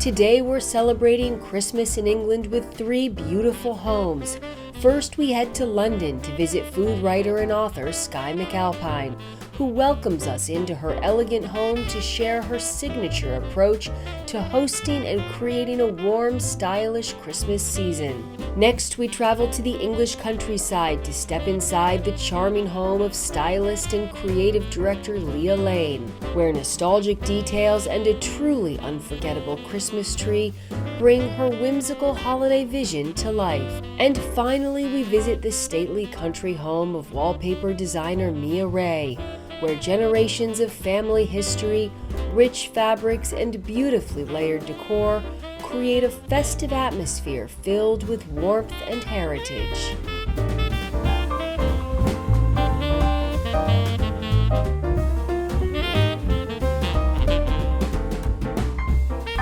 Today we're celebrating Christmas in England with 3 beautiful homes. First, we head to London to visit food writer and author Skye McAlpine, who welcomes us into her elegant home to share her signature approach to hosting and creating a warm, stylish Christmas season. Next, we travel to the English countryside to step inside the charming home of stylist and creative director Leah Lane, where nostalgic details and a truly unforgettable Christmas tree bring her whimsical holiday vision to life. And finally, we visit the stately country home of wallpaper designer Mia Reay, where generations of family history, rich fabrics, and beautifully layered decor create a festive atmosphere filled with warmth and heritage.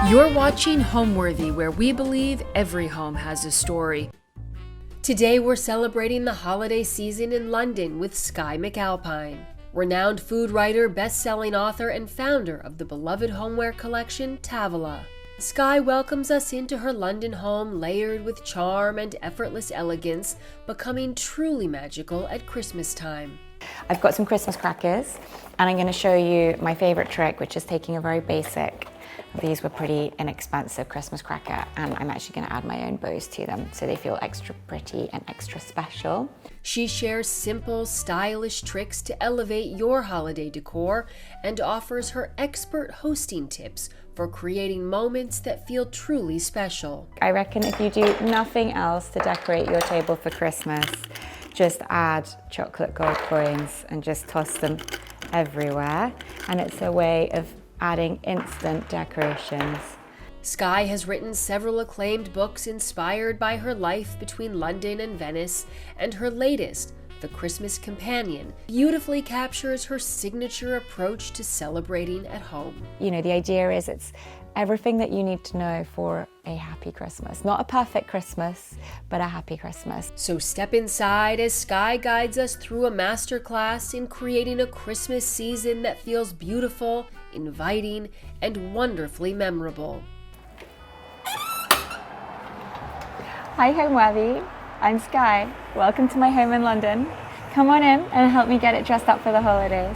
You're watching Homeworthy, where we believe every home has a story. Today we're celebrating the holiday season in London with Skye McAlpine. Renowned food writer, best-selling author, and founder of the beloved homeware collection, Tavala. Skye welcomes us into her London home layered with charm and effortless elegance, becoming truly magical at Christmas time. I've got some Christmas crackers, and I'm going to show you my favorite trick, which is taking a very basic, these were pretty inexpensive Christmas cracker, and I'm actually going to add my own bows to them so they feel extra pretty and extra special. She shares simple, stylish tricks to elevate your holiday decor and offers her expert hosting tips for creating moments that feel truly special. I reckon if you do nothing else to decorate your table for Christmas, just add chocolate gold coins and just toss them everywhere, and it's a way of adding instant decorations. Skye has written several acclaimed books inspired by her life between London and Venice, and her latest, The Christmas Companion, beautifully captures her signature approach to celebrating at home. You know, the idea is it's everything that you need to know for a happy Christmas. Not a perfect Christmas, but a happy Christmas. So step inside as Skye guides us through a masterclass in creating a Christmas season that feels beautiful, inviting, and wonderfully memorable. Hi Homeworthy, I'm Skye. Welcome to my home in London. Come on in and help me get it dressed up for the holidays.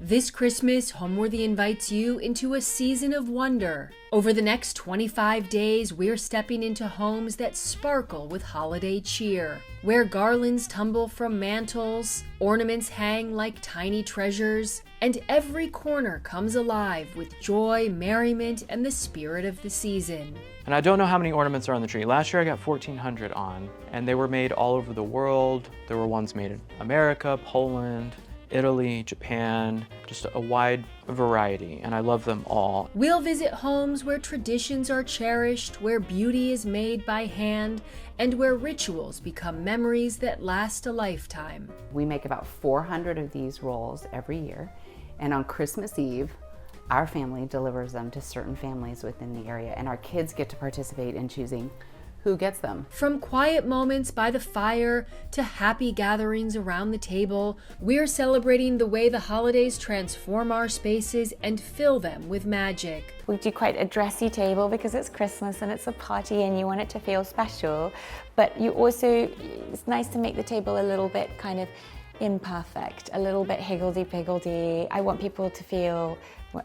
This Christmas, Homeworthy invites you into a season of wonder. Over the next 25 days, we're stepping into homes that sparkle with holiday cheer, where garlands tumble from mantels, ornaments hang like tiny treasures, and every corner comes alive with joy, merriment, and the spirit of the season. And I don't know how many ornaments are on the tree. Last year I got 1,400 on, and they were made all over the world. There were ones made in America, Poland, Italy, Japan, just a wide variety, and I love them all. We'll visit homes where traditions are cherished, where beauty is made by hand, and where rituals become memories that last a lifetime. We make about 400 of these rolls every year, and on Christmas Eve, our family delivers them to certain families within the area, and our kids get to participate in choosing who gets them. From quiet moments by the fire to happy gatherings around the table, we're celebrating the way the holidays transform our spaces and fill them with magic. We do quite a dressy table because it's Christmas and it's a party and you want it to feel special, but you also, it's nice to make the table a little bit kind of imperfect, a little bit higgledy-piggledy. I want people to feel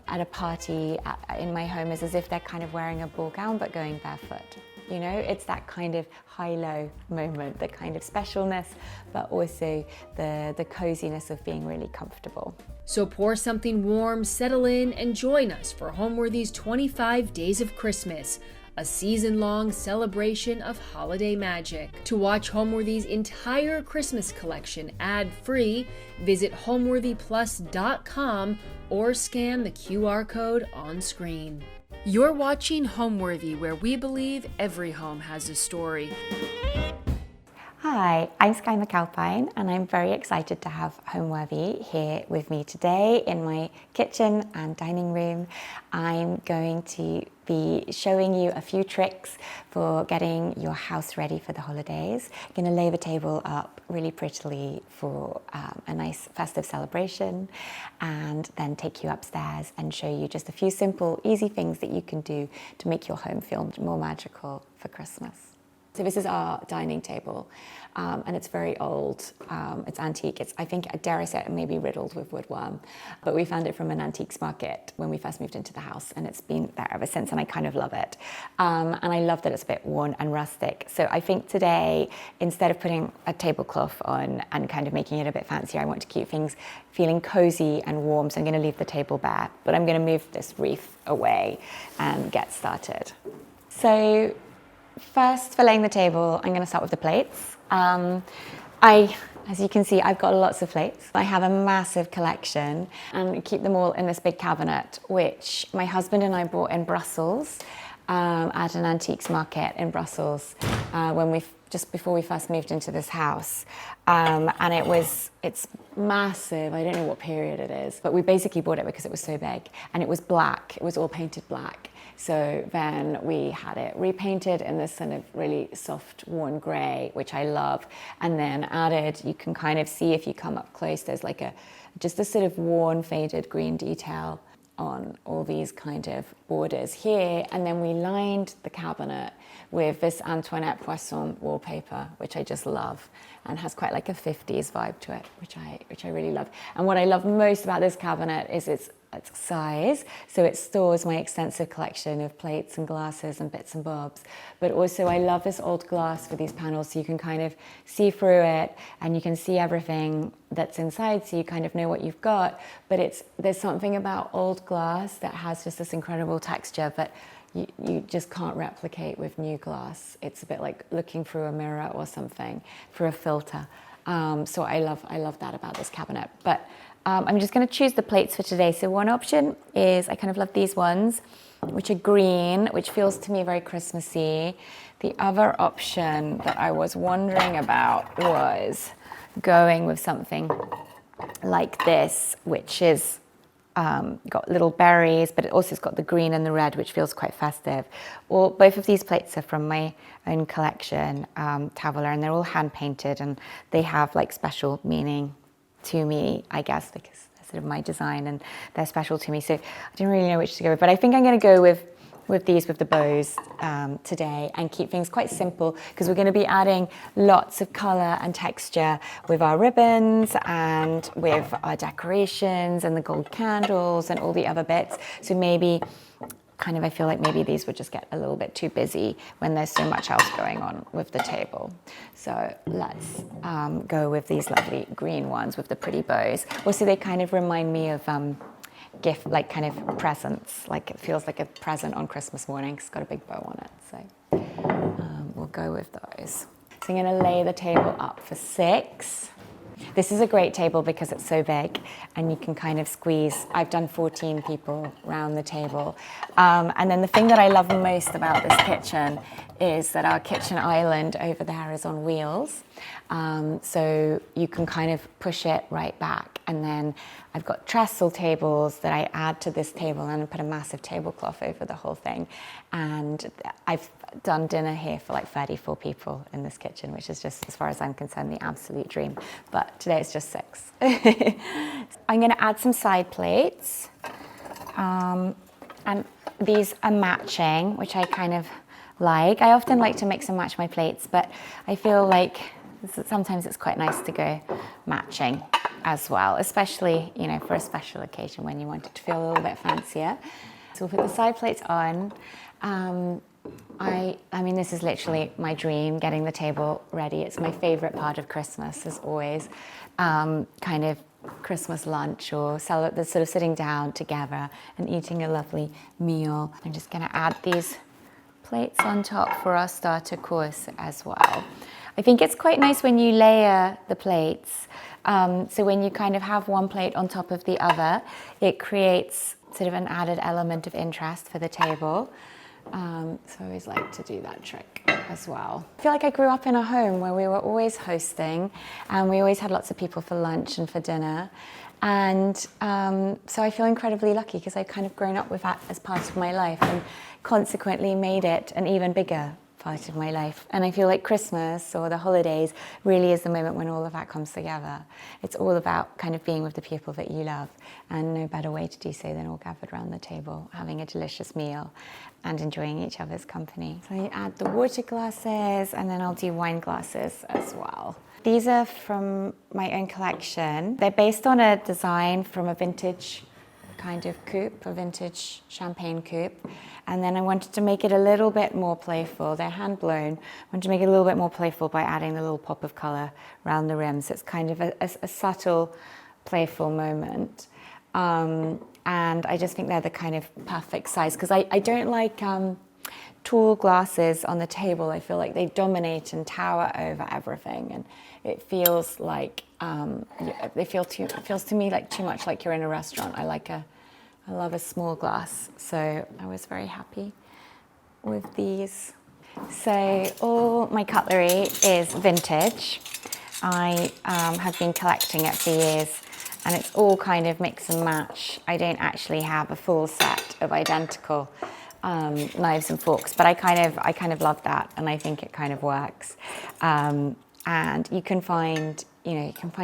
at a party in my home as if they're kind of wearing a ball gown but going barefoot. You know, it's that kind of high-low moment, the kind of specialness, but also the coziness of being really comfortable. So pour something warm, settle in, and join us for Homeworthy's 25 Days of Christmas, a season-long celebration of holiday magic. To watch Homeworthy's entire Christmas collection ad-free, visit homeworthyplus.com or scan the QR code on screen. You're watching Homeworthy, where we believe every home has a story. Hi, I'm Skye McAlpine and I'm very excited to have Homeworthy here with me today in my kitchen and dining room. I'm going to be showing you a few tricks for getting your house ready for the holidays. I'm going to lay the table up really prettily for a nice festive celebration, and then take you upstairs and show you just a few simple, easy things that you can do to make your home feel more magical for Christmas. So this is our dining table, and it's very old. It's antique. I think, dare I say it, may be riddled with woodworm, but we found it from an antiques market when we first moved into the house, and it's been there ever since, and I kind of love it. And I love that it's a bit worn and rustic. So I think today, instead of putting a tablecloth on and kind of making it a bit fancier, I want to keep things feeling cozy and warm, so I'm going to leave the table bare, but I'm going to move this wreath away and get started. So first, for laying the table, I'm going to start with the plates. As you can see, I've got lots of plates. I have a massive collection and keep them all in this big cabinet, which my husband and I bought in Brussels at an antiques market in Brussels just before we first moved into this house. And it's massive. I don't know what period it is, but we basically bought it because it was so big, and it was black. It was all painted black. So then we had it repainted in this kind of really soft, worn grey, which I love. And then added, you can kind of see if you come up close, there's like just a sort of worn, faded green detail on all these kind of borders here. And then we lined the cabinet with this Antoinette Poisson wallpaper, which I just love, and has quite like a 50s vibe to it, which I really love. And what I love most about this cabinet is its size. So it stores my extensive collection of plates and glasses and bits and bobs. But also I love this old glass for these panels, so you can kind of see through it and you can see everything that's inside, so you kind of know what you've got. But there's something about old glass that has just this incredible texture that you just can't replicate with new glass. It's a bit like looking through a mirror or something, through a filter. So I love that about this cabinet. But I'm just going to choose the plates for today. So one option is, I kind of love these ones, which are green, which feels to me very Christmassy. The other option that I was wondering about was going with something like this, which is got little berries, but it also has got the green and the red, which feels quite festive. Both of these plates are from my own collection, Tavola, and they're all hand painted, and they have like special meaning to me, I guess, because they're sort of my design and they're special to me. So I didn't really know which to go with, but I think I'm going to go with these with the bows today, and keep things quite simple, because we're going to be adding lots of colour and texture with our ribbons and with our decorations and the gold candles and all the other bits. So maybe I feel like maybe these would just get a little bit too busy when there's so much else going on with the table. So let's go with these lovely green ones with the pretty bows. Also, they kind of remind me of gift, like kind of presents, like it feels like a present on Christmas morning. It's got a big bow on it, so we'll go with those. So I'm going to lay the table up for 6. This is a great table because it's so big and you can kind of squeeze. I've done 14 people round the table. And then the thing that I love most about this kitchen is that our kitchen island over there is on wheels. So you can kind of push it right back. And then I've got trestle tables that I add to this table, and put a massive tablecloth over the whole thing. And I've done dinner here for like 34 people in this kitchen, which is just, as far as I'm concerned, the absolute dream. But today it's just 6. I'm going to add some side plates. And these are matching, which I kind of like. I often like to mix and match my plates, but I feel like sometimes it's quite nice to go matching as well, especially, for a special occasion when you want it to feel a little bit fancier. So we'll put the side plates on. I mean, this is literally my dream, getting the table ready. It's my favorite part of Christmas, as always. Kind of Christmas lunch, or the sort of sitting down together and eating a lovely meal. I'm just going to add these plates on top for our starter course as well. I think it's quite nice when you layer the plates. So when you kind of have one plate on top of the other, it creates sort of an added element of interest for the table. So I always like to do that trick as well. I feel like I grew up in a home where we were always hosting and we always had lots of people for lunch and for dinner. And so I feel incredibly lucky because I've kind of grown up with that as part of my life and consequently made it an even bigger part of my life. And I feel like Christmas or the holidays really is the moment when all of that comes together. It's all about kind of being with the people that you love, and no better way to do so than all gathered around the table, having a delicious meal and enjoying each other's company. So I add the water glasses, and then I'll do wine glasses as well. These are from my own collection. They're based on a design from a vintage kind of coupe, a vintage champagne coupe. And then I wanted to make it a little bit more playful. They're hand blown. I wanted to make it a little bit more playful by adding a little pop of color around the rims. It's kind of a subtle, playful moment. And I just think they're the kind of perfect size, because I don't like tall glasses on the table. I feel like they dominate and tower over everything, and it feels like it feels to me like too much like you're in a restaurant. I love a small glass, so I was very happy with these. So all my cutlery is vintage. I have been collecting it for years, and it's all kind of mix and match. I don't actually have a full set of identical knives and forks, but I kind of love that, and I think it kind of works. And you can find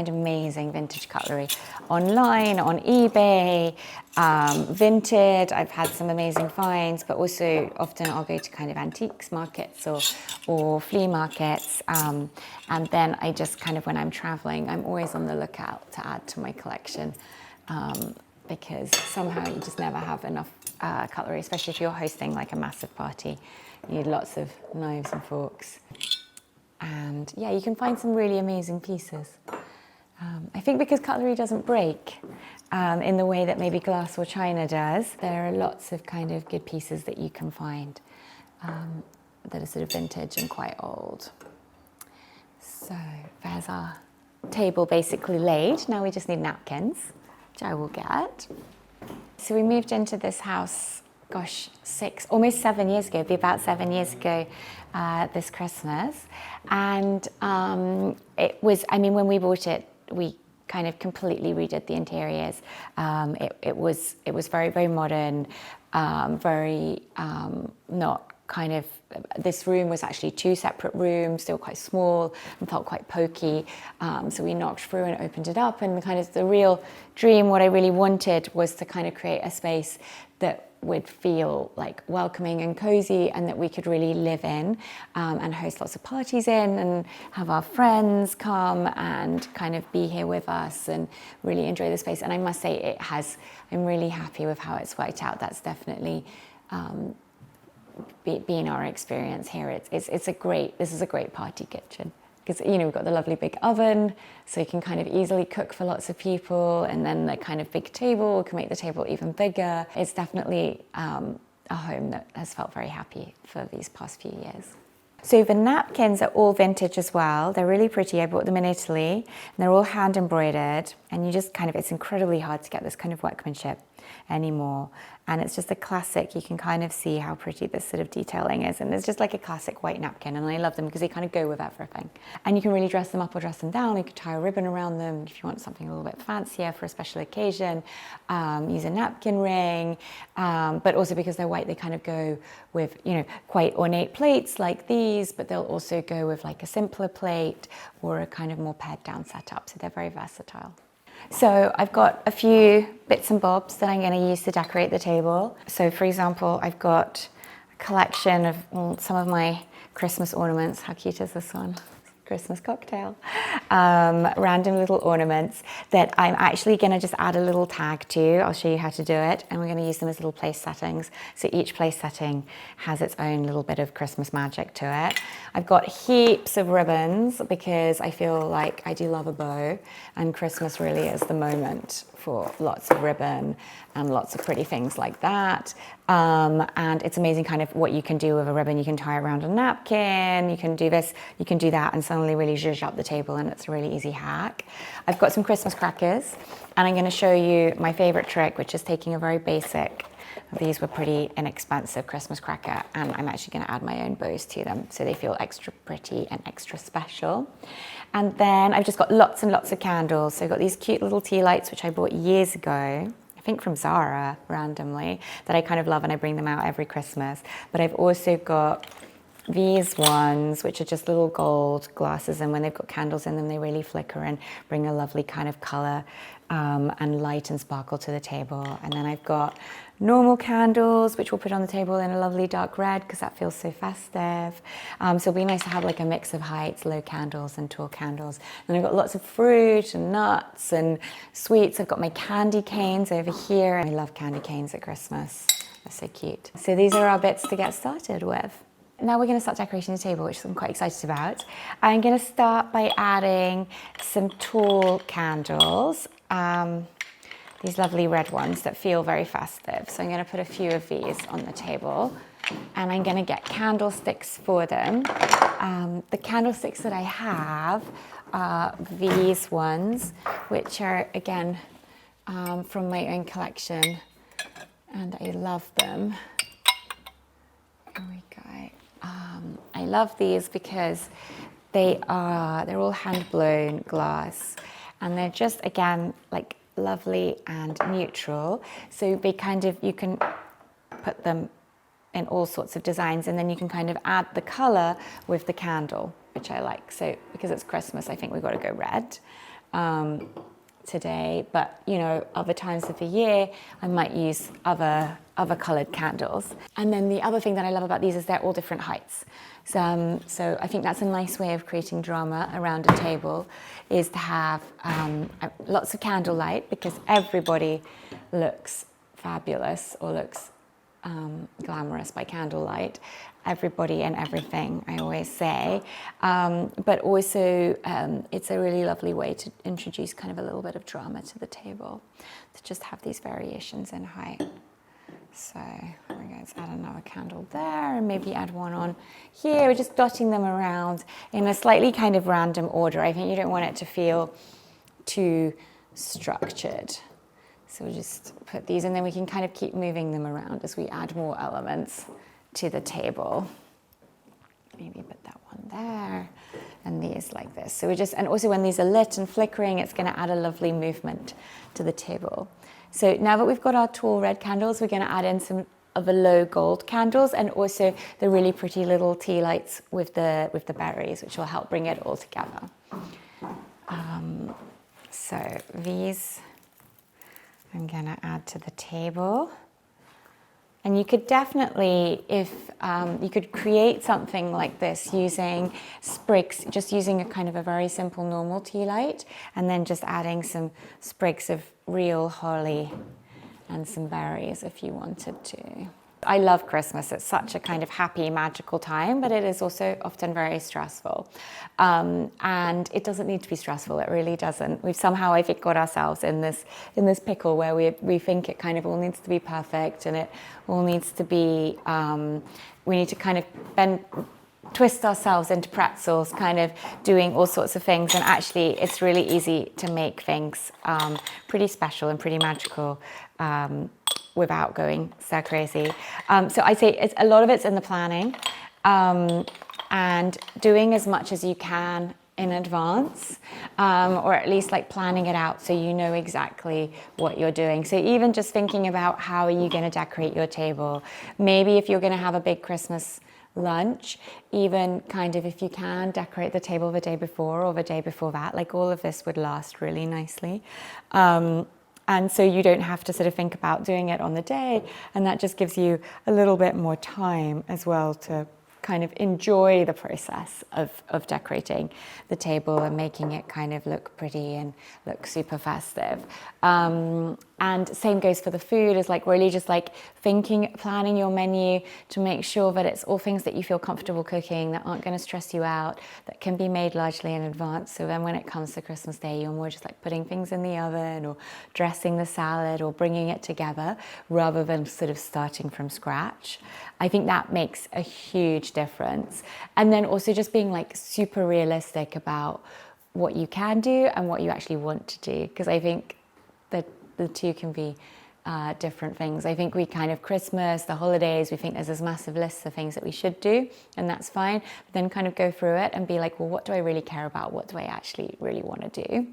amazing vintage cutlery online, on eBay, Vinted. I've had some amazing finds, but also often I'll go to kind of antiques markets or flea markets. And then I just kind of, when I'm traveling, I'm always on the lookout to add to my collection, because somehow you just never have enough cutlery, especially if you're hosting like a massive party. You need lots of knives and forks. And yeah, you can find some really amazing pieces. I think because cutlery doesn't break in the way that maybe glass or china does, there are lots of kind of good pieces that you can find that are sort of vintage and quite old. So there's our table basically laid. Now we just need napkins, which I will get. So we moved into this house, gosh, almost 7 years ago. It'd be about 7 years ago this Christmas. And it was, I mean, when we bought it, we kind of completely redid the interiors. It was very, very modern, very not kind of, this room was actually 2 separate rooms. They were quite small and felt quite pokey. So we knocked through and opened it up, and kind of the real dream, what I really wanted was to kind of create a space that would feel like welcoming and cozy, and that we could really live in and host lots of parties in, and have our friends come and kind of be here with us and really enjoy the space. And I must say I'm really happy with how it's worked out. That's definitely been our experience here. This is a great party kitchen, because we've got the lovely big oven, so you can kind of easily cook for lots of people, and then the kind of big table can make the table even bigger. It's definitely a home that has felt very happy for these past few years. So the napkins are all vintage as well. They're really pretty. I bought them in Italy, and they're all hand embroidered, and it's incredibly hard to get this kind of workmanship anymore. And it's just a classic. You can kind of see how pretty this sort of detailing is, and it's just like a classic white napkin, and I love them because they kind of go with everything. And you can really dress them up or dress them down. You could tie a ribbon around them if you want something a little bit fancier for a special occasion. Use a napkin ring, but also because they're white, they kind of go with quite ornate plates like these, but they'll also go with like a simpler plate or a kind of more pared down setup. So they're very versatile. So I've got a few bits and bobs that I'm going to use to decorate the table. So for example, I've got a collection of some of my Christmas ornaments. How cute is this one? Christmas cocktail. Random little ornaments that I'm actually going to just add a little tag to. I'll show you how to do it, and we're going to use them as little place settings. So each place setting has its own little bit of Christmas magic to it. I've got heaps of ribbons because I feel like I do love a bow, and Christmas really is the moment for lots of ribbon and lots of pretty things like that. And it's amazing kind of what you can do with a ribbon. You can tie it around a napkin, you can do this, you can do that, and suddenly really zhuzh up the table, and It's a really easy hack. I've got some Christmas crackers, and I'm going to show you my favorite trick, which is taking a very basic, these were pretty inexpensive Christmas cracker, and I'm actually going to add my own bows to them so they feel extra pretty and extra special. And then I've just got lots and lots of candles. So I've got these cute little tea lights, which I bought years ago, I think from Zara randomly, that I kind of love, and I bring them out every Christmas. But I've also got these ones, which are just little gold glasses, and when they've got candles in them, they really flicker and bring a lovely kind of color and light and sparkle to the table. And then I've got normal candles, which we'll put on the table in a lovely dark red because that feels so festive. So it'll be nice to have like a mix of heights, low candles and tall candles. And I've got lots of fruit and nuts and sweets. I've got my candy canes over here. I love candy canes at Christmas. They're so cute. So these are our bits to get started with. Now we're going to start decorating the table, which I'm quite excited about. I'm going to start by adding some tall candles, these lovely red ones that feel very festive. So I'm going to put a few of these on the table, and I'm going to get candlesticks for them. The candlesticks that I have are these ones, which are, again, from my own collection, and I love them. Here we go. I love these because they're all hand-blown glass, and they're just, again, like lovely and neutral. So they kind of, you can put them in all sorts of designs, and then you can kind of add the color with the candle, which I like. So because it's Christmas, I think we've got to go red today, but you know, other times of the year, I might use other colored candles. And then the other thing that I love about these is they're all different heights. So I think that's a nice way of creating drama around a table, is to have lots of candlelight, because everybody looks fabulous or looks glamorous by candlelight. Everybody and everything, I always say. But also, it's a really lovely way to introduce kind of a little bit of drama to the table, to just have these variations in height. So we're going to add another candle there, and maybe add one on here. We're just dotting them around in a slightly kind of random order. I think you don't want it to feel too structured. So we'll just put these, and then we can kind of keep moving them around as we add more elements to the table. Maybe put that one there, and these like this. So we just, and also when these are lit and flickering, it's going to add a lovely movement to the table. So now that we've got our tall red candles, we're going to add in some of the low gold candles, and also the really pretty little tea lights with the berries, which will help bring it all together. So these I'm going to add to the table. And you could definitely, if you could create something like this using sprigs, just using a kind of a very simple normal tea light, and then just adding some sprigs of real holly and some berries if you wanted to. I love Christmas. It's such a kind of happy, magical time, but it is also often very stressful. And it doesn't need to be stressful. It really doesn't. We've somehow, I think, got ourselves in this pickle where we think it kind of all needs to be perfect, and it all needs to be, we need to kind of twist ourselves into pretzels, kind of doing all sorts of things. And actually, it's really easy to make things pretty special and pretty magical without going so crazy. So I say a lot of it's in the planning, and doing as much as you can in advance, or at least like planning it out so you know exactly what you're doing. So even just thinking about how are you going to decorate your table. Maybe if you're going to have a big Christmas lunch, even kind of, if you can, decorate the table the day before or the day before that. Like all of this would last really nicely. And so you don't have to sort of think about doing it on the day, and that just gives you a little bit more time as well to kind of enjoy the process of decorating the table and making it kind of look pretty and look super festive. And same goes for the food, is like really just like planning your menu to make sure that it's all things that you feel comfortable cooking, that aren't going to stress you out, that can be made largely in advance. So then when it comes to Christmas Day, you're more just like putting things in the oven or dressing the salad or bringing it together rather than sort of starting from scratch. I think that makes a huge difference. And then also just being like super realistic about what you can do and what you actually want to do, because I think that the two can be different things. I think we kind of Christmas, the holidays, we think there's this massive list of things that we should do, and that's fine. But then kind of go through it and be like, well, what do I really care about? What do I actually really want to do?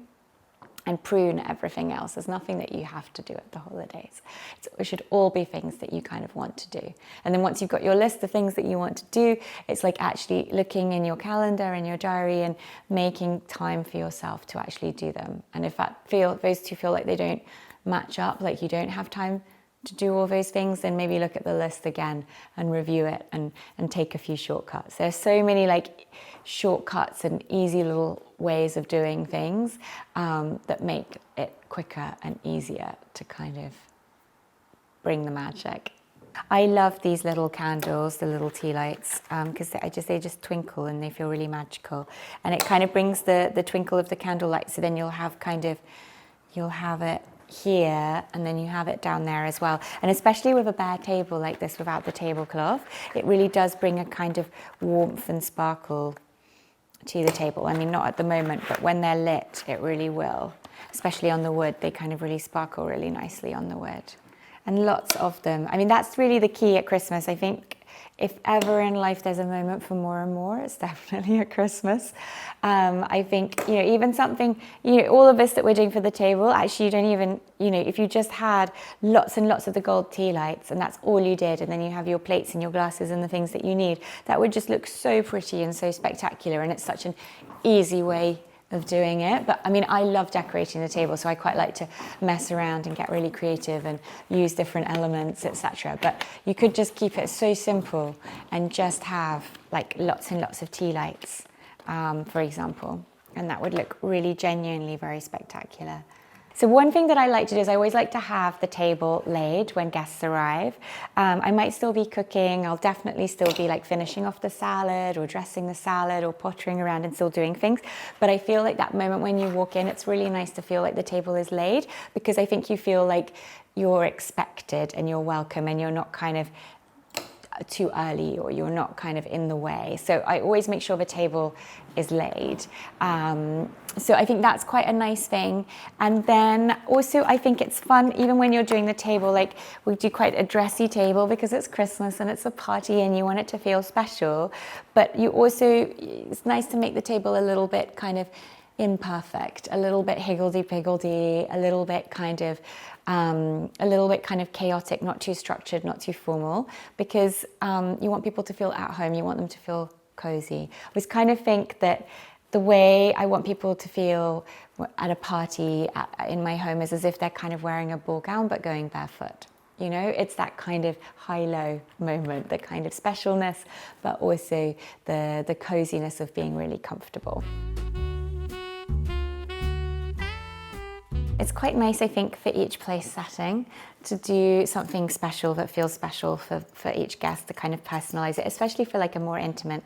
And prune everything else. There's nothing that you have to do at the holidays. It should all be things that you kind of want to do. And then once you've got your list of things that you want to do, it's like actually looking in your calendar and your diary and making time for yourself to actually do them. And if those two feel like they don't match up, like you don't have time to do all those things, then maybe look at the list again and review it and take a few shortcuts. There's so many like shortcuts and easy little ways of doing things that make it quicker and easier to kind of bring the magic. I love these little candles, the little tea lights, because they just twinkle and they feel really magical. And it kind of brings the twinkle of the candlelight, so then you'll have it here and then you have it down there as well. And especially with a bare table like this without the tablecloth, it really does bring a kind of warmth and sparkle to the table. I mean, not at the moment, but when they're lit, it really will. Especially on the wood, they kind of really sparkle really nicely on the wood. And lots of them. I mean, that's really the key at Christmas. I think if ever in life there's a moment for more and more, it's definitely at Christmas. I think, even something, all of this that we're doing for the table, actually you don't even, if you just had lots and lots of the gold tea lights and that's all you did, and then you have your plates and your glasses and the things that you need, that would just look so pretty and so spectacular, and it's such an easy way of doing it. But I mean, I love decorating the table, so I quite like to mess around and get really creative and use different elements, etc. But you could just keep it so simple and just have like lots and lots of tea lights, for example, and that would look really genuinely very spectacular. So one thing that I like to do is I always like to have the table laid when guests arrive. I might still be cooking. I'll definitely still be like finishing off the salad or dressing the salad or pottering around and still doing things. But I feel like that moment when you walk in, it's really nice to feel like the table is laid, because I think you feel like you're expected and you're welcome and you're not kind of too early or you're not kind of in the way. So I always make sure the table is laid. So I think that's quite a nice thing. And then also I think it's fun, even when you're doing the table, like we do quite a dressy table because it's Christmas and it's a party and you want it to feel special. But you also, it's nice to make the table a little bit kind of imperfect, a little bit higgledy-piggledy, a little bit kind of chaotic, not too structured, not too formal, because you want people to feel at home, you want them to feel cozy. I always kind of think that the way I want people to feel at a party in my home is as if they're kind of wearing a ball gown but going barefoot. It's that kind of high-low moment, the kind of specialness, but also the coziness of being really comfortable. It's quite nice, I think, for each place setting to do something special that feels special for each guest, to kind of personalize it, especially for like a more intimate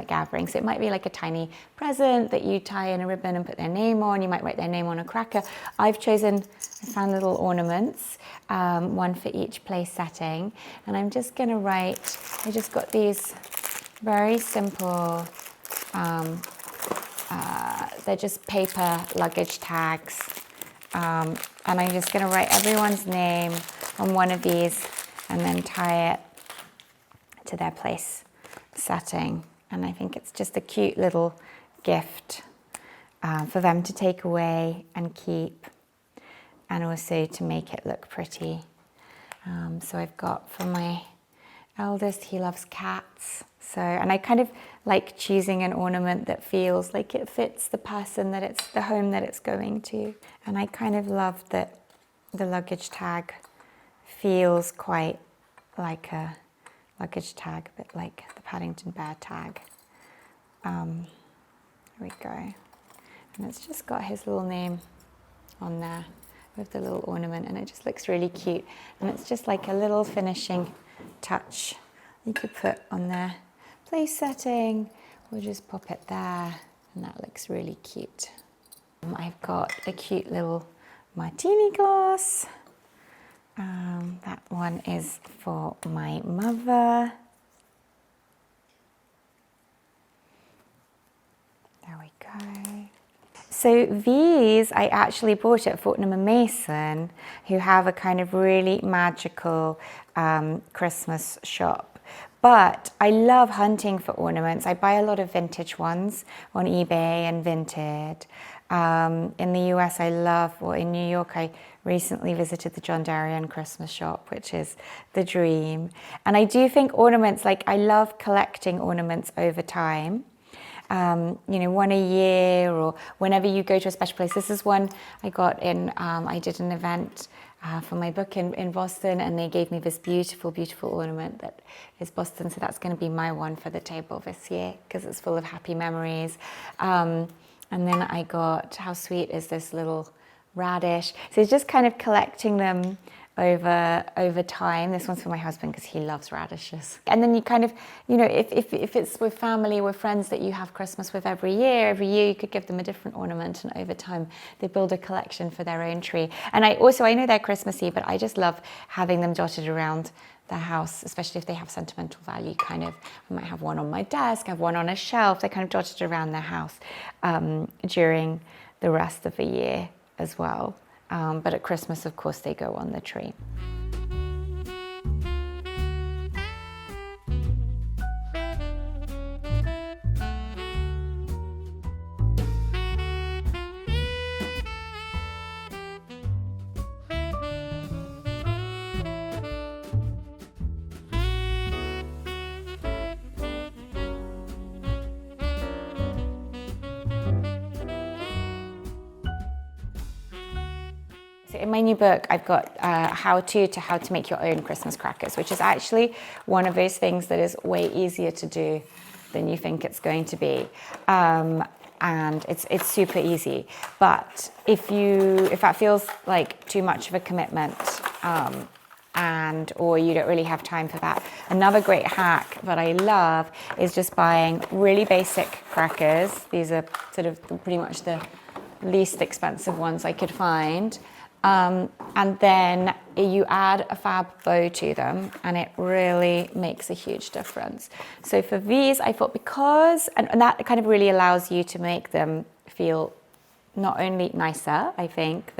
gathering. So it might be like a tiny present that you tie in a ribbon and put their name on. You might write their name on a cracker. I found little ornaments, one for each place setting. And I'm just gonna write, I just got these very simple, they're just paper luggage tags. And I'm just going to write everyone's name on one of these and then tie it to their place setting. And I think it's just a cute little gift for them to take away and keep, and also to make it look pretty. So I've got, for my eldest, he loves cats. And I kind of like choosing an ornament that feels like it fits the person, that it's the home that it's going to. And I kind of love that the luggage tag feels quite like a luggage tag, a bit like the Paddington Bear tag. There we go. And it's just got his little name on there with the little ornament, and it just looks really cute. And it's just like a little finishing touch you could put on there. Place setting, we'll just pop it there, and that looks really cute. I've got a cute little martini glass. That one is for my mother. There we go. So these I actually bought at Fortnum & Mason, who have a kind of really magical Christmas shop. But I love hunting for ornaments. I buy a lot of vintage ones on eBay and Vinted. In the US, in New York, I recently visited the John Darien Christmas shop, which is the dream. And I do think ornaments, like I love collecting ornaments over time. One a year, or whenever you go to a special place. This is one I got I did an event for my book in Boston, and they gave me this beautiful, beautiful ornament that is Boston. So that's going to be my one for the table this year, because it's full of happy memories. And then I got, how sweet is this little radish? So it's just kind of collecting them over time. This one's for my husband because he loves radishes. And then you kind of, if it's with family, with friends that you have Christmas with every year you could give them a different ornament, and over time they build a collection for their own tree. And I know they're Christmassy, but I just love having them dotted around the house, especially if they have sentimental value. Kind of, I might have one on my desk, have one on a shelf. They're kind of dotted around the house during the rest of the year as well. But at Christmas, of course, they go on the tree. So in my new book, I've got how to make your own Christmas crackers, which is actually one of those things that is way easier to do than you think it's going to be. And it's super easy. But if that feels like too much of a commitment, or you don't really have time for that, another great hack that I love is just buying really basic crackers. These are sort of pretty much the least expensive ones I could find. And then you add a fab bow to them, and it really makes a huge difference. So for these, I thought and that kind of really allows you to make them feel not only nicer, I think,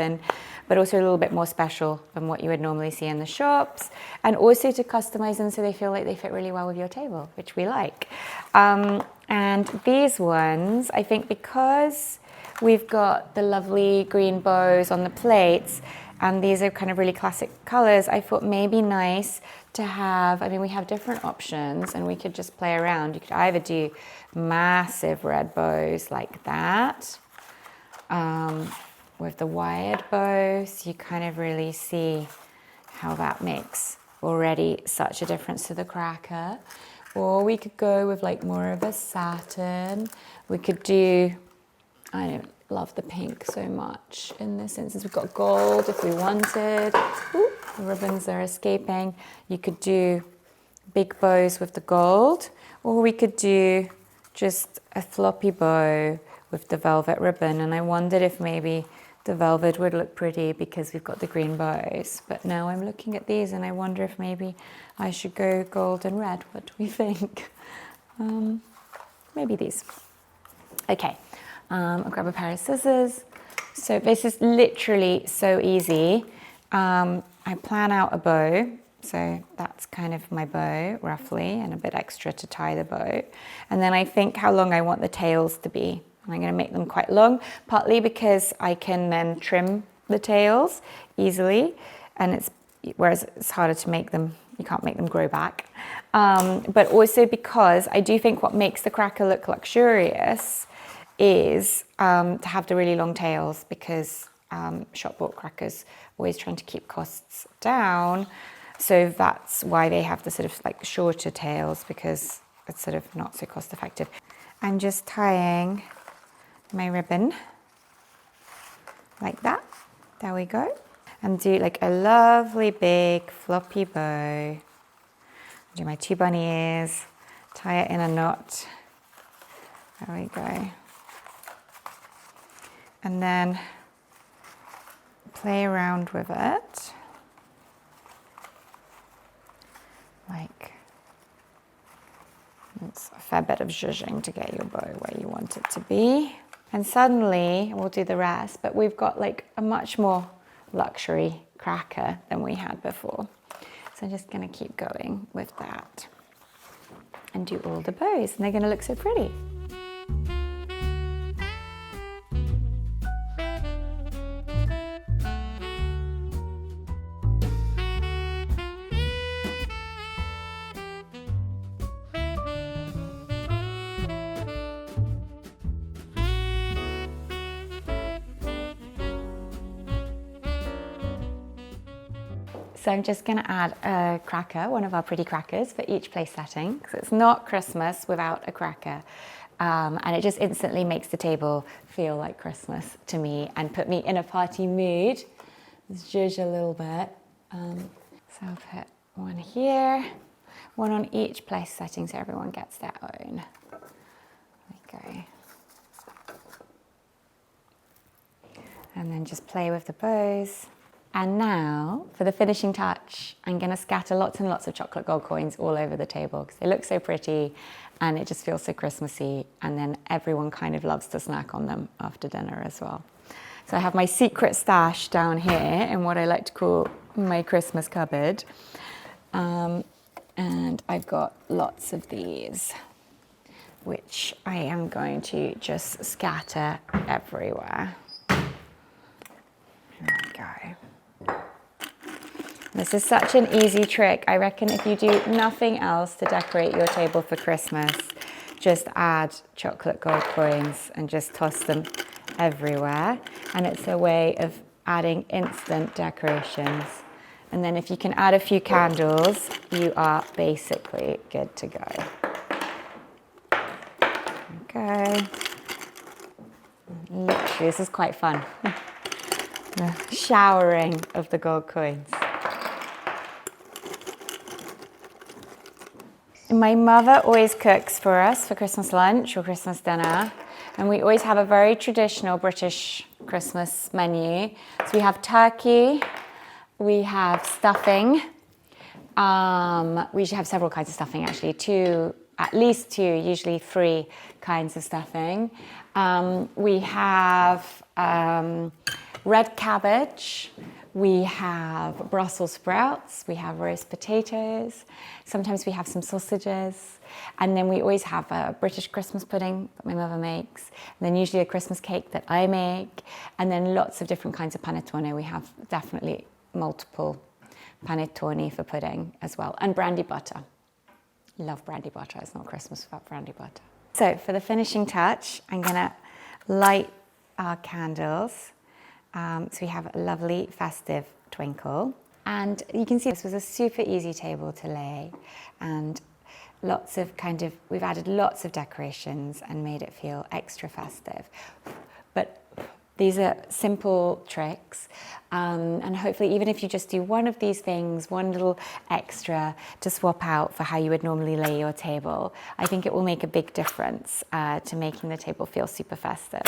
but also a little bit more special than what you would normally see in the shops, and also to customize them so they feel like they fit really well with your table, which we like. And these ones, I think, because we've got the lovely green bows on the plates, and these are kind of really classic colors, I thought maybe nice to have, we have different options, and we could just play around. You could either do massive red bows like that, with the wired bows. You kind of really see how that makes already such a difference to the cracker. Or we could go with like more of a satin. We could do, I don't love the pink so much in this instance. We've got gold if we wanted. Ooh, the ribbons are escaping. You could do big bows with the gold, or we could do just a floppy bow with the velvet ribbon. And I wondered if maybe the velvet would look pretty because we've got the green bows. But now I'm looking at these and I wonder if maybe I should go gold and red. What do we think? Maybe these. Okay. I'll grab a pair of scissors. So this is literally so easy. I plan out a bow. So that's kind of my bow, roughly, and a bit extra to tie the bow. And then I think how long I want the tails to be. I'm going to make them quite long, partly because I can then trim the tails easily. And whereas it's harder to make them, you can't make them grow back. But also because I do think what makes the cracker look luxurious is to have the really long tails, because shop bought crackers always trying to keep costs down. So that's why they have the sort of like shorter tails, because it's sort of not so cost effective. I'm just tying my ribbon like that. There we go. And do like a lovely big floppy bow. Do my 2 bunny ears, tie it in a knot. There we go. And then play around with it. Like, it's a fair bit of zhuzhing to get your bow where you want it to be. And suddenly, we'll do the rest, but we've got like a much more luxury cracker than we had before. So I'm just gonna keep going with that and do all the bows, and they're gonna look so pretty. So I'm just gonna add a cracker, one of our pretty crackers for each place setting, because it's not Christmas without a cracker. And it just instantly makes the table feel like Christmas to me and put me in a party mood. Let's zhuzh a little bit. So I'll put one here, one on each place setting so everyone gets their own. There we go. And then just play with the bows. And now, for the finishing touch, I'm gonna scatter lots and lots of chocolate gold coins all over the table because they look so pretty and it just feels so Christmassy, and then everyone kind of loves to snack on them after dinner as well. So I have my secret stash down here in what I like to call my Christmas cupboard. And I've got lots of these, which I am going to just scatter everywhere. There we go. This is such an easy trick. I reckon if you do nothing else to decorate your table for Christmas, just add chocolate gold coins and just toss them everywhere. And it's a way of adding instant decorations. And then if you can add a few candles, you are basically good to go. Okay. Literally, this is quite fun. The showering of the gold coins. My mother always cooks for us for Christmas lunch or Christmas dinner, and we always have a very traditional British Christmas menu. So we have turkey, we have stuffing. We have several kinds of stuffing actually, at least two, usually 3 kinds of stuffing. We have red cabbage, we have Brussels sprouts, we have roast potatoes, sometimes we have some sausages, and then we always have a British Christmas pudding that my mother makes, and then usually a Christmas cake that I make, and then lots of different kinds of panettone. We have definitely multiple panettone for pudding as well, and brandy butter. Love brandy butter, it's not Christmas without brandy butter. So for the finishing touch, I'm gonna light our candles. So we have a lovely festive twinkle, and you can see this was a super easy table to lay, and we've added lots of decorations and made it feel extra festive. But these are simple tricks, and hopefully even if you just do one of these things, one little extra to swap out for how you would normally lay your table, I think it will make a big difference to making the table feel super festive.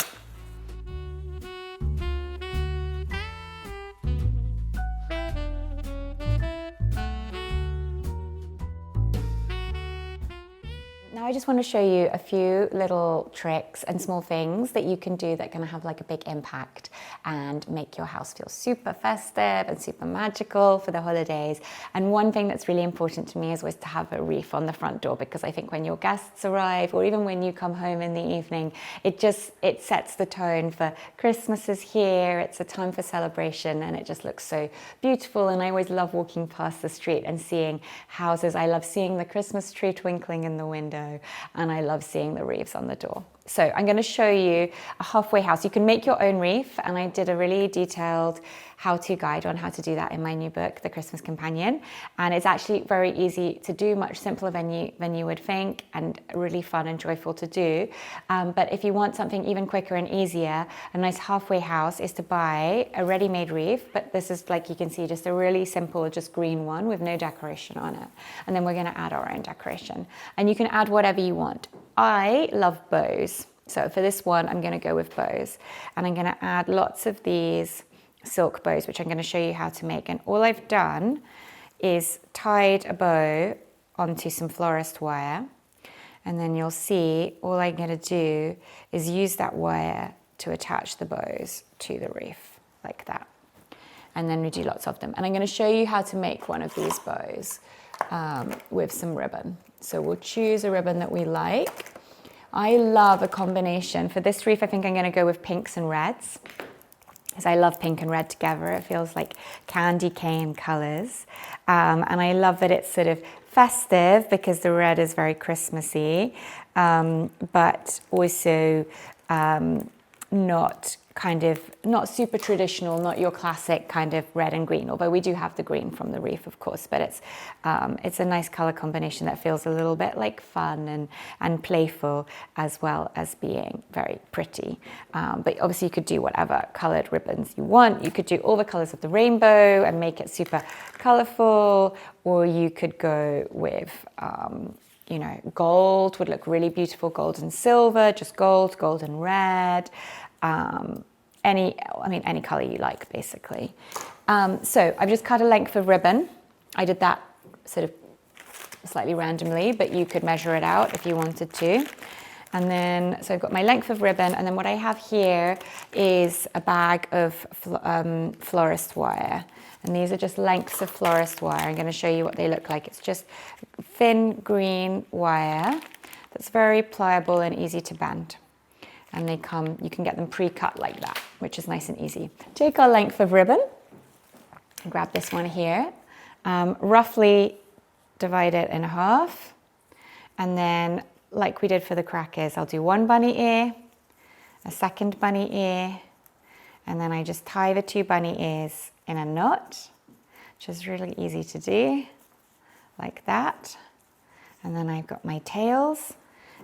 Now I just want to show you a few little tricks and small things that you can do that are going to have like a big impact and make your house feel super festive and super magical for the holidays. And one thing that's really important to me is always to have a wreath on the front door, because I think when your guests arrive or even when you come home in the evening, it sets the tone for Christmas is here, it's a time for celebration, and it just looks so beautiful. And I always love walking past the street and seeing houses. I love seeing the Christmas tree twinkling in the window, and I love seeing the wreaths on the door. So I'm going to show you a halfway house. You can make your own wreath, and I did a really detailed how-to guide on how to do that in my new book, The Christmas Companion. And it's actually very easy to do, much simpler than you would think, and really fun and joyful to do. But if you want something even quicker and easier, a nice halfway house is to buy a ready-made wreath. But this is, like you can see, just a really simple, just green one with no decoration on it. And then we're going to add our own decoration. And you can add whatever you want. I love bows. So for this one, I'm going to go with bows. And I'm going to add lots of these silk bows, which I'm going to show you how to make. And all I've done is tied a bow onto some florist wire. And then you'll see all I'm going to do is use that wire to attach the bows to the wreath, like that. And then we do lots of them. And I'm going to show you how to make one of these bows with some ribbon. So we'll choose a ribbon that we like. I love a combination. For this wreath, I think I'm going to go with pinks and reds, because I love pink and red together. It feels like candy cane colours. And I love that it's sort of festive because the red is very Christmassy, but also not super traditional, not your classic kind of red and green, although we do have the green from the wreath, of course, but it's a nice colour combination that feels a little bit like fun and playful, as well as being very pretty. But obviously you could do whatever coloured ribbons you want. You could do all the colours of the rainbow and make it super colourful, or you could go with you know, gold would look really beautiful, gold and silver, just gold, gold and red. Any color you like, basically. So I've just cut a length of ribbon. I did that sort of slightly randomly, but you could measure it out if you wanted to. And then, so I've got my length of ribbon, and then what I have here is a bag of florist wire. And these are just lengths of florist wire. I'm going to show you what they look like. It's just thin green wire that's very pliable and easy to bend. And they come, you can get them pre-cut like that, which is nice and easy. Take our length of ribbon, grab this one here, roughly divide it in half, and then like we did for the crackers, I'll do one bunny ear, a second bunny ear, and then I just tie the two bunny ears in a knot, which is really easy to do, like that. And then I've got my tails.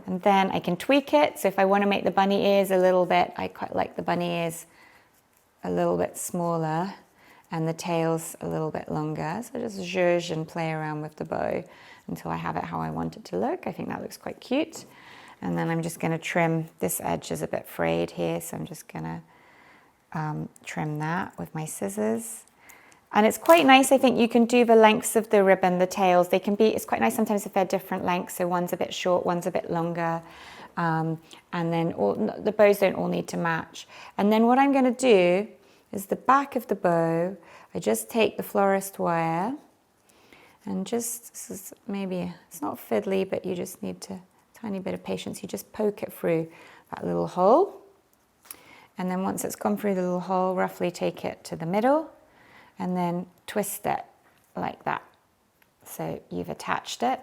And then I can tweak it. So if I want to make the bunny ears a little bit, I quite like the bunny ears a little bit smaller and the tails a little bit longer. So just zhuzh and play around with the bow until I have it how I want it to look. I think that looks quite cute. And then I'm just going to trim, this edge is a bit frayed here, so I'm just going to trim that with my scissors. And it's quite nice, I think you can do the lengths of the ribbon, the tails. They can be, it's quite nice sometimes if they're different lengths. So one's a bit short, one's a bit longer. And then the bows don't all need to match. And then what I'm going to do is the back of the bow, I just take the florist wire and just, this is maybe, it's not fiddly, but you just need to, tiny bit of patience. You just poke it through that little hole. And then once it's gone through the little hole, roughly take it to the middle. And then twist it like that. So you've attached it.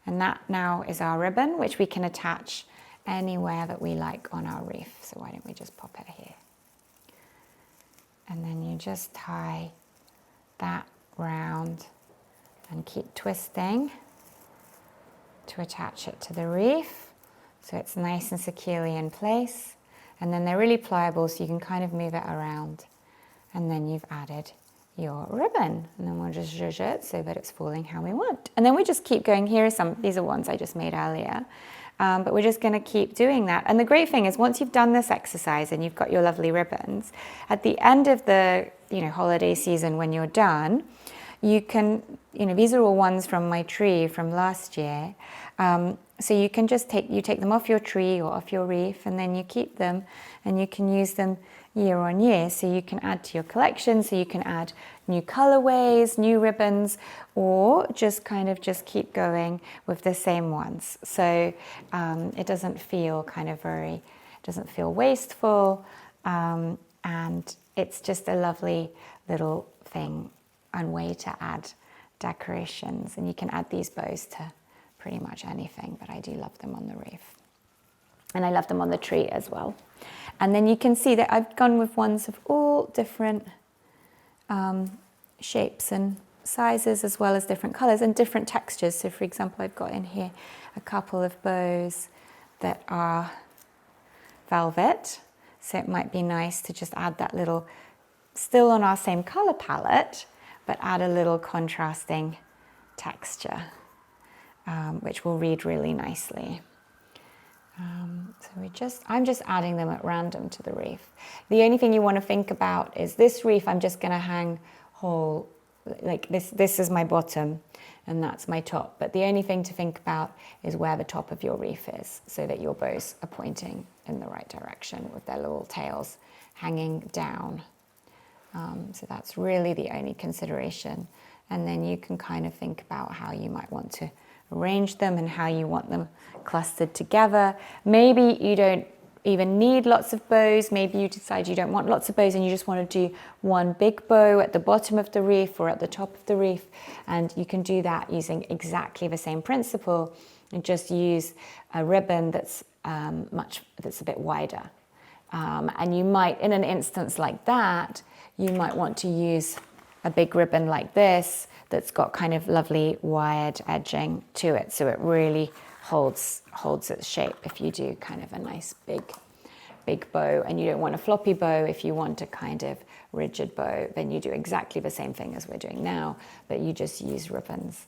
And that now is our ribbon, which we can attach anywhere that we like on our wreath. So why don't we just pop it here? And then you just tie that round and keep twisting to attach it to the wreath. So it's nice and securely in place. And then they're really pliable, so you can kind of move it around. And then you've added your ribbon. And then we'll just zhuzh it so that it's falling how we want. And then we just keep going. Here are some, these are ones I just made earlier. But we're just going to keep doing that. And the great thing is once you've done this exercise and you've got your lovely ribbons, at the end of the holiday season when you're done, you can, these are all ones from my tree from last year. So you can just take them off your tree or off your wreath, and then you keep them and you can use them year on year. So you can add to your collection, so you can add new colorways, new ribbons, or just keep going with the same ones. So it doesn't feel doesn't feel wasteful, and it's just a lovely little thing and way to add decorations. And you can add these bows to pretty much anything, but I do love them on the wreath. And I love them on the tree as well. And then you can see that I've gone with ones of all different shapes and sizes, as well as different colors and different textures. So for example, I've got in here a couple of bows that are velvet. So it might be nice to just add that little, still on our same color palette, but add a little contrasting texture, which will read really nicely. So I'm just adding them at random to the wreath. The only thing you want to think about is this wreath I'm just going to hang whole, like this is my bottom, and that's my top. But the only thing to think about is where the top of your wreath is, so that your bows are pointing in the right direction with their little tails hanging down. So that's really the only consideration. And then you can kind of think about how you might want to arrange them and how you want them clustered together. Maybe you don't even need lots of bows. Maybe you decide you don't want lots of bows and you just want to do one big bow at the bottom of the wreath or at the top of the wreath. And you can do that using exactly the same principle and just use a ribbon that's a bit wider. And you might, in an instance like that, you might want to use a big ribbon like this that's got kind of lovely wired edging to it, so it really holds its shape. If you do kind of a nice big bow, and you don't want a floppy bow, if you want a kind of rigid bow, then you do exactly the same thing as we're doing now, but you just use ribbons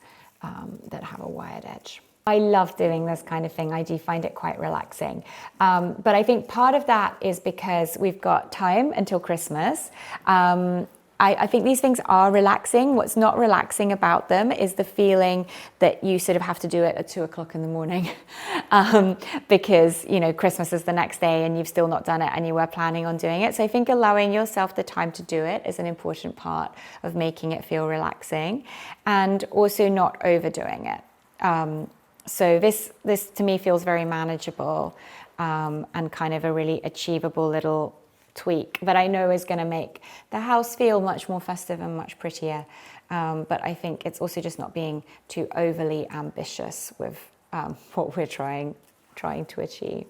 that have a wired edge. I love doing this kind of thing. I do find it quite relaxing. But I think part of that is because we've got time until Christmas. I think these things are relaxing. What's not relaxing about them is the feeling that you sort of have to do it at 2 o'clock in the morning because, you know, Christmas is the next day and you've still not done it and you were planning on doing it. So I think allowing yourself the time to do it is an important part of making it feel relaxing, and also not overdoing it. So this to me feels very manageable and kind of a really achievable little tweak that I know is going to make the house feel much more festive and much prettier. But I think it's also just not being too overly ambitious with what we're trying to achieve.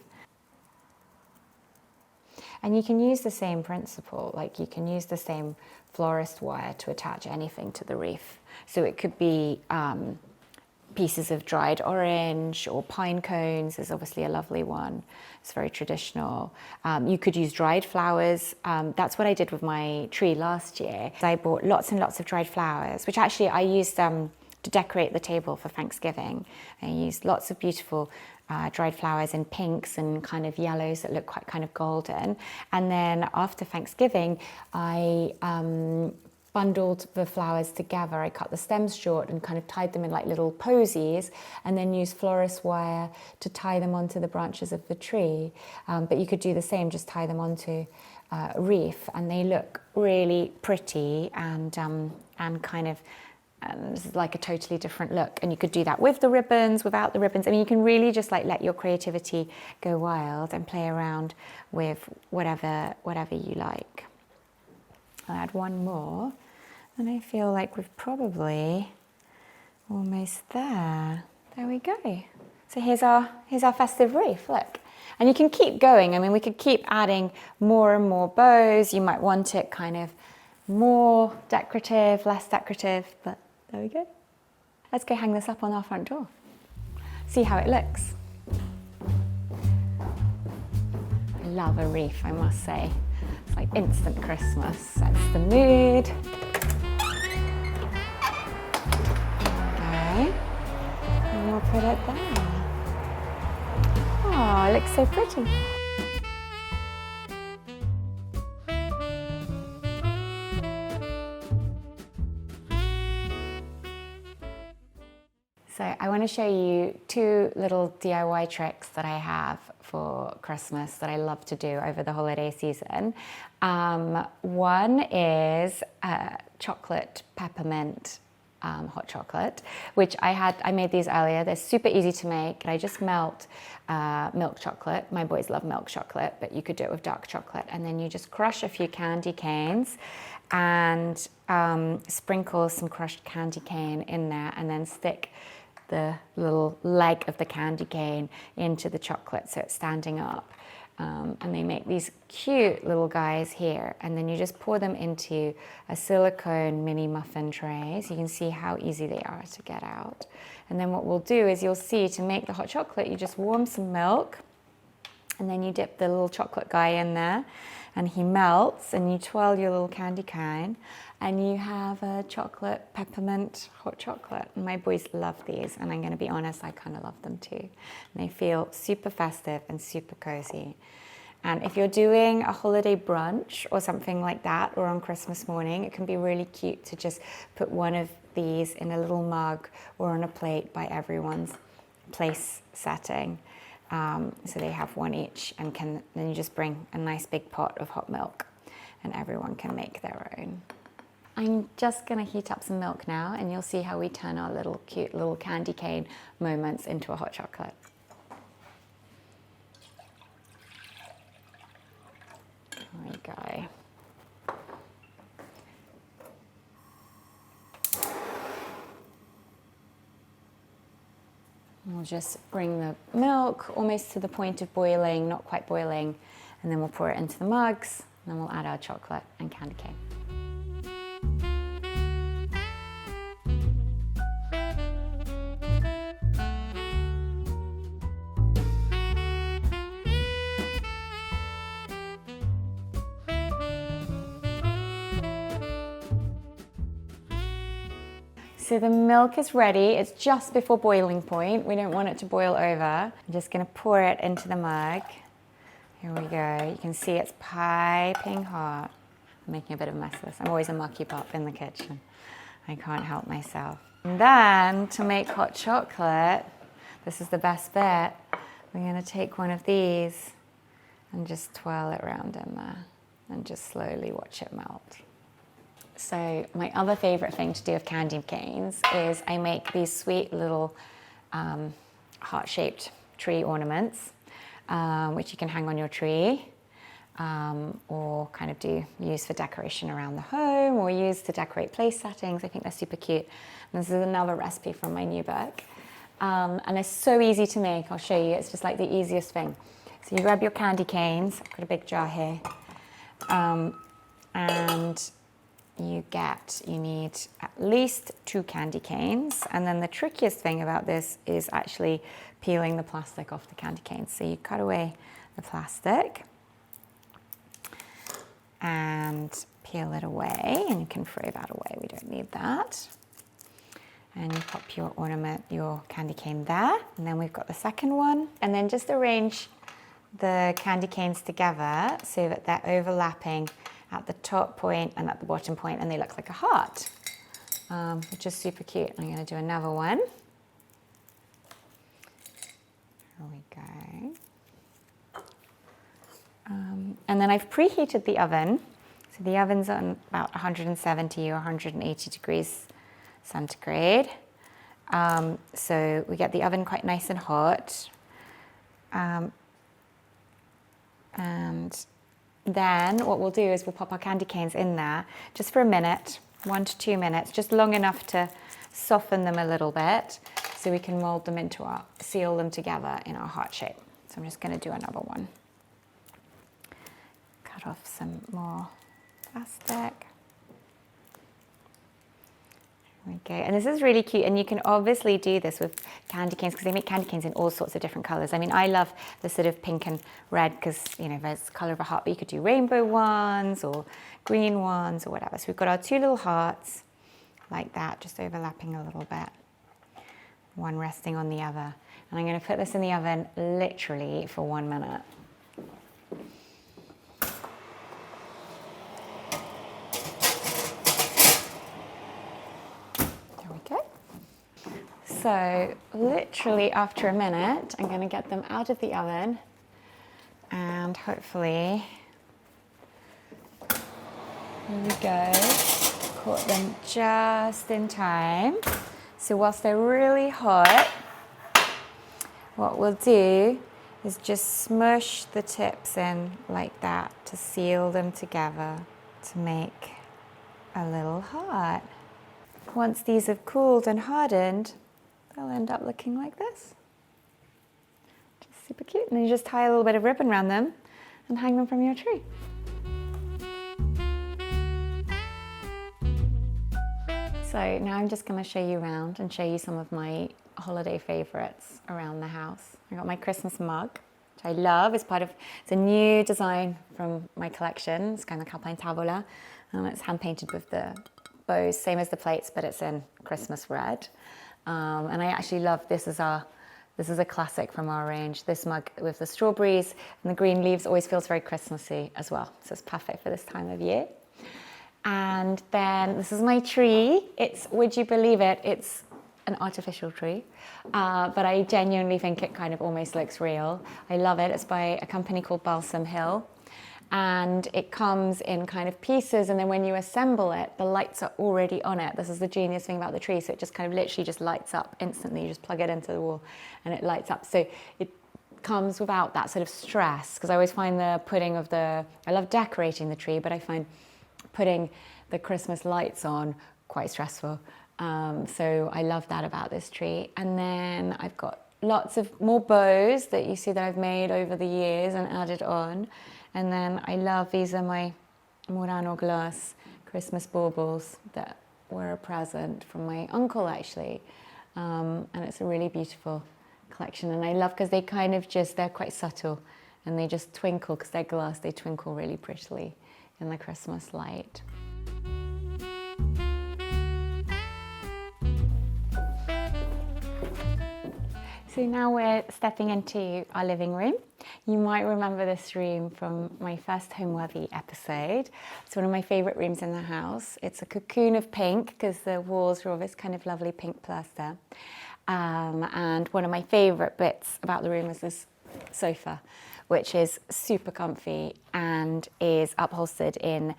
And you can use the same principle, like you can use the same florist wire to attach anything to the wreath. So it could be pieces of dried orange or pine cones is obviously a lovely one. It's very traditional. You could use dried flowers. That's what I did with my tree last year. I bought lots and lots of dried flowers, which actually I used to decorate the table for Thanksgiving. I used lots of beautiful dried flowers in pinks and kind of yellows that look quite kind of golden. And then after Thanksgiving, I bundled the flowers together. I cut the stems short and kind of tied them in like little posies, and then used florist wire to tie them onto the branches of the tree. But you could do the same, just tie them onto a wreath, and they look really pretty and kind of like a totally different look. And you could do that with the ribbons, without the ribbons. I mean, you can really just like let your creativity go wild and play around with whatever you like. I'll add one more. And I feel like we're probably almost there. There we go. So here's our festive wreath, look. And you can keep going. I mean, we could keep adding more and more bows. You might want it kind of more decorative, less decorative, but there we go. Let's go hang this up on our front door. See how it looks. I love a wreath, I must say. It's like instant Christmas, sets the mood. Okay, and we'll put it there. Oh, it looks so pretty. So I want to show you 2 little DIY tricks that I have for Christmas that I love to do over the holiday season. One is chocolate peppermint hot chocolate, which I made these earlier. They're super easy to make. I just melt milk chocolate. My boys love milk chocolate, but you could do it with dark chocolate. And then you just crush a few candy canes and sprinkle some crushed candy cane in there, and then stick the little leg of the candy cane into the chocolate so it's standing up. And they make these cute little guys here, and then you just pour them into a silicone mini muffin tray so you can see how easy they are to get out. And then what we'll do is, you'll see, to make the hot chocolate, you just warm some milk, and then you dip the little chocolate guy in there, and he melts, and you twirl your little candy cane, and you have a chocolate peppermint hot chocolate. And my boys love these, and I'm going to be honest, I kind of love them too. And they feel super festive and super cozy. And if you're doing a holiday brunch or something like that, or on Christmas morning, it can be really cute to just put one of these in a little mug or on a plate by everyone's place setting. So they have one each, and then you just bring a nice big pot of hot milk and everyone can make their own. I'm just gonna heat up some milk now, and you'll see how we turn our little cute little candy cane moments into a hot chocolate. There we go. We'll just bring the milk almost to the point of boiling, not quite boiling, and then we'll pour it into the mugs, and then we'll add our chocolate and candy cane. So the milk is ready. It's just before boiling point. We don't want it to boil over. I'm just gonna pour it into the mug. Here we go. You can see it's piping hot. I'm making a bit of a mess of this. I'm always a mucky pup in the kitchen. I can't help myself. And then to make hot chocolate, this is the best bit. We're gonna take one of these and just twirl it around in there and just slowly watch it melt. So my other favorite thing to do with candy canes is I make these sweet little heart-shaped tree ornaments, which you can hang on your tree, or kind of use for decoration around the home, or use to decorate place settings. I think they're super cute. And this is another recipe from my new book. And they're so easy to make. I'll show you. It's just like the easiest thing. So you grab your candy canes. I've got a big jar here. And you need at least 2 candy canes, and then the trickiest thing about this is actually peeling the plastic off the candy canes. So you cut away the plastic and peel it away, and you can throw that away, we don't need that. And you pop your ornament, your candy cane there, and then we've got the second one. And then just arrange the candy canes together so that they're overlapping at the top point and at the bottom point, and they look like a heart, which is super cute. I'm going to do another one. Here we go. And then I've preheated the oven. So the oven's on about 170 or 180 degrees centigrade. So we get the oven quite nice and hot. And then what we'll do is we'll pop our candy canes in there just for a minute, 1 to 2 minutes, just long enough to soften them a little bit so we can mold them seal them together in our heart shape. So I'm just going to do another one. Cut off some more plastic. Okay, and this is really cute, and you can obviously do this with candy canes because they make candy canes in all sorts of different colors. I mean, I love the sort of pink and red because, you know, there's the color of a heart, but you could do rainbow ones or green ones or whatever. So we've got our 2 little hearts like that, just overlapping a little bit, one resting on the other. And I'm going to put this in the oven literally for 1 minute. So literally after a minute, I'm going to get them out of the oven, and hopefully, here we go, caught them just in time. So whilst they're really hot, what we'll do is just smush the tips in like that to seal them together to make a little heart. Once these have cooled and hardened, they'll end up looking like this. Just super cute. And then you just tie a little bit of ribbon around them and hang them from your tree. So now I'm just going to show you around and show you some of my holiday favorites around the house. I got my Christmas mug, which I love. It's a new design from my collection, Skye McAlpine Tavola. It's hand painted with the bows, same as the plates, but it's in Christmas red. And I actually love this as our This is a classic from our range. This mug with the strawberries and the green leaves always feels very Christmassy as well. So it's perfect for this time of year. And then this is my tree. It's, would you believe it, it's an artificial tree, but I genuinely think it kind of almost looks real. I love it. It's by a company called Balsam Hill. And it comes in kind of pieces, and then when you assemble it, the lights are already on it. This is the genius thing about the tree. So it just kind of literally just lights up instantly. You just plug it into the wall and it lights up. So it comes without that sort of stress, because I always find the putting of I love decorating the tree, but I find putting the Christmas lights on quite stressful. So I love that about this tree. And then I've got lots of more bows that you see that I've made over the years and added on. And then I love, these are my Murano glass Christmas baubles that were a present from my uncle, actually. And it's a really beautiful collection. And I love, because they kind of just, they're quite subtle and they just twinkle, because they're glass, they twinkle really prettily in the Christmas light. So now we're stepping into our living room. You might remember this room from my first Homeworthy episode. It's one of my favourite rooms in the house. It's a cocoon of pink, because the walls are all this kind of lovely pink plaster. And one of my favourite bits about the room is this sofa, which is super comfy and is upholstered in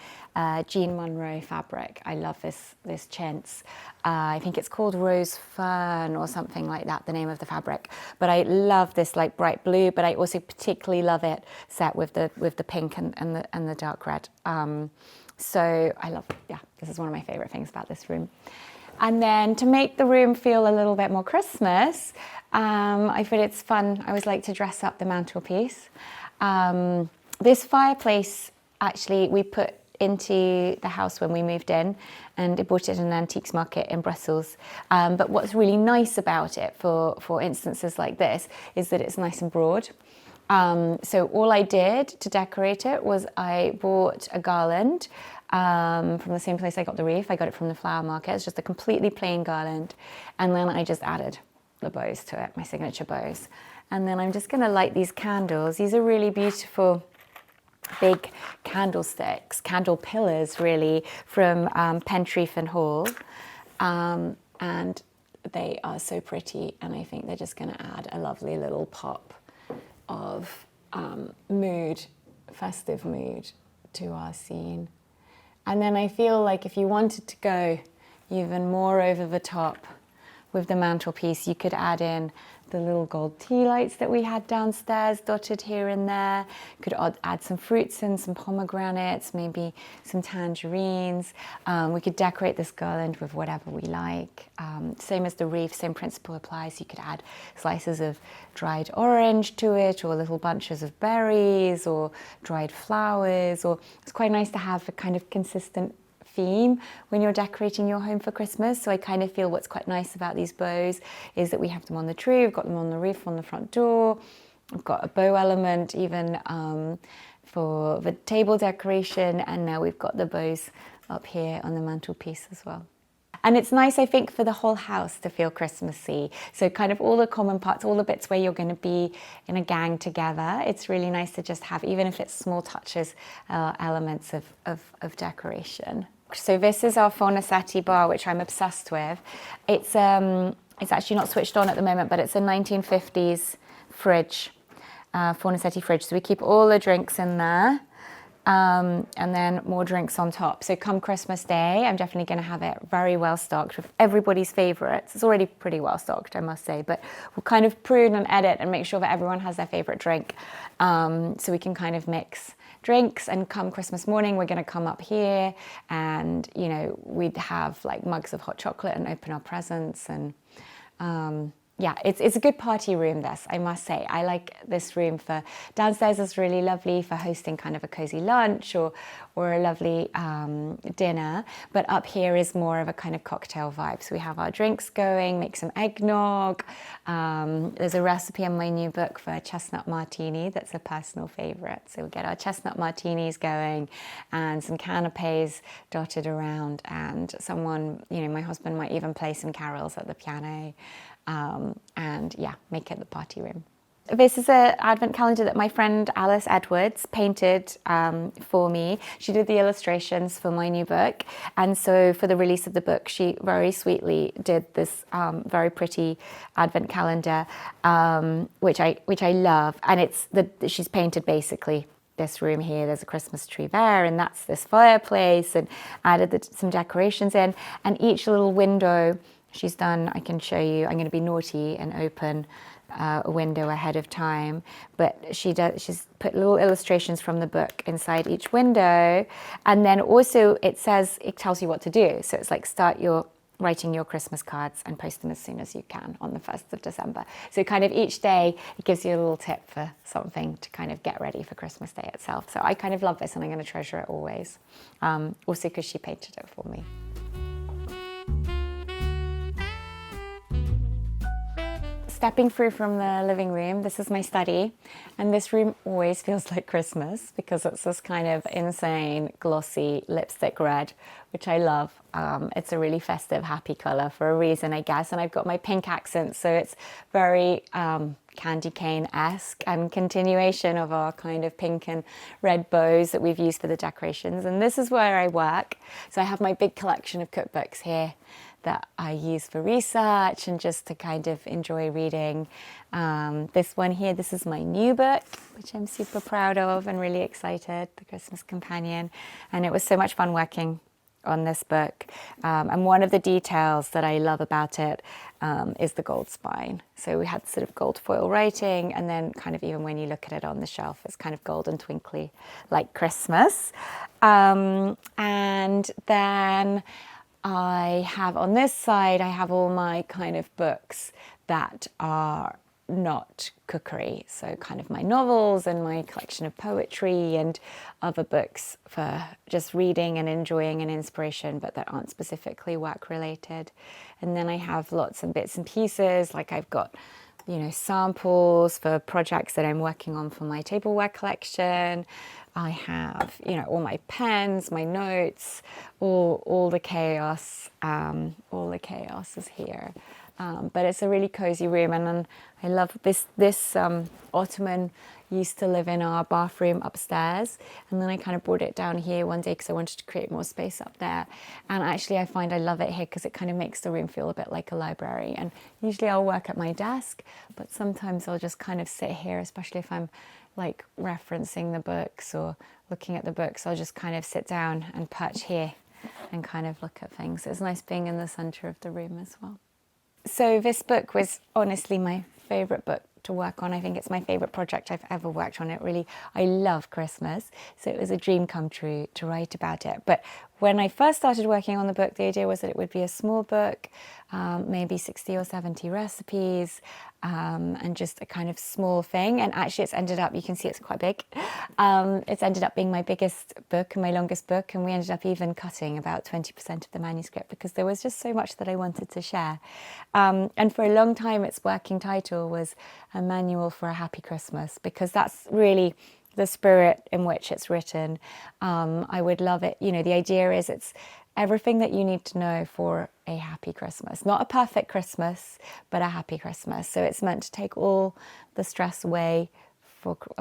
Jean Monroe fabric. I love this chintz. I think it's called Rose Fern or something like that, the name of the fabric. But I love this like bright blue, but I also particularly love it set with the pink and the dark red. So I love, yeah, this is one of my favorite things about this room. And then to make the room feel a little bit more Christmas, I thought it's fun. I always like to dress up the mantelpiece. This fireplace, actually, we put into the house when we moved in, and I bought it at an antiques market in Brussels. But what's really nice about it for instances like this is that it's nice and broad. So all I did to decorate it was I bought a garland from the same place I got the wreath. I got it from the flower market. It's just a completely plain garland. And then I just added the bows to it, my signature bows. And then I'm just going to light these candles. These are really beautiful big candlesticks, candle pillars really, from Pentreath and Hall. And they are so pretty, and I think they're just going to add a lovely little pop of mood, festive mood to our scene. And then I feel like if you wanted to go even more over the top with the mantelpiece, you could add in the little gold tea lights that we had downstairs, dotted here and there. Could add some fruits in, some pomegranates, maybe some tangerines. We could decorate this garland with whatever we like. Same as the wreath, same principle applies. You could add slices of dried orange to it, or little bunches of berries, or dried flowers. Or it's quite nice to have a kind of consistent theme when you're decorating your home for Christmas. So I kind of feel what's quite nice about these bows is that we have them on the tree, we've got them on the roof, on the front door. We've got a bow element even for the table decoration, and now we've got the bows up here on the mantelpiece as well. And it's nice, I think, for the whole house to feel Christmassy. So kind of all the common parts, all the bits where you're going to be in a gang together. It's really nice to just have, even if it's small touches, elements of decoration. So this is our Fornasetti bar, which I'm obsessed with. It's actually not switched on at the moment, but it's a 1950s fridge, Fornasetti fridge. So we keep all the drinks in there. And then more drinks on top. So come Christmas Day, I'm definitely going to have it very well stocked with everybody's favourites. It's already pretty well stocked, I must say, but we'll kind of prune and edit and make sure that everyone has their favourite drink. So we can kind of mix drinks, and come Christmas morning, we're going to come up here and, you know, we'd have like mugs of hot chocolate and open our presents. And yeah, it's a good party room, this, I must say. I like this room for, downstairs is really lovely for hosting kind of a cozy lunch, or or a lovely dinner. But up here is more of a kind of cocktail vibe. So we have our drinks going, make some eggnog. There's a recipe in my new book for a chestnut martini that's a personal favorite. So we'll get our chestnut martinis going and some canapes dotted around, and someone, my husband might even play some carols at the piano, and yeah, make it the party room. This is an advent calendar that my friend Alice Edwards painted for me. She did the illustrations for my new book, and so for the release of the book, she very sweetly did this very pretty advent calendar, which I love. And she's painted basically this room here. There's a Christmas tree there, and that's this fireplace, and added some decorations in. And each little window she's done, I can show you. I'm going to be naughty and open a window ahead of time, but she's put little illustrations from the book inside each window, and then also it tells you what to do. So it's like start writing your Christmas cards and post them as soon as you can on the 1st of December. So kind of each day it gives you a little tip for something to kind of get ready for Christmas Day itself. So I kind of love this, and I'm going to treasure it always. Also because she painted it for me. Stepping through from the living room, this is my study, and this room always feels like Christmas because it's this kind of insane glossy lipstick red, which I love. It's a really festive, happy colour for a reason, I guess, and I've got my pink accent, so it's very candy cane-esque and continuation of our kind of pink and red bows that we've used for the decorations. And this is where I work, so I have my big collection of cookbooks here that I use for research and just to kind of enjoy reading. This one here, this is my new book, which I'm super proud of and really excited, The Christmas Companion. And it was so much fun working on this book. And one of the details that I love about it is the gold spine. So we had sort of gold foil writing, and then kind of even when you look at it on the shelf, it's kind of gold and twinkly like Christmas. And then I have on this side, I have all my kind of books that are not cookery. So kind of my novels and my collection of poetry and other books for just reading and enjoying and inspiration, but that aren't specifically work related. And then I have lots of bits and pieces, like I've got, samples for projects that I'm working on for my tableware collection. I have, all my pens, my notes, all the chaos. All the chaos is here. But it's a really cozy room, and I love this ottoman used to live in our bathroom upstairs, and then I kind of brought it down here one day because I wanted to create more space up there. And actually I find I love it here because it kind of makes the room feel a bit like a library. And usually I'll work at my desk, but sometimes I'll just kind of sit here, especially if I'm like referencing the books or looking at the books. I'll just kind of sit down and perch here and kind of look at things. It's nice being in the center of the room as well. So this book was honestly my favorite book to work on. I think it's my favorite project I've ever worked on. I love Christmas, so it was a dream come true to write about it. But when I first started working on the book, the idea was that it would be a small book, maybe 60 or 70 recipes, and just a kind of small thing. And actually it's ended up, you can see it's quite big. It's ended up being my biggest book and my longest book, and we ended up even cutting about 20% of the manuscript because there was just so much that I wanted to share. And for a long time its working title was A Manual for a Happy Christmas, because that's really the spirit in which it's written. I would love it. The idea is it's everything that you need to know for a happy Christmas. Not a perfect Christmas, but a happy Christmas. So it's meant to take all the stress away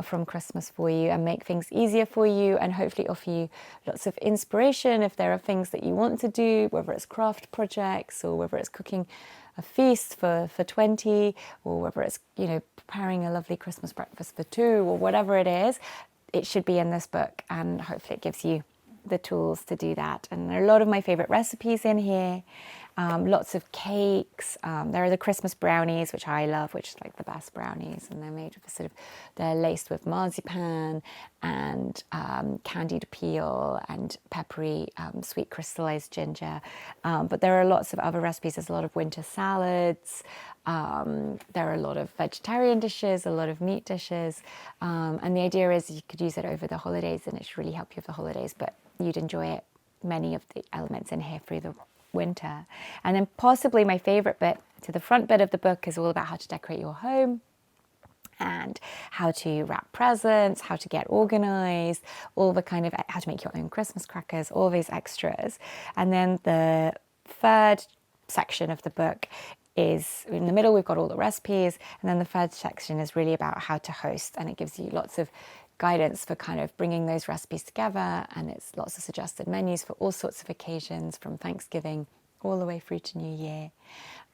from Christmas for you and make things easier for you, and hopefully offer you lots of inspiration if there are things that you want to do, whether it's craft projects or whether it's cooking a feast for 20, or whether it's, preparing a lovely Christmas breakfast for 2, or whatever it is. It should be in this book, and hopefully it gives you the tools to do that. And there are a lot of my favorite recipes in here, lots of cakes. There are the Christmas brownies, which I love, which is like the best brownies, and they're made with they're laced with marzipan and candied peel and peppery sweet crystallized ginger. But there are lots of other recipes. There's a lot of winter salads. There are a lot of vegetarian dishes, a lot of meat dishes. And the idea is you could use it over the holidays, and it should really help you with the holidays, but you'd enjoy many of the elements in here through the winter. And then possibly my favorite bit, to the front bit of the book, is all about how to decorate your home and how to wrap presents, how to get organized, all the kind of how to make your own Christmas crackers, all these extras. And then the third section of the book is, in the middle we've got all the recipes, and then the third section is really about how to host, and it gives you lots of guidance for kind of bringing those recipes together, and it's lots of suggested menus for all sorts of occasions, from Thanksgiving all the way through to New Year,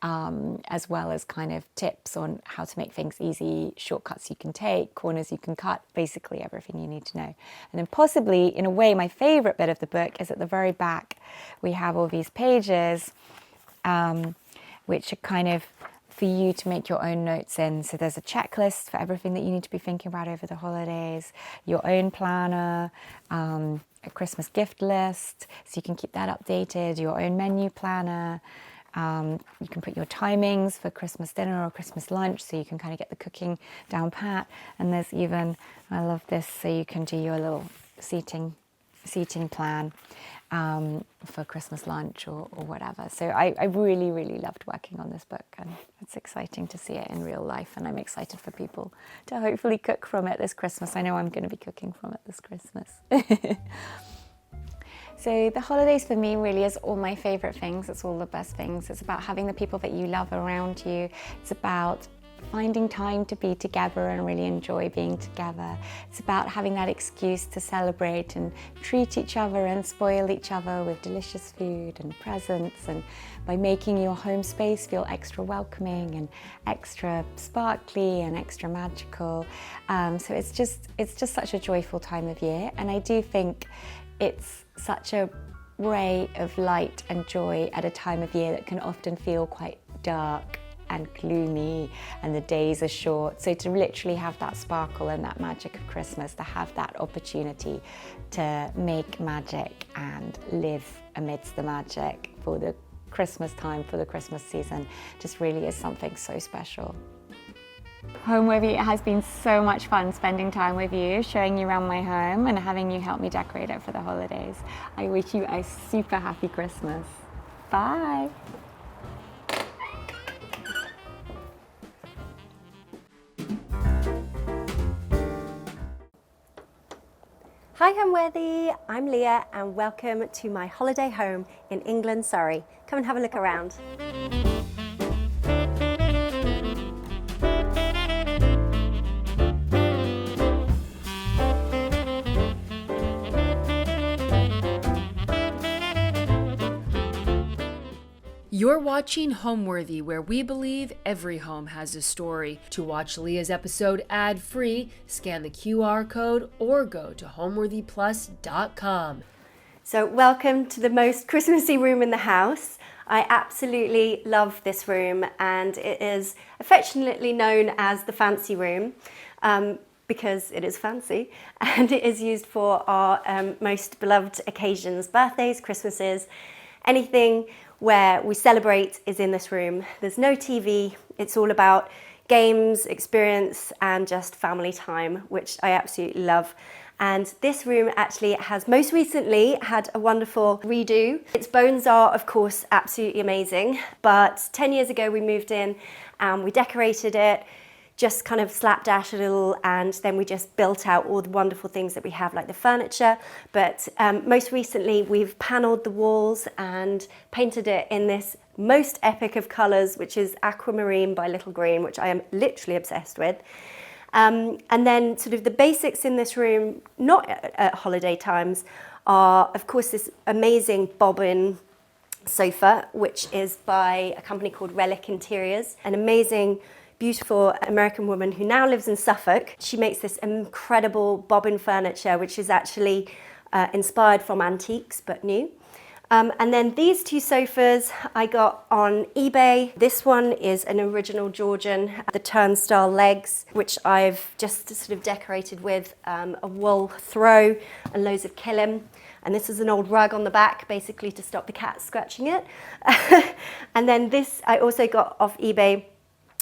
as well as kind of tips on how to make things easy, shortcuts you can take, corners you can cut, basically everything you need to know. And then possibly, in a way, my favorite bit of the book is at the very back. We have all these pages which are kind of for you to make your own notes in. So there's a checklist for everything that you need to be thinking about over the holidays, your own planner, a Christmas gift list, so you can keep that updated, your own menu planner. You can put your timings for Christmas dinner or Christmas lunch, so you can kind of get the cooking down pat. And there's even, I love this, so you can do your little seating plan for Christmas lunch or whatever. So I really, really loved working on this book, and it's exciting to see it in real life, and I'm excited for people to hopefully cook from it this Christmas. I know I'm going to be cooking from it this Christmas. So the holidays for me really is all my favourite things. It's all the best things. It's about having the people that you love around you. It's about finding time to be together and really enjoy being together. It's about having that excuse to celebrate and treat each other and spoil each other with delicious food and presents, and by making your home space feel extra welcoming and extra sparkly and extra magical. So it's just such a joyful time of year, and I do think it's such a ray of light and joy at a time of year that can often feel quite dark and gloomy, and the days are short. So to literally have that sparkle and that magic of Christmas, to have that opportunity to make magic and live amidst the magic for the Christmas time, for the Christmas season, just really is something so special. Homeworthy, it has been so much fun spending time with you, showing you around my home and having you help me decorate it for the holidays. I wish you a super happy Christmas. Bye. Hi Homeworthy, I'm Leah and welcome to my holiday home in England, Surrey. Come and have a look around. You're watching Homeworthy, where we believe every home has a story. To watch Leah's episode ad-free, scan the QR code or go to homeworthyplus.com. So welcome to the most Christmassy room in the house. I absolutely love this room, and it is affectionately known as the fancy room because it is fancy, and it is used for our most beloved occasions, birthdays, Christmases, anything where we celebrate is in this room. There's no TV, it's all about games, experience, and just family time, which I absolutely love. And this room actually has most recently had a wonderful redo. Its bones are, of course, absolutely amazing, but 10 years ago we moved in and we decorated it, just kind of slapdash a little, and then we just built out all the wonderful things that we have, like the furniture. But most recently we've panelled the walls and painted it in this most epic of colours, which is aquamarine by Little Green, which I am literally obsessed with. And then sort of the basics in this room, not at holiday times, are of course this amazing bobbin sofa, which is by a company called Relic Interiors, an amazing beautiful American woman who now lives in Suffolk. She makes this incredible bobbin furniture, which is actually inspired from antiques, but new. And then these two sofas I got on eBay. This one is an original Georgian, the turnstile legs, which I've just sort of decorated with a wool throw and loads of kilim. And this is an old rug on the back, basically to stop the cat scratching it. And then this I also got off eBay,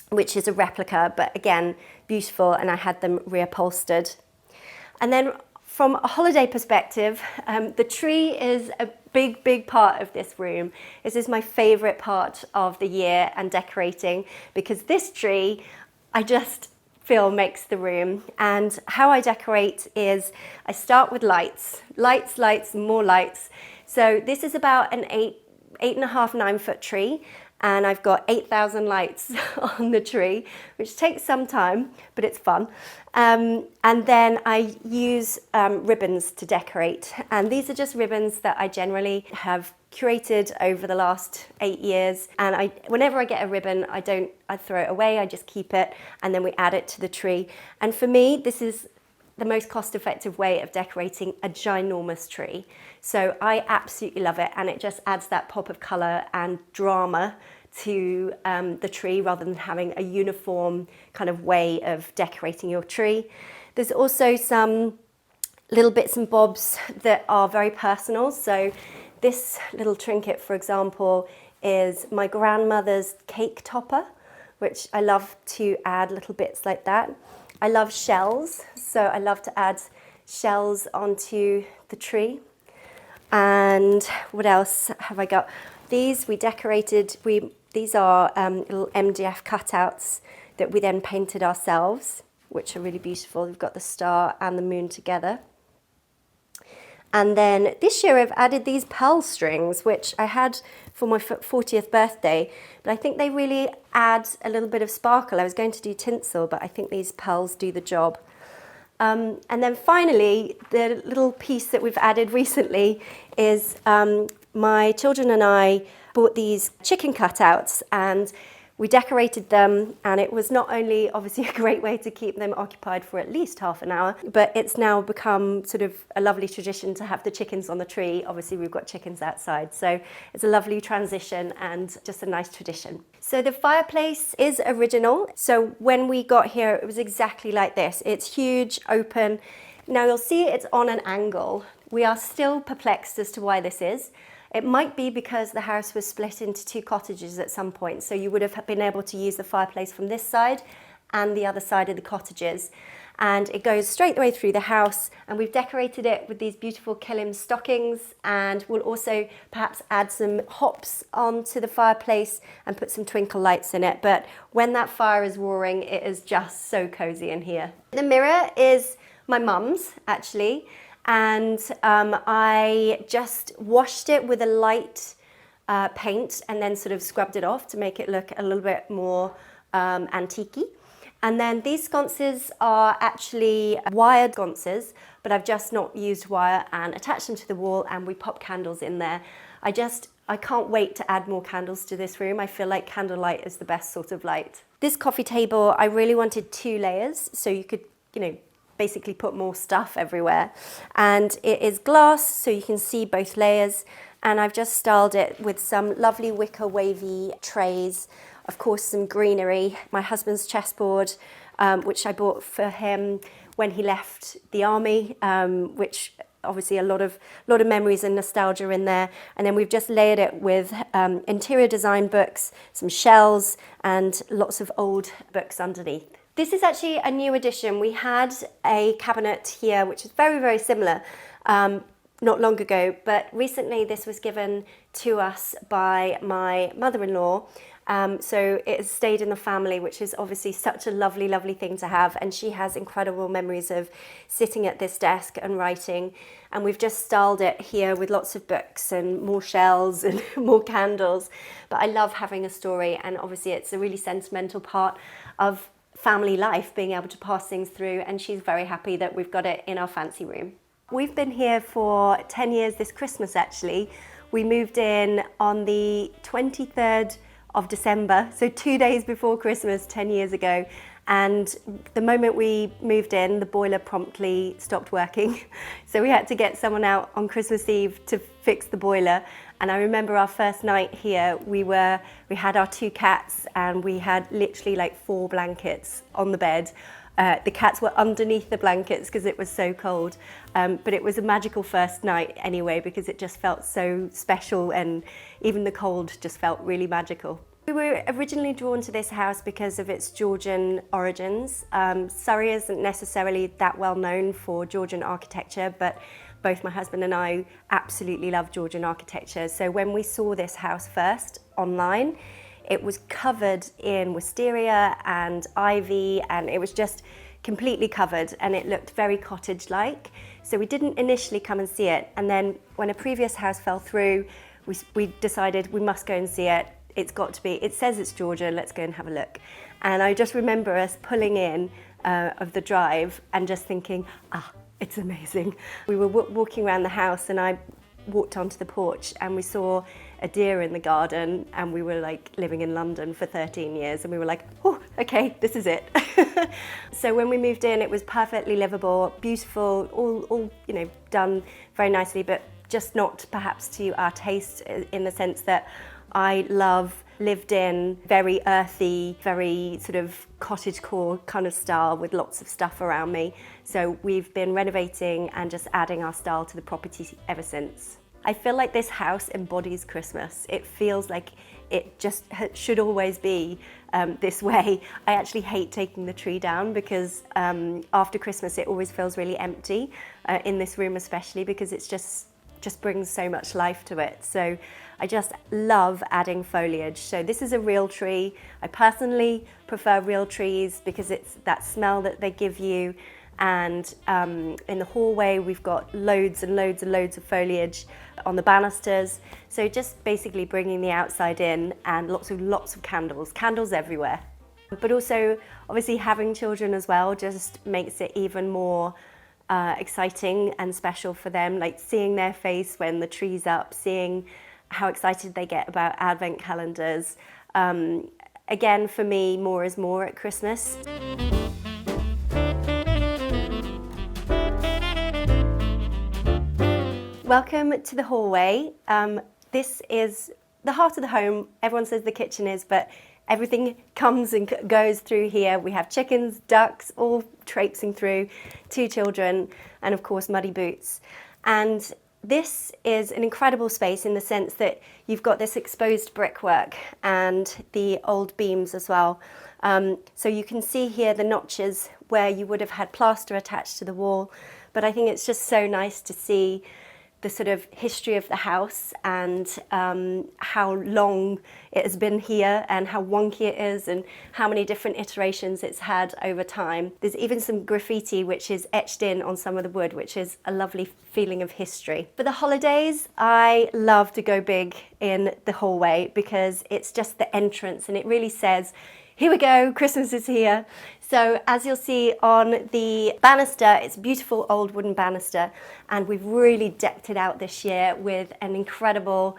which is a replica, but again, beautiful, and I had them reupholstered. And then from a holiday perspective, the tree is a big part of this room. This is my favorite part of the year and decorating, because this tree, I just feel makes the room. And how I decorate is I start with lights, more lights. So this is about an 8.5, 9 foot tree. And I've got 8,000 lights on the tree, which takes some time, but it's fun. And then I use ribbons to decorate. And these are just ribbons that I generally have curated over the last 8 years. And whenever I get a ribbon, I throw it away, I just keep it, and then we add it to the tree. And for me, this is the most cost-effective way of decorating a ginormous tree. So I absolutely love it, and it just adds that pop of colour and drama to the tree rather than having a uniform kind of way of decorating your tree. There's also some little bits and bobs that are very personal. So this little trinket, for example, is my grandmother's cake topper, which I love to add little bits like that. I love shells, so I love to add shells onto the tree. And what else have I got? These we decorated, these are little MDF cutouts that we then painted ourselves, which are really beautiful. We've got the star and the moon together. And then this year I've added these pearl strings, which I had for my 40th birthday, but I think they really add a little bit of sparkle. I was going to do tinsel, but I think these pearls do the job. And then finally, the little piece that we've added recently is my children and I bought these chicken cutouts, and we decorated them, and it was not only obviously a great way to keep them occupied for at least half an hour, but it's now become sort of a lovely tradition to have the chickens on the tree. Obviously we've got chickens outside, so it's a lovely transition and just a nice tradition. So the fireplace is original. So when we got here, it was exactly like this. It's huge, open. Now you'll see it's on an angle. We are still perplexed as to why this is. It might be because the house was split into 2 cottages at some point, so you would have been able to use the fireplace from this side and the other side of the cottages. And it goes straight the way through the house, and we've decorated it with these beautiful kilim stockings, and we'll also perhaps add some hops onto the fireplace and put some twinkle lights in it. But when that fire is roaring, it is just so cozy in here. The mirror is my mum's, actually. And I just washed it with a light paint and then sort of scrubbed it off to make it look a little bit more antique-y. And then these sconces are actually wired sconces, but I've just not used wire and attached them to the wall, and we pop candles in there. I can't wait to add more candles to this room. I feel like candlelight is the best sort of light. This coffee table, I really wanted 2 layers, so you could, basically put more stuff everywhere. And it is glass, so you can see both layers. And I've just styled it with some lovely wicker wavy trays, of course some greenery, my husband's chessboard, which I bought for him when he left the army, which obviously a lot of memories and nostalgia in there. And then we've just layered it with interior design books, some shells, and lots of old books underneath. This is actually a new addition. We had a cabinet here which is very, very similar not long ago, but recently this was given to us by my mother-in-law. So it has stayed in the family, which is obviously such a lovely, lovely thing to have. And she has incredible memories of sitting at this desk and writing. And we've just styled it here with lots of books and more shells and more candles. But I love having a story, and obviously it's a really sentimental part of family life, being able to pass things through, and she's very happy that we've got it in our fancy room. We've been here for 10 years this Christmas, actually. We moved in on the 23rd of December, so 2 days before Christmas 10 years ago. And the moment we moved in, the boiler promptly stopped working. So we had to get someone out on Christmas Eve to fix the boiler. And I remember our first night here, we had our 2 cats and we had literally like 4 blankets on the bed. The cats were underneath the blankets because it was so cold. But it was a magical first night anyway, because it just felt so special, and even the cold just felt really magical. We were originally drawn to this house because of its Georgian origins. Surrey isn't necessarily that well known for Georgian architecture, but both my husband and I absolutely love Georgian architecture. So when we saw this house first online, it was covered in wisteria and ivy, and it was just completely covered, and it looked very cottage-like. So we didn't initially come and see it, and then when a previous house fell through, we decided we must go and see it. It's got to be, it says it's Georgian, let's go and have a look. And I just remember us pulling in of the drive and just thinking, it's amazing. We were walking around the house, and I walked onto the porch and we saw a deer in the garden, and we were like living in London for 13 years, and we were like, oh, okay, this is it. So when we moved in, it was perfectly livable, beautiful, all done very nicely, but just not perhaps to our taste, in the sense that I love lived in, very earthy, very sort of cottagecore kind of style with lots of stuff around me. So we've been renovating and just adding our style to the property ever since. I feel like this house embodies Christmas. It feels like it just should always be this way. I actually hate taking the tree down because after Christmas it always feels really empty, in this room especially, because it's just brings so much life to it. So I just love adding foliage. So this is a real tree. I personally prefer real trees because it's that smell that they give you. And in the hallway, we've got loads and loads and loads of foliage on the banisters. So just basically bringing the outside in, and lots of candles everywhere. But also, obviously, having children as well just makes it even more exciting and special for them, like seeing their face when the tree's up, seeing how excited they get about advent calendars. Again, for me, more is more at Christmas. Welcome to the hallway. This is the heart of the home. Everyone says the kitchen is, but everything comes and goes through here. We have chickens, ducks, all traipsing through, 2 children, and of course muddy boots. And this is an incredible space in the sense that you've got this exposed brickwork and the old beams as well. So you can see here the notches where you would have had plaster attached to the wall. But I think it's just so nice to see the sort of history of the house and how long it has been here and how wonky it is and how many different iterations it's had over time. There's even some graffiti which is etched in on some of the wood, which is a lovely feeling of history. For the holidays, I love to go big in the hallway because it's just the entrance and it really says, here we go, Christmas is here. So as you'll see on the banister, it's a beautiful old wooden banister, and we've really decked it out this year with an incredible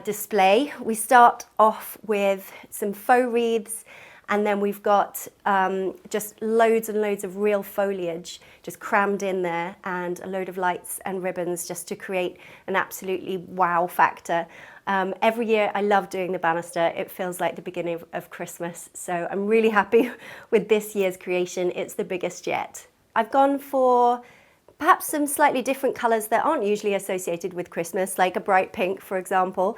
display. We start off with some faux wreaths, and then we've got just loads and loads of real foliage just crammed in there, and a load of lights and ribbons just to create an absolutely wow factor. Every year I love doing the banister. It feels like the beginning of Christmas. So I'm really happy with this year's creation. It's the biggest yet. I've gone for perhaps some slightly different colours that aren't usually associated with Christmas, like a bright pink, for example,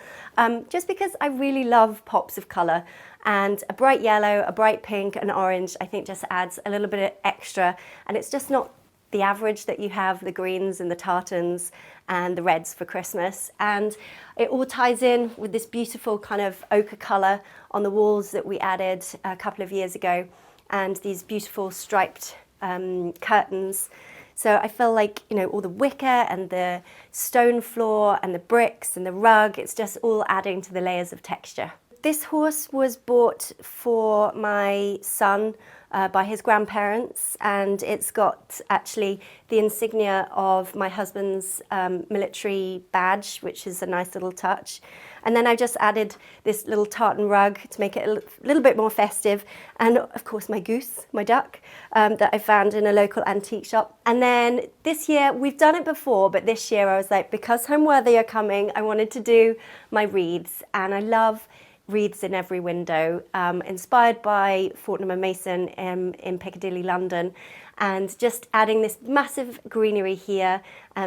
just because I really love pops of colour. And a bright yellow, a bright pink, an orange, I think just adds a little bit of extra. And it's just not the average that you have, the greens and the tartans and the reds for Christmas. And it all ties in with this beautiful kind of ochre colour on the walls that we added a couple of years ago, and these beautiful striped curtains. So I feel like, you know, all the wicker and the stone floor and the bricks and the rug, it's just all adding to the layers of texture. This horse was bought for my son by his grandparents, and it's got actually the insignia of my husband's military badge, which is a nice little touch. And then I just added this little tartan rug to make it a little bit more festive. And of course my goose, my duck, that I found in a local antique shop. And then this year, we've done it before, but this year I was like, because Homeworthy are coming, I wanted to do my wreaths. And I love wreaths in every window, inspired by Fortnum & Mason in Piccadilly, London. And just adding this massive greenery here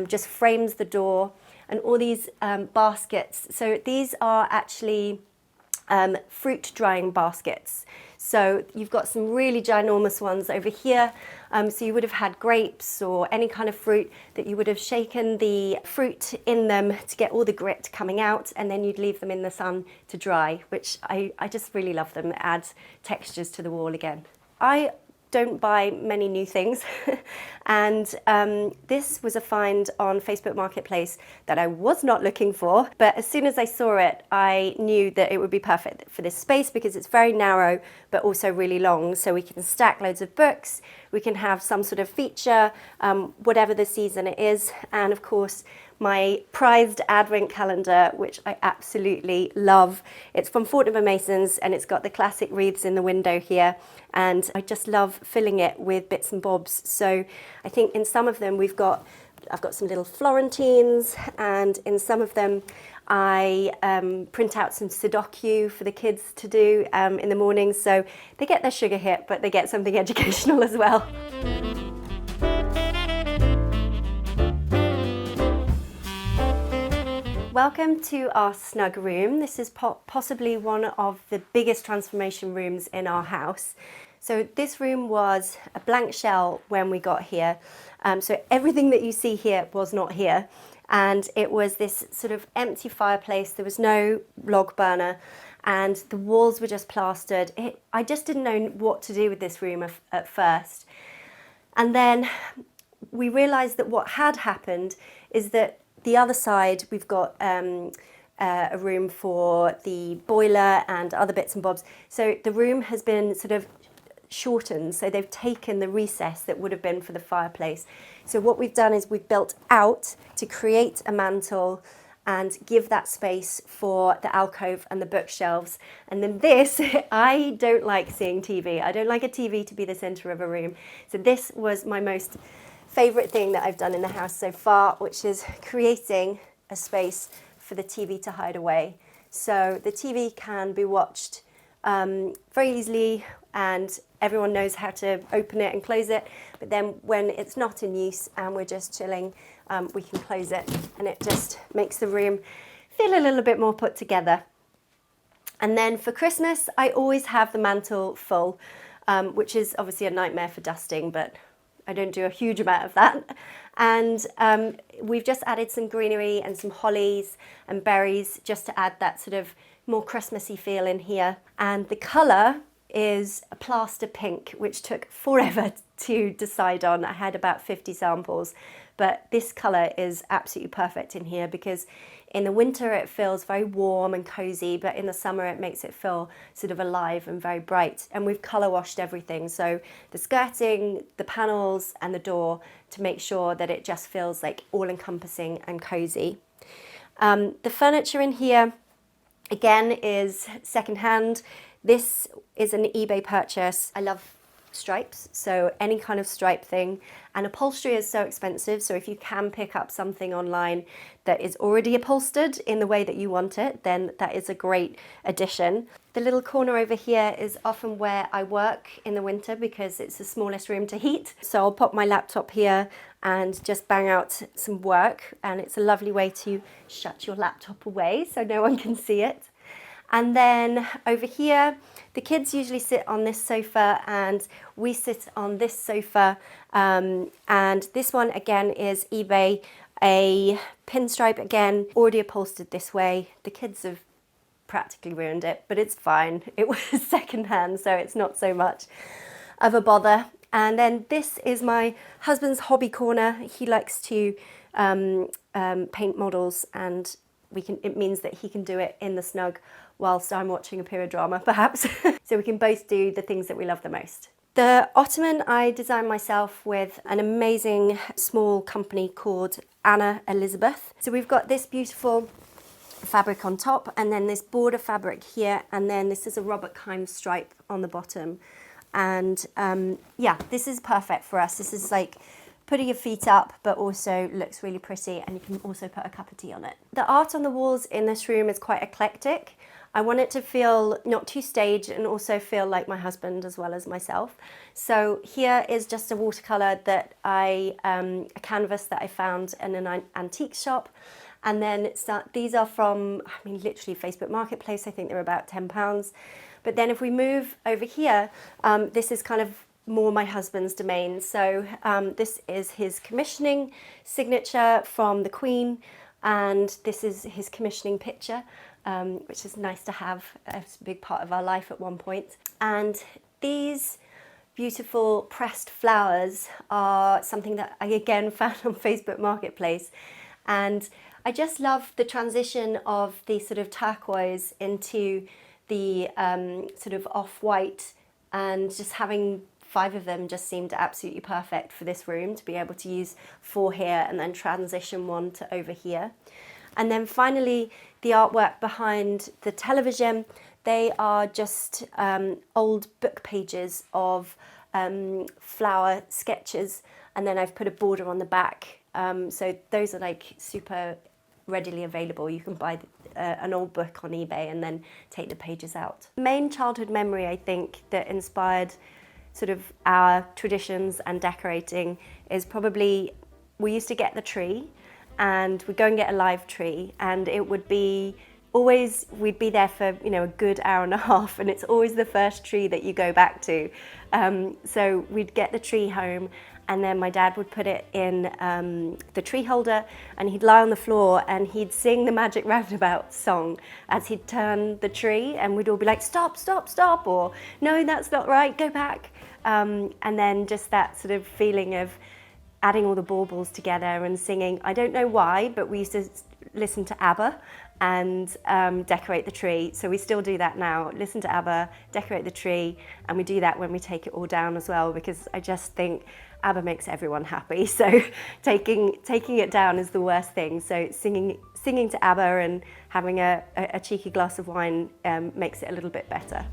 just frames the door. And all these baskets. So these are actually fruit drying baskets. So you've got some really ginormous ones over here. So you would have had grapes or any kind of fruit that you would have shaken the fruit in them to get all the grit coming out, and then you'd leave them in the sun to dry, which I just really love them. It adds textures to the wall again. I don't buy many new things and this was a find on Facebook Marketplace that I was not looking for, but as soon as I saw it I knew that it would be perfect for this space because it's very narrow but also really long, so we can stack loads of books, we can have some sort of feature, whatever the season it is, and of course my prized advent calendar, which I absolutely love. It's from Fortnum & Mason's and it's got the classic wreaths in the window here, and I just love filling it with bits and bobs. So I think in some of them I've got some little Florentines, and in some of them I print out some Sudoku for the kids to do in the morning, so they get their sugar hit but they get something educational as well. Welcome to our snug room. This is possibly one of the biggest transformation rooms in our house. So this room was a blank shell when we got here. So everything that you see here was not here. And it was this sort of empty fireplace. There was no log burner and the walls were just plastered. I just didn't know what to do with this room at first. And then we realized that what had happened is that the other side, we've got a room for the boiler and other bits and bobs. So the room has been sort of shortened. So they've taken the recess that would have been for the fireplace. So what we've done is we've built out to create a mantle and give that space for the alcove and the bookshelves. And then this, I don't like seeing TV. I don't like a TV to be the center of a room. So this was my most favorite thing that I've done in the house so far, which is creating a space for the TV to hide away. So the TV can be watched very easily and everyone knows how to open it and close it. But then when it's not in use and we're just chilling, we can close it and it just makes the room feel a little bit more put together. And then for Christmas, I always have the mantle full, which is obviously a nightmare for dusting, but I don't do a huge amount of that. And we've just added some greenery and some hollies and berries just to add that sort of more Christmassy feel in here. And the colour is a plaster pink, which took forever to decide on. I had about 50 samples, but this colour is absolutely perfect in here because in the winter it feels very warm and cozy, but in the summer it makes it feel sort of alive and very bright. And we've colour washed everything, so the skirting, the panels and the door, to make sure that it just feels like all-encompassing and cozy. The furniture in here again is second-hand. This is an eBay purchase. I love stripes, so any kind of stripe thing, and upholstery is so expensive, so if you can pick up something online that is already upholstered in the way that you want it, then that is a great addition. The little corner over here is often where I work in the winter because it's the smallest room to heat, so I'll pop my laptop here and just bang out some work, and it's a lovely way to shut your laptop away so no one can see it. And then over here, the kids usually sit on this sofa and we sit on this sofa. And this one again is eBay, a pinstripe again, already upholstered this way. The kids have practically ruined it, but it's fine. It was secondhand, so it's not so much of a bother. And then this is my husband's hobby corner. He likes to paint models and it means that he can do it in the snug whilst I'm watching a period drama, perhaps. So we can both do the things that we love the most. The ottoman I designed myself with an amazing small company called Anna Elizabeth. So we've got this beautiful fabric on top, and then this border fabric here, and then this is a Robert Kimes stripe on the bottom. And yeah, this is perfect for us. This is like putting your feet up, but also looks really pretty, and you can also put a cup of tea on it. The art on the walls in this room is quite eclectic. I want it to feel not too staged and also feel like my husband as well as myself. So here is just a watercolour that a canvas that I found in an antique shop. And then these are from, I mean, literally Facebook Marketplace. I think they're about £10. But then if we move over here, this is kind of more my husband's domain. So this is his commissioning signature from the Queen, and this is his commissioning picture, which is nice to have. It's a big part of our life at one point. And these beautiful pressed flowers are something that I again found on Facebook Marketplace. And I just love the transition of the sort of turquoise into the sort of off-white, and just having 5 of them just seemed absolutely perfect for this room, to be able to use 4 here and then transition 1 to over here. And then finally, the artwork behind the television, they are just old book pages of flower sketches, and then I've put a border on the back. So those are like super readily available. You can buy an old book on eBay and then take the pages out. Main childhood memory, I think, that inspired sort of our traditions and decorating is probably, we used to get the tree and we'd go and get a live tree, and it would be always, we'd be there for, you know, a good hour and a half, and it's always the first tree that you go back to. So we'd get the tree home, and then my dad would put it in the tree holder, and he'd lie on the floor and he'd sing the Magic Roundabout song as he'd turn the tree, and we'd all be like, stop, stop, stop, or no, that's not right, go back. And then just that sort of feeling of adding all the baubles together and singing. I don't know why, but we used to listen to ABBA and decorate the tree. So we still do that now. Listen to ABBA, decorate the tree, and we do that when we take it all down as well, because I just think ABBA makes everyone happy. So taking it down is the worst thing. So singing to ABBA and having a cheeky glass of wine makes it a little bit better.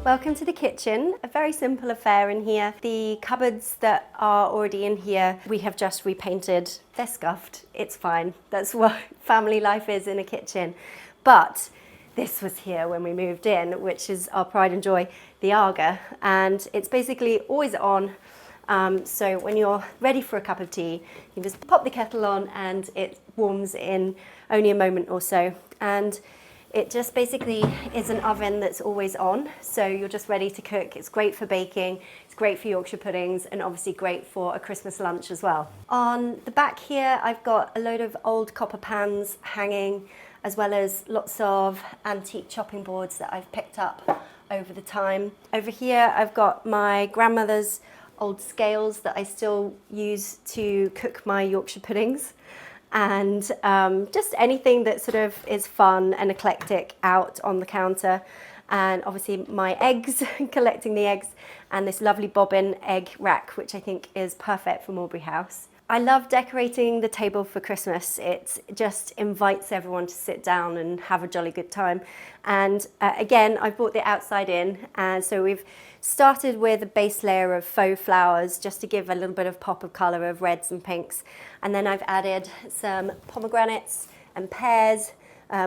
Welcome to the kitchen, a very simple affair in here. The cupboards that are already in here, we have just repainted. They're scuffed, it's fine. That's what family life is in a kitchen. But this was here when we moved in, which is our pride and joy, the Aga. And it's basically always on. So when you're ready for a cup of tea, you just pop the kettle on and it warms in only a moment or so. And it just basically is an oven that's always on, so you're just ready to cook. It's great for baking, it's great for Yorkshire puddings, and obviously great for a Christmas lunch as well. On the back here, I've got a load of old copper pans hanging, as well as lots of antique chopping boards that I've picked up over the time. Over here, I've got my grandmother's old scales that I still use to cook my Yorkshire puddings. And just anything that sort of is fun and eclectic out on the counter. And obviously my eggs, collecting the eggs, and this lovely bobbin egg rack, which I think is perfect for Mulberry House. I love decorating the table for Christmas. It just invites everyone to sit down and have a jolly good time. And again, I've brought the outside in, and so we've started with a base layer of faux flowers just to give a little bit of pop of colour of reds and pinks. And then I've added some pomegranates and pears,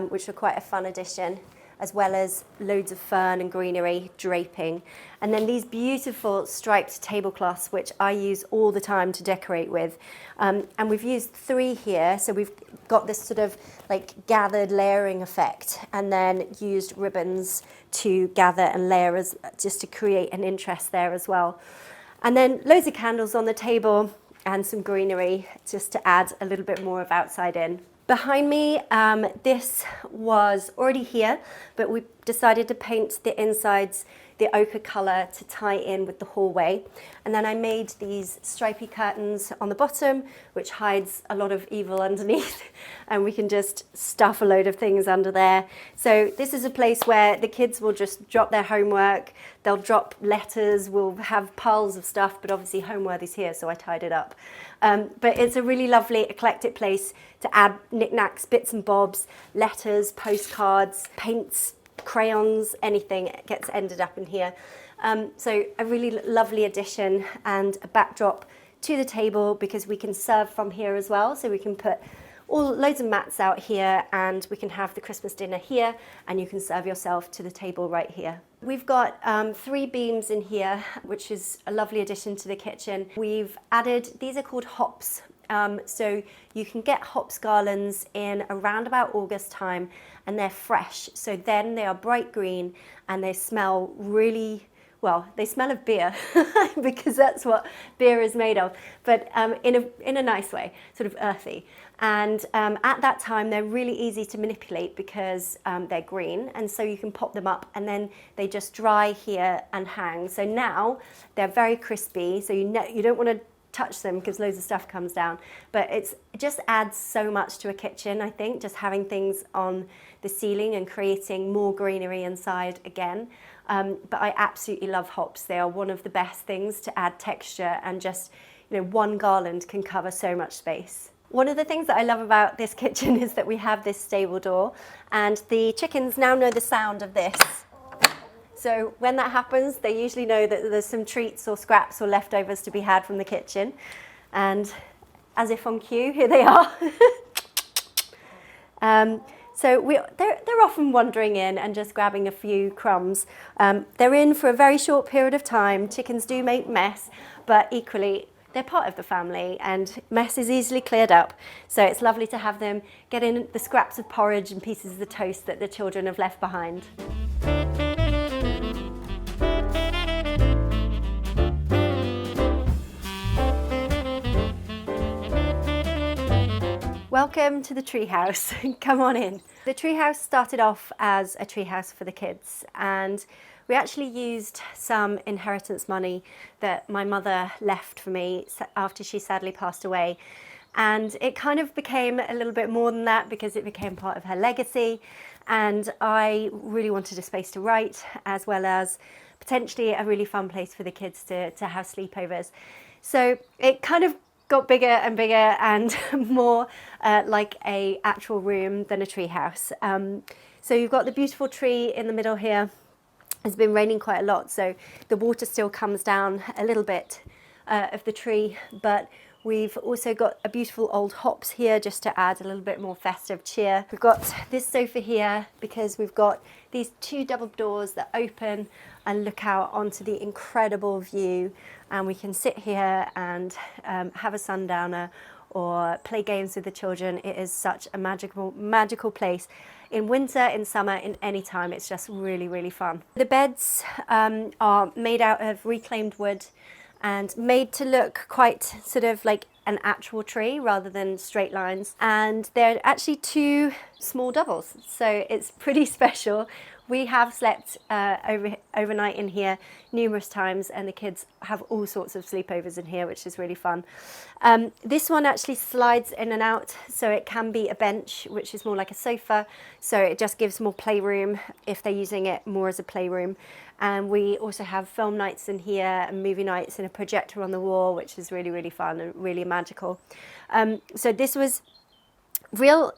which are quite a fun addition, as well as loads of fern and greenery draping. And then these beautiful striped tablecloths, which I use all the time to decorate with. And we've used 3 here, so we've got this sort of like gathered layering effect, and then used ribbons to gather and layer just to create an interest there as well. And then loads of candles on the table and some greenery just to add a little bit more of outside in. Behind me, this was already here, but we decided to paint the insides the ochre colour to tie in with the hallway. And then I made these stripy curtains on the bottom, which hides a lot of evil underneath, and we can just stuff a load of things under there. So this is a place where the kids will just drop their homework, they'll drop letters, we'll have piles of stuff, but obviously Homeworthy's here, so I tied it up. But it's a really lovely eclectic place to add knickknacks, bits and bobs, letters, postcards, paints, crayons, anything gets ended up in here. So a really lovely addition and a backdrop to the table, because we can serve from here as well. So we can put loads of mats out here, and we can have the Christmas dinner here, and you can serve yourself to the table right here. We've got 3 beams in here, which is a lovely addition to the kitchen. We've added, these are called hops. So you can get hops garlands in around about August time, and they're fresh. So then they are bright green and they smell really, well, they smell of beer because that's what beer is made of, but in a nice way, sort of earthy. And at that time, they're really easy to manipulate because they're green, and so you can pop them up and then they just dry here and hang. So now they're very crispy, so you don't want to touch them because loads of stuff comes down, but it just adds so much to a kitchen, I think, just having things on the ceiling and creating more greenery inside again. But I absolutely love hops. They are one of the best things to add texture, and just, you know, one garland can cover so much space. One of the things that I love about this kitchen is that we have this stable door, and the chickens now know the sound of this. So when that happens, they usually know that there's some treats or scraps or leftovers to be had from the kitchen. And as if on cue, here they are. So they're often wandering in and just grabbing a few crumbs. They're in for a very short period of time. Chickens do make mess, but equally, they're part of the family, and mess is easily cleared up. So it's lovely to have them get in the scraps of porridge and pieces of the toast that the children have left behind. Welcome to the treehouse. Come on in. The treehouse started off as a treehouse for the kids, and we actually used some inheritance money that my mother left for me after she sadly passed away. And it kind of became a little bit more than that because it became part of her legacy. And I really wanted a space to write, as well as potentially a really fun place for the kids to have sleepovers. So it kind of got bigger and bigger and more like a actual room than a tree house. So you've got the beautiful tree in the middle here. It's been raining quite a lot, so the water still comes down a little bit of the tree, but we've also got a beautiful old hops here just to add a little bit more festive cheer. We've got this sofa here because we've got these 2 double doors that open and look out onto the incredible view, and we can sit here and have a sundowner or play games with the children. It is such a magical place. In winter, in summer, in any time, it's just really, really fun. The beds are made out of reclaimed wood and made to look quite sort of like an actual tree rather than straight lines. And they're actually 2 small doubles, so it's pretty special. We have slept overnight in here numerous times, and the kids have all sorts of sleepovers in here, which is really fun. This one actually slides in and out, so it can be a bench, which is more like a sofa, so it just gives more playroom if they're using it more as a playroom. And we also have film nights in here and movie nights and a projector on the wall, which is really, really fun and really magical. So this was real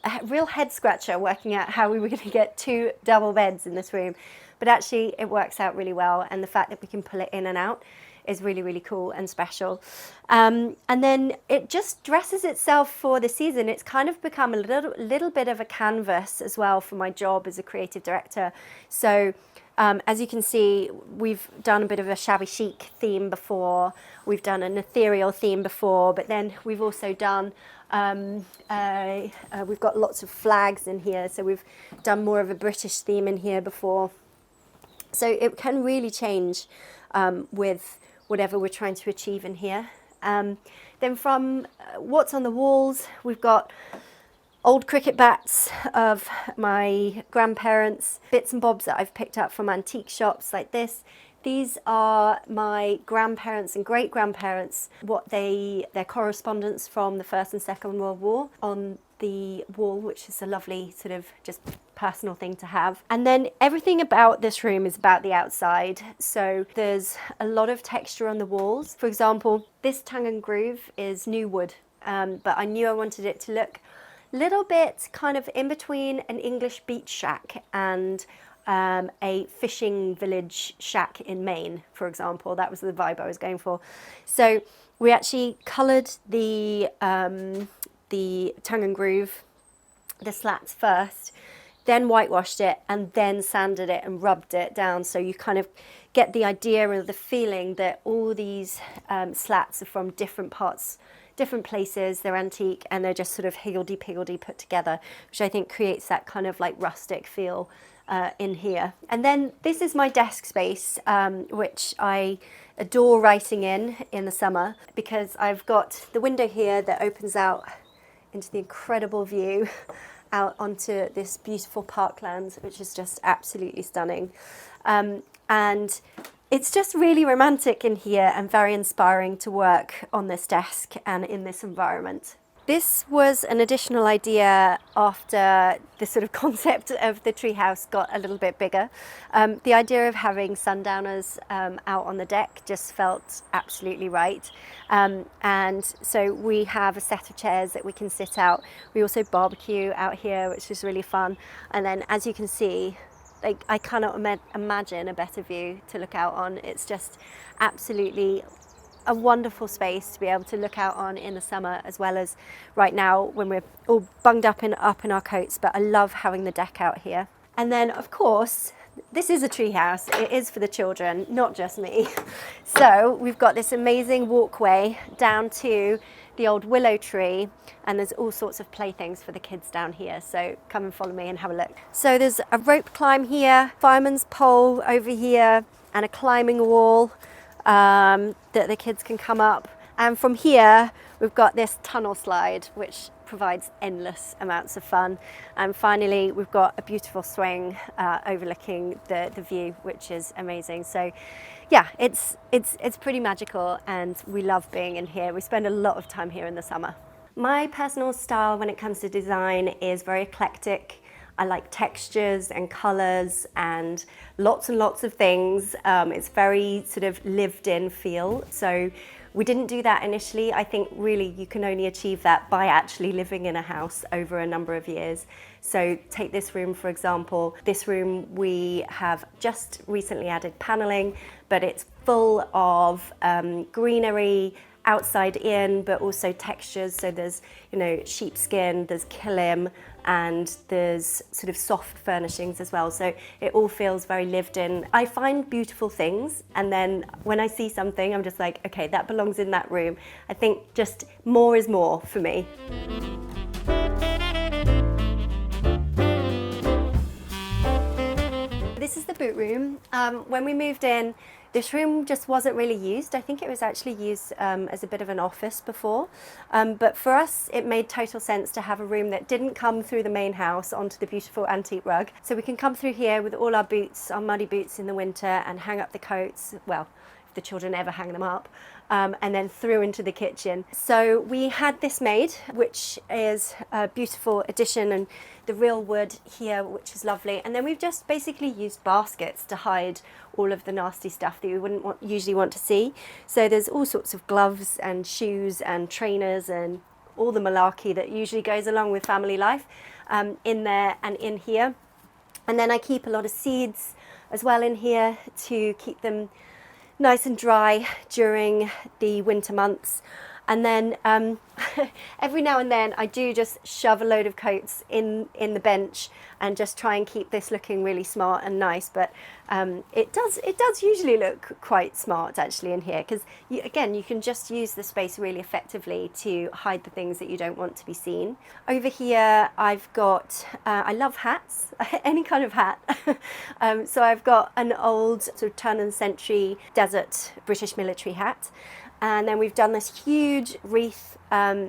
head scratcher working out how we were going to get 2 double beds in this room, but actually it works out really well, and the fact that we can pull it in and out is really, really cool and special. And then it just dresses itself for the season. It's kind of become a little bit of a canvas as well for my job as a creative director. So as you can see, we've done a bit of a shabby chic theme before, we've done an ethereal theme before, but then we've also done we've got lots of flags in here, so we've done more of a British theme in here before. So it can really change with whatever we're trying to achieve in here. Then from what's on the walls, we've got old cricket bats of my grandparents, bits and bobs that I've picked up from antique shops like this. These are my grandparents and great-grandparents, their correspondence from the First and Second World War on the wall, which is a lovely sort of just personal thing to have. And then everything about this room is about the outside. So there's a lot of texture on the walls. For example, this tongue and groove is new wood, but I knew I wanted it to look a little bit kind of in between an English beach shack and a fishing village shack in Maine, for example. That was the vibe I was going for. So we actually coloured the tongue and groove, the slats first, then whitewashed it, and then sanded it and rubbed it down. So you kind of get the idea or the feeling that all these slats are from different parts, different places, they're antique, and they're just sort of higgledy-piggledy put together, which I think creates that kind of like rustic feel in here. And then this is my desk space, which I adore writing in the summer, because I've got the window here that opens out into the incredible view out onto this beautiful parkland, which is just absolutely stunning. And it's just really romantic in here and very inspiring to work on this desk and in this environment. This was an additional idea after the sort of concept of the treehouse got a little bit bigger. The idea of having sundowners out on the deck just felt absolutely right. And so we have a set of chairs that we can sit out. We also barbecue out here, which is really fun. And then, as you can see, like, I cannot imagine a better view to look out on. It's just absolutely a wonderful space to be able to look out on in the summer, as well as right now when we're all bunged up in our coats. But I love having the deck out here. And then, of course, this is a treehouse. It is for the children, not just me. So we've got this amazing walkway down to the old willow tree, and there's all sorts of playthings for the kids down here. So come and follow me and have a look. So there's a rope climb here, fireman's pole over here, and a climbing wall that the kids can come up. And from here, we've got this tunnel slide, which provides endless amounts of fun. And finally, we've got a beautiful swing overlooking the view, which is amazing. So yeah, it's pretty magical, and we love being in here. We spend a lot of time here in the summer. My personal style when it comes to design is very eclectic. I like textures and colours and lots of things. It's very sort of lived in feel. So we didn't do that initially. I think really you can only achieve that by actually living in a house over a number of years. So take this room, for example. This room, we have just recently added panelling, but it's full of greenery, outside in, but also textures. So there's, sheepskin, there's kilim, and there's sort of soft furnishings as well. So it all feels very lived in. I find beautiful things, and then when I see something, I'm just like, okay, that belongs in that room. I think just more is more for me. This is the boot room. When we moved in, this room just wasn't really used. I think it was actually used as a bit of an office before. But for us, it made total sense to have a room that didn't come through the main house onto the beautiful antique rug. So we can come through here with all our boots, our muddy boots in the winter, and hang up the coats. Well, if the children ever hang them up. And then through into the kitchen. So we had this made, which is a beautiful addition, and the real wood here, which is lovely. And then we've just basically used baskets to hide all of the nasty stuff that you wouldn't usually want to see. So there's all sorts of gloves and shoes and trainers and all the malarkey that usually goes along with family life in there and in here. And then I keep a lot of seeds as well in here to keep them nice and dry during the winter months. And then every now and then I do just shove a load of coats in the bench and just try and keep this looking really smart and nice. But it does usually look quite smart actually in here, because again, you can just use the space really effectively to hide the things that you don't want to be seen. Over here I've got, I love hats, any kind of hat. So I've got an old sort of turn of the century desert British military hat. And then we've done this huge wreath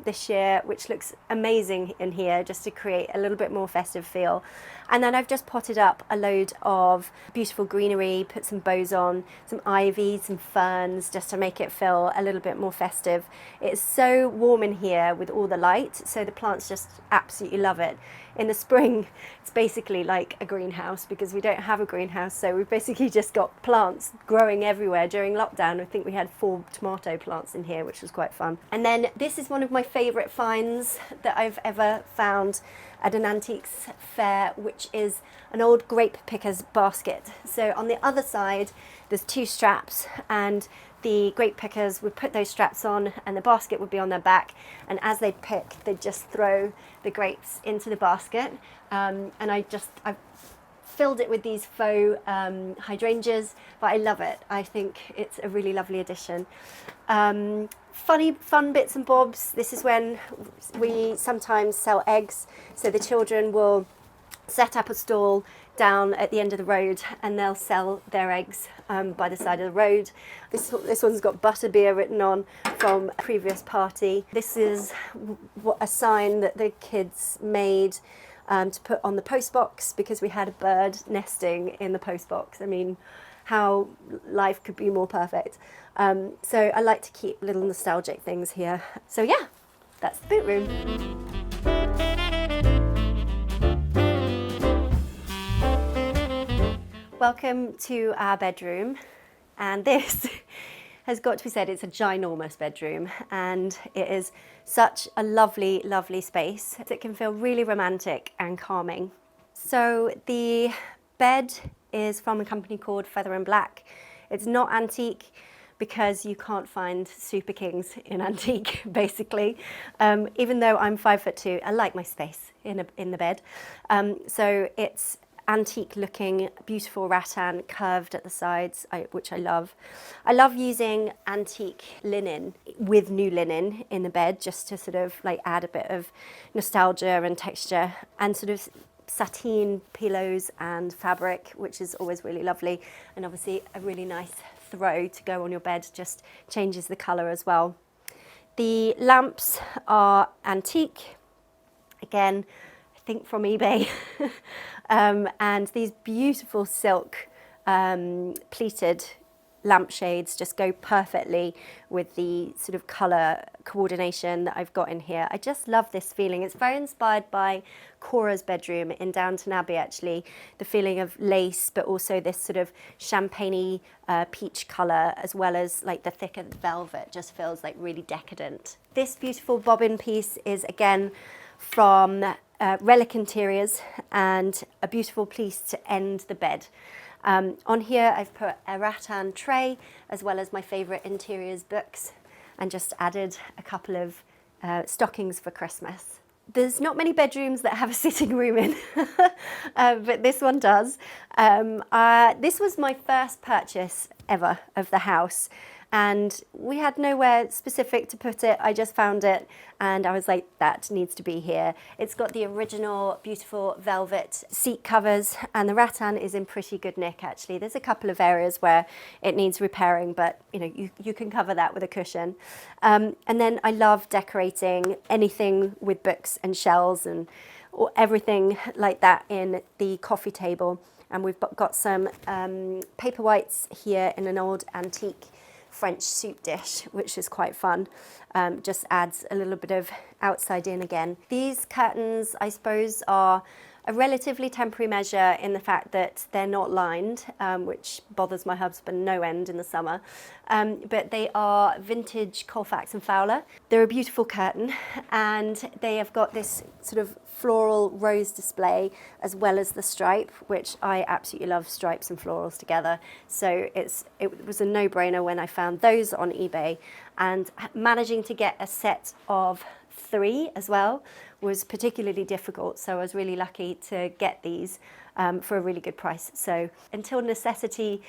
this year, which looks amazing in here, just to create a little bit more festive feel. And then I've just potted up a load of beautiful greenery, put some bows on, some ivy, some ferns, just to make it feel a little bit more festive. It's so warm in here with all the light, so the plants just absolutely love it. In the spring, it's basically like a greenhouse because we don't have a greenhouse, so we've basically just got plants growing everywhere. During lockdown, I think we had 4 tomato plants in here, which was quite fun. And then this is one of my favourite finds that I've ever found at an antiques fair, which is an old grape picker's basket. So on the other side, there's 2 straps, and the grape pickers would put those straps on and the basket would be on their back, and as they'd pick, they'd just throw the grapes into the basket. And I filled it with these faux hydrangeas, but I love it. I think it's a really lovely addition. Fun bits and bobs. This is when we sometimes sell eggs, so the children will set up a stall down at the end of the road and they'll sell their eggs by the side of the road. This one's got butterbeer written on from a previous party. This is a sign that the kids made to put on the postbox because we had a bird nesting in the postbox. I mean, how life could be more perfect. So I like to keep little nostalgic things here. So yeah, that's the boot room. Welcome to our bedroom, and this has got to be said, it's a ginormous bedroom, and it is such a lovely, lovely space. It can feel really romantic and calming. So the bed is from a company called Feather and Black. It's not antique because you can't find super kings in antique, basically. Even though I'm 5'2", I like my space in the bed. So it's antique looking, beautiful rattan curved at the sides, which I love. I love using antique linen with new linen in the bed just to sort of like add a bit of nostalgia and texture, and sort of sateen pillows and fabric, which is always really lovely, and obviously a really nice throw to go on your bed, just changes the colour as well. The lamps are antique, again I think from eBay. And these beautiful silk pleated lampshades just go perfectly with the sort of colour coordination that I've got in here. I just love this feeling. It's very inspired by Cora's bedroom in Downton Abbey, actually. The feeling of lace, but also this sort of champagne-y peach colour, as well as like the thicker velvet, just feels like really decadent. This beautiful bobbin piece is again from Relic Interiors, and a beautiful piece to end the bed. On here I've put a rattan tray as well as my favourite interiors books, and just added a couple of stockings for Christmas. There's not many bedrooms that have a sitting room in, but this one does. This was my first purchase ever of the house, and we had nowhere specific to put it. I just found it and I was like, that needs to be here. It's got the original beautiful velvet seat covers, and the rattan is in pretty good nick actually. There's a couple of areas where it needs repairing, but you know, you can cover that with a cushion. And then I love decorating anything with books and shells and or everything like that in the coffee table. And we've got some paper whites here in an old antique French soup dish, which is quite fun. Just adds a little bit of outside in again. These curtains, I suppose, are a relatively temporary measure in the fact that they're not lined, which bothers my husband no end in the summer. But they are vintage Colfax and Fowler. They're a beautiful curtain, and they have got this sort of floral rose display as well as the stripe, which I absolutely love stripes and florals together. So it was a no-brainer when I found those on eBay, and managing to get a set of 3 as well was particularly difficult, so I was really lucky to get these for a really good price. So until necessity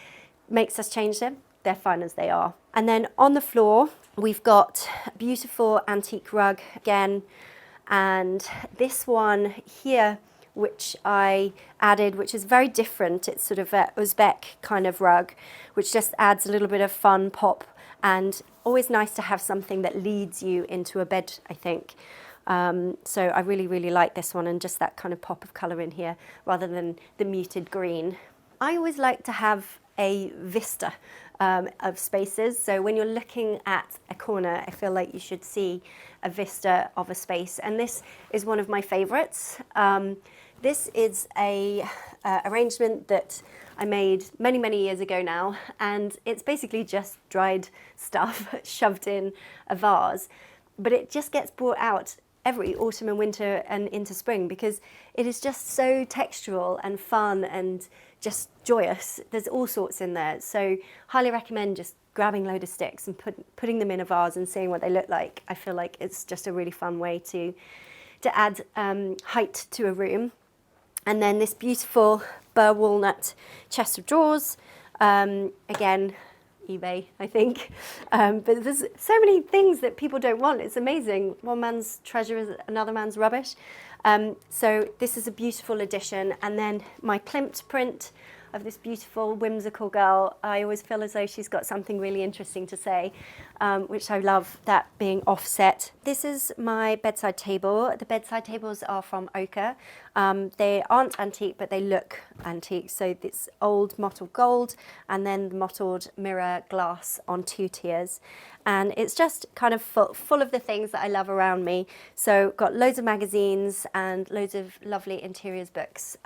makes us change them, they're fine as they are. And then on the floor we've got a beautiful antique rug again, and this one here which I added, which is very different. It's sort of a Uzbek kind of rug, which just adds a little bit of fun pop, and always nice to have something that leads you into a bed, I think. So I really, really like this one, and just that kind of pop of colour in here rather than the muted green. I always like to have a vista of spaces. So when you're looking at a corner, I feel like you should see a vista of a space. And this is one of my favourites. This is a arrangement that I made many, many years ago now. And it's basically just dried stuff shoved in a vase. But it just gets brought out every autumn and winter and into spring because it is just so textural and fun and just joyous. There's all sorts in there. So highly recommend just grabbing a load of sticks and putting them in a vase and seeing what they look like. I feel like it's just a really fun way to add height to a room. And then this beautiful burr walnut chest of drawers. Again, eBay, I think. But there's so many things that people don't want. It's amazing. One man's treasure is another man's rubbish. So this is a beautiful addition. And then my Klimt print of this beautiful whimsical girl. I always feel as though she's got something really interesting to say, which I love, that being offset. This is my bedside table. The bedside tables are from ochre. They aren't antique, but they look antique. So it's old mottled gold and then the mottled mirror glass on 2 tiers. And it's just kind of full of the things that I love around me. So got loads of magazines and loads of lovely interiors books,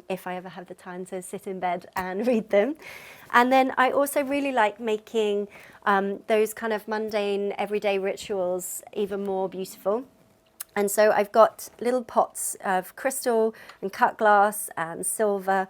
if I ever have the time to sit in bed and read them. And then I also really like making those kind of mundane everyday rituals even more beautiful. And so I've got little pots of crystal and cut glass and silver,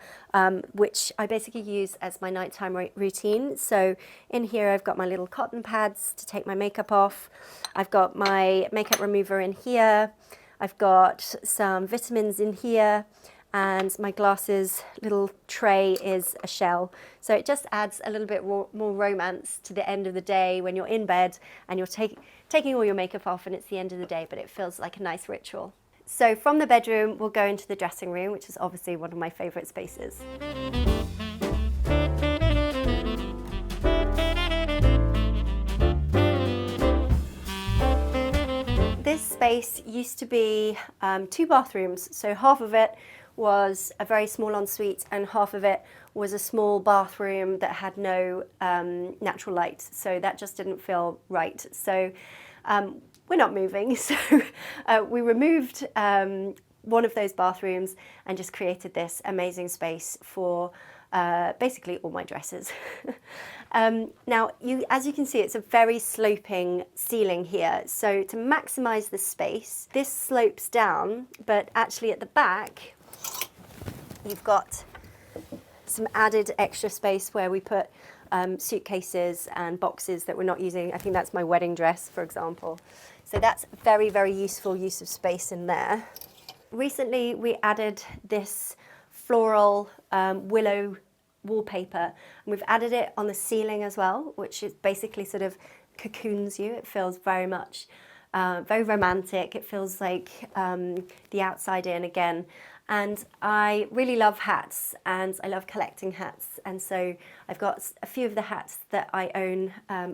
which I basically use as my nighttime routine. So in here I've got my little cotton pads to take my makeup off. I've got my makeup remover in here. I've got some vitamins in here. And my glasses little tray is a shell. So it just adds a little bit more romance to the end of the day when you're in bed and you're taking all your makeup off and it's the end of the day, but it feels like a nice ritual. So from the bedroom, we'll go into the dressing room, which is obviously one of my favourite spaces. This space used to be 2 bathrooms, so half of it was a very small ensuite and half of it was a small bathroom that had no natural light, so that just didn't feel right. So we're not moving, so we removed one of those bathrooms and just created this amazing space for basically all my dresses. Now, as you can see, it's a very sloping ceiling here. So to maximise the space, this slopes down, but actually at the back, you've got some added extra space where we put suitcases and boxes that we're not using. I think that's my wedding dress, for example. So that's very, very useful use of space in there. Recently, we added this floral willow wallpaper, and we've added it on the ceiling as well, which is basically sort of cocoons you. It feels very much very romantic. It feels like the outside in again. And I really love hats and I love collecting hats. And so I've got a few of the hats that I own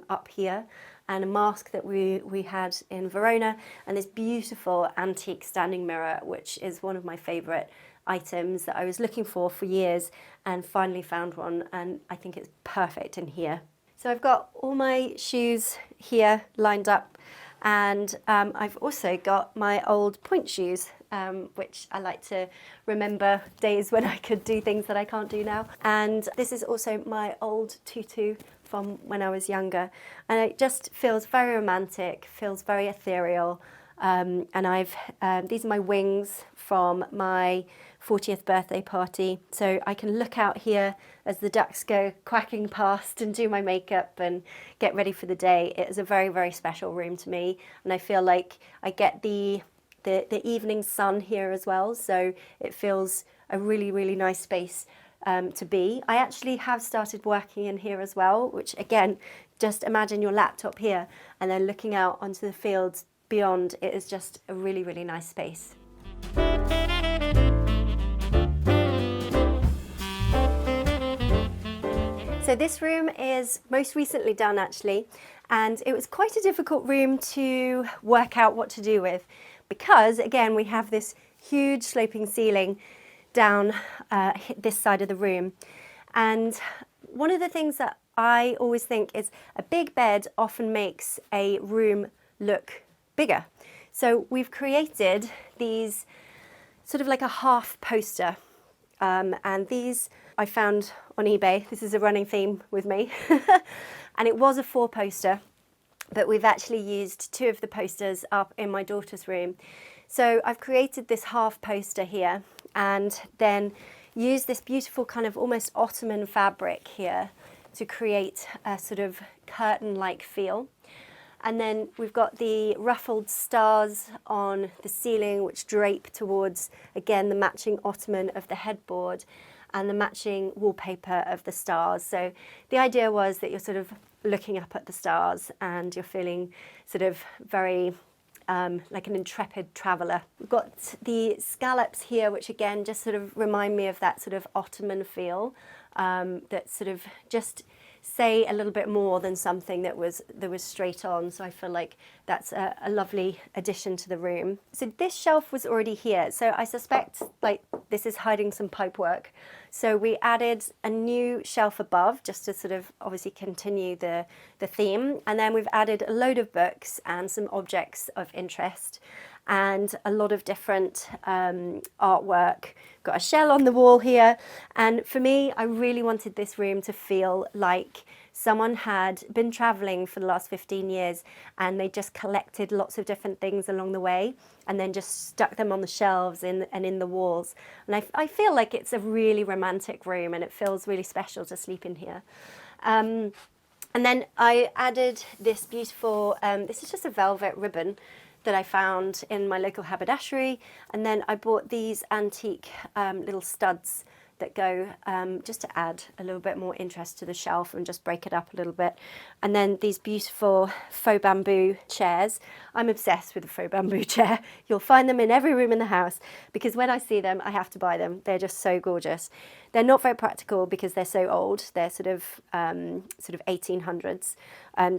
up here, and a mask that we had in Verona, and this beautiful antique standing mirror, which is one of my favourite items that I was looking for years and finally found one, and I think it's perfect in here. So I've got all my shoes here lined up, and I've also got my old point shoes, which I like to remember days when I could do things that I can't do now. And this is also my old tutu from when I was younger, and it just feels very romantic, feels very ethereal. And these are my wings from my 40th birthday party, so I can look out here as the ducks go quacking past and do my makeup and get ready for the day. It is a very, very special room to me, and I feel like I get the evening sun here as well, so it feels a really, really nice space to be. I actually have started working in here as well, which again, just imagine your laptop here and then looking out onto the fields beyond. It is just a really, really nice space. So this room is most recently done actually, And it was quite a difficult room to work out what to do with because, again, we have this huge sloping ceiling down this side of the room. And one of the things that I always think is a big bed often makes a room look bigger. So we've created these sort of like a half poster. And these I found on eBay. This is a running theme with me. And it was a 4 poster, but we've actually used 2 of the posters up in my daughter's room. So I've created this half poster here and then used this beautiful kind of almost Ottoman fabric here to create a sort of curtain-like feel. And then we've got the ruffled stars on the ceiling, which drape towards, again, the matching Ottoman of the headboard and the matching wallpaper of the stars. So the idea was that you're sort of looking up at the stars and you're feeling sort of very like an intrepid traveller. We've got the scallops here, which again just sort of remind me of that sort of Ottoman feel, that sort of just say a little bit more than something that was straight on. So I feel like that's a lovely addition to the room. So this shelf was already here. So I suspect like this is hiding some pipe work. So we added a new shelf above just to sort of obviously continue the theme. And then we've added a load of books and some objects of interest and a lot of different artwork. Got a shell on the wall here. And for me, I really wanted this room to feel like someone had been traveling for the last 15 years and they just collected lots of different things along the way and then just stuck them on the shelves and in the walls. And I feel like it's a really romantic room and it feels really special to sleep in here. And then I added this beautiful, this is just a velvet ribbon that I found in my local haberdashery, and then I bought these antique little studs that go just to add a little bit more interest to the shelf and just break it up a little bit. And then these beautiful faux bamboo chairs. I'm obsessed with a faux bamboo chair. You'll find them in every room in the house because when I see them, I have to buy them. They're just so gorgeous. They're not very practical because they're so old. They're sort of 1800s.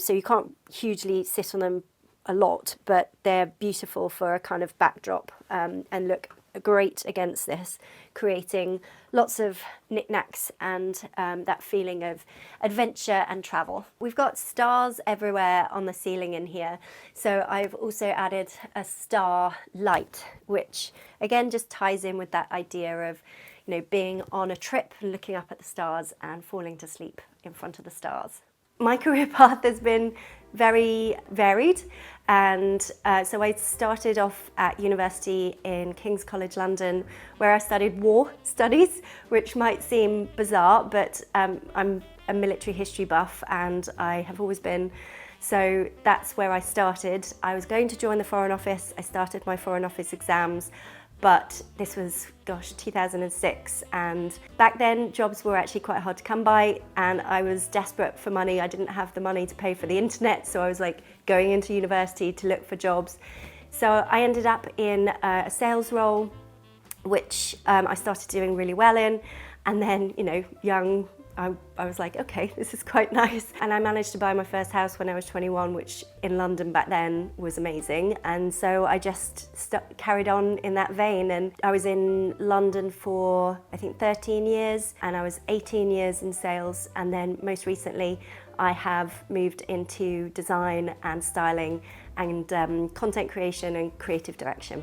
So you can't hugely sit on them a lot, but they're beautiful for a kind of backdrop and look great against this, creating lots of knickknacks and that feeling of adventure and travel. We've got stars everywhere on the ceiling in here, so I've also added a star light, which again just ties in with that idea of, you know, being on a trip and looking up at the stars and falling to sleep in front of the stars. My career path has been very varied, and so I started off at university in King's College London, where I studied war studies, which might seem bizarre, but I'm a military history buff and I have always been. So that's where I started. I was going to join the Foreign Office. I started my Foreign Office exams, but this was, 2006, and back then jobs were actually quite hard to come by and I was desperate for money. I didn't have the money to pay for the internet, so I was like going into university to look for jobs. So I ended up in a sales role, which I started doing really well in, and then, you know, young, I was like, okay, this is quite nice. And I managed to buy my first house when I was 21, which in London back then was amazing. And so I just carried on in that vein. And I was in London for, I think, 13 years, and I was 18 years in sales. And then most recently, I have moved into design and styling and content creation and creative direction.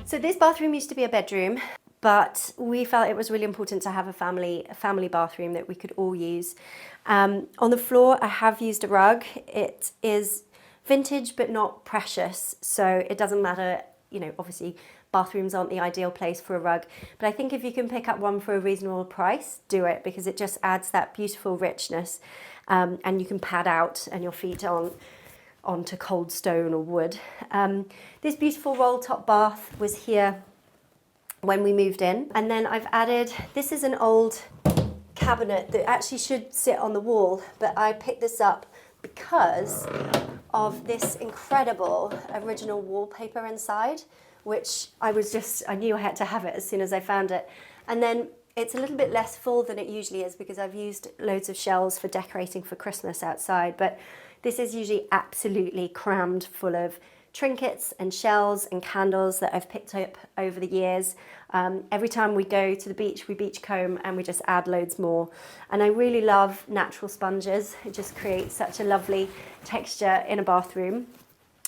So this bathroom used to be a bedroom, but we felt it was really important to have a family bathroom that we could all use. On the floor, I have used a rug. It is vintage, but not precious. So it doesn't matter, you know, obviously bathrooms aren't the ideal place for a rug, but I think if you can pick up one for a reasonable price, do it, because it just adds that beautiful richness, and you can pad out and your feet onto cold stone or wood. This beautiful roll top bath was here when we moved in. And then I've added, this is an old cabinet that actually should sit on the wall, but I picked this up because of this incredible original wallpaper inside, which I knew I had to have it as soon as I found it. And then it's a little bit less full than it usually is because I've used loads of shelves for decorating for Christmas outside, but this is usually absolutely crammed full of trinkets and shells and candles that I've picked up over the years. Every time we go to the beach, we beach comb and we just add loads more. And I really love natural sponges. It just creates such a lovely texture in a bathroom.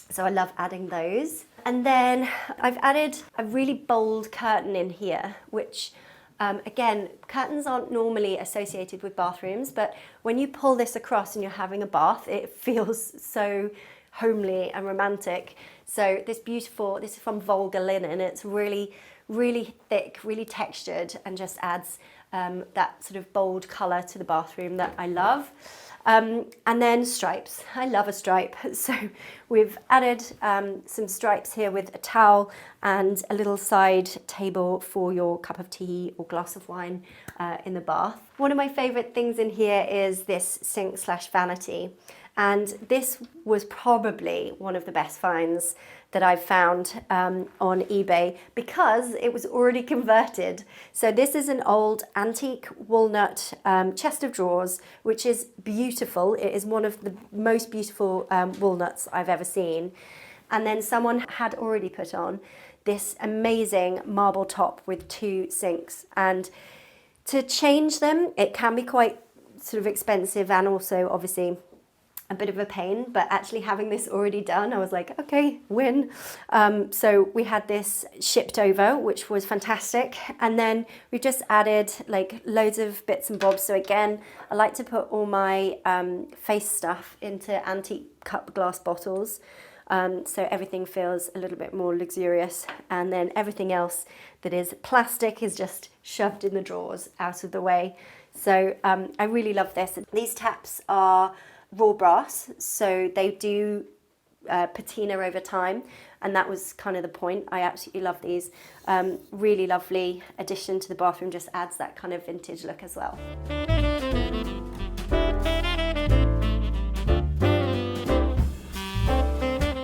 So I love adding those. And then I've added a really bold curtain in here, which again, curtains aren't normally associated with bathrooms, but when you pull this across and you're having a bath, it feels so homely and romantic. So this is from Volga linen. It's really, really thick, really textured, and just adds that sort of bold colour to the bathroom that I love. And then stripes. I love a stripe. So we've added some stripes here with a towel and a little side table for your cup of tea or glass of wine in the bath. One of my favourite things in here is this sink/vanity. And this was probably one of the best finds that I've found on eBay because it was already converted. So this is an old antique walnut chest of drawers, which is beautiful. It is one of the most beautiful walnuts I've ever seen. And then someone had already put on this amazing marble top with 2 sinks. And to change them, it can be quite sort of expensive and also obviously a bit of a pain, but actually having this already done, I was like, okay, win. So we had this shipped over, which was fantastic. And then we just added like loads of bits and bobs. So again, I like to put all my face stuff into antique cup glass bottles. So everything feels a little bit more luxurious. And then everything else that is plastic is just shoved in the drawers out of the way. So I really love this. These taps are raw brass, so they do patina over time, and that was kind of the point. I absolutely love these. Really lovely addition to the bathroom, just adds that kind of vintage look as well.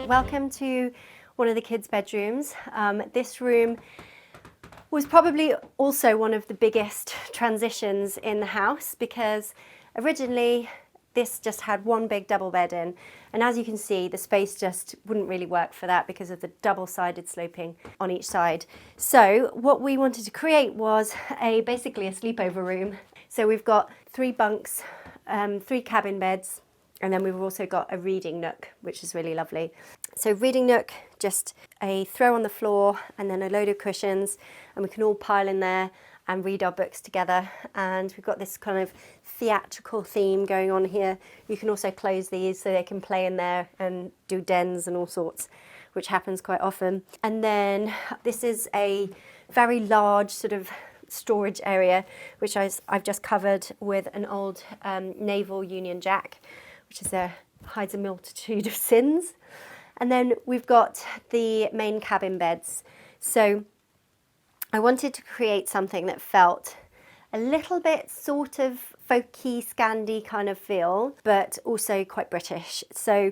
Welcome to one of the kids' bedrooms. This room was probably also one of the biggest transitions in the house because originally this just had one big double bed in, and as you can see, the space just wouldn't really work for that because of the double-sided sloping on each side. So what we wanted to create was basically a sleepover room. So we've got 3 bunks, 3 cabin beds, and then we've also got a reading nook, which is really lovely. So reading nook, just a throw on the floor and then a load of cushions, and we can all pile in there and read our books together. And we've got this kind of theatrical theme going on here. You can also close these so they can play in there and do dens and all sorts, which happens quite often. And then this is a very large sort of storage area, which I've just covered with an old naval Union Jack, which hides a multitude of sins. And then we've got the main cabin beds. So I wanted to create something that felt a little bit sort of folky, Scandi kind of feel, but also quite British. So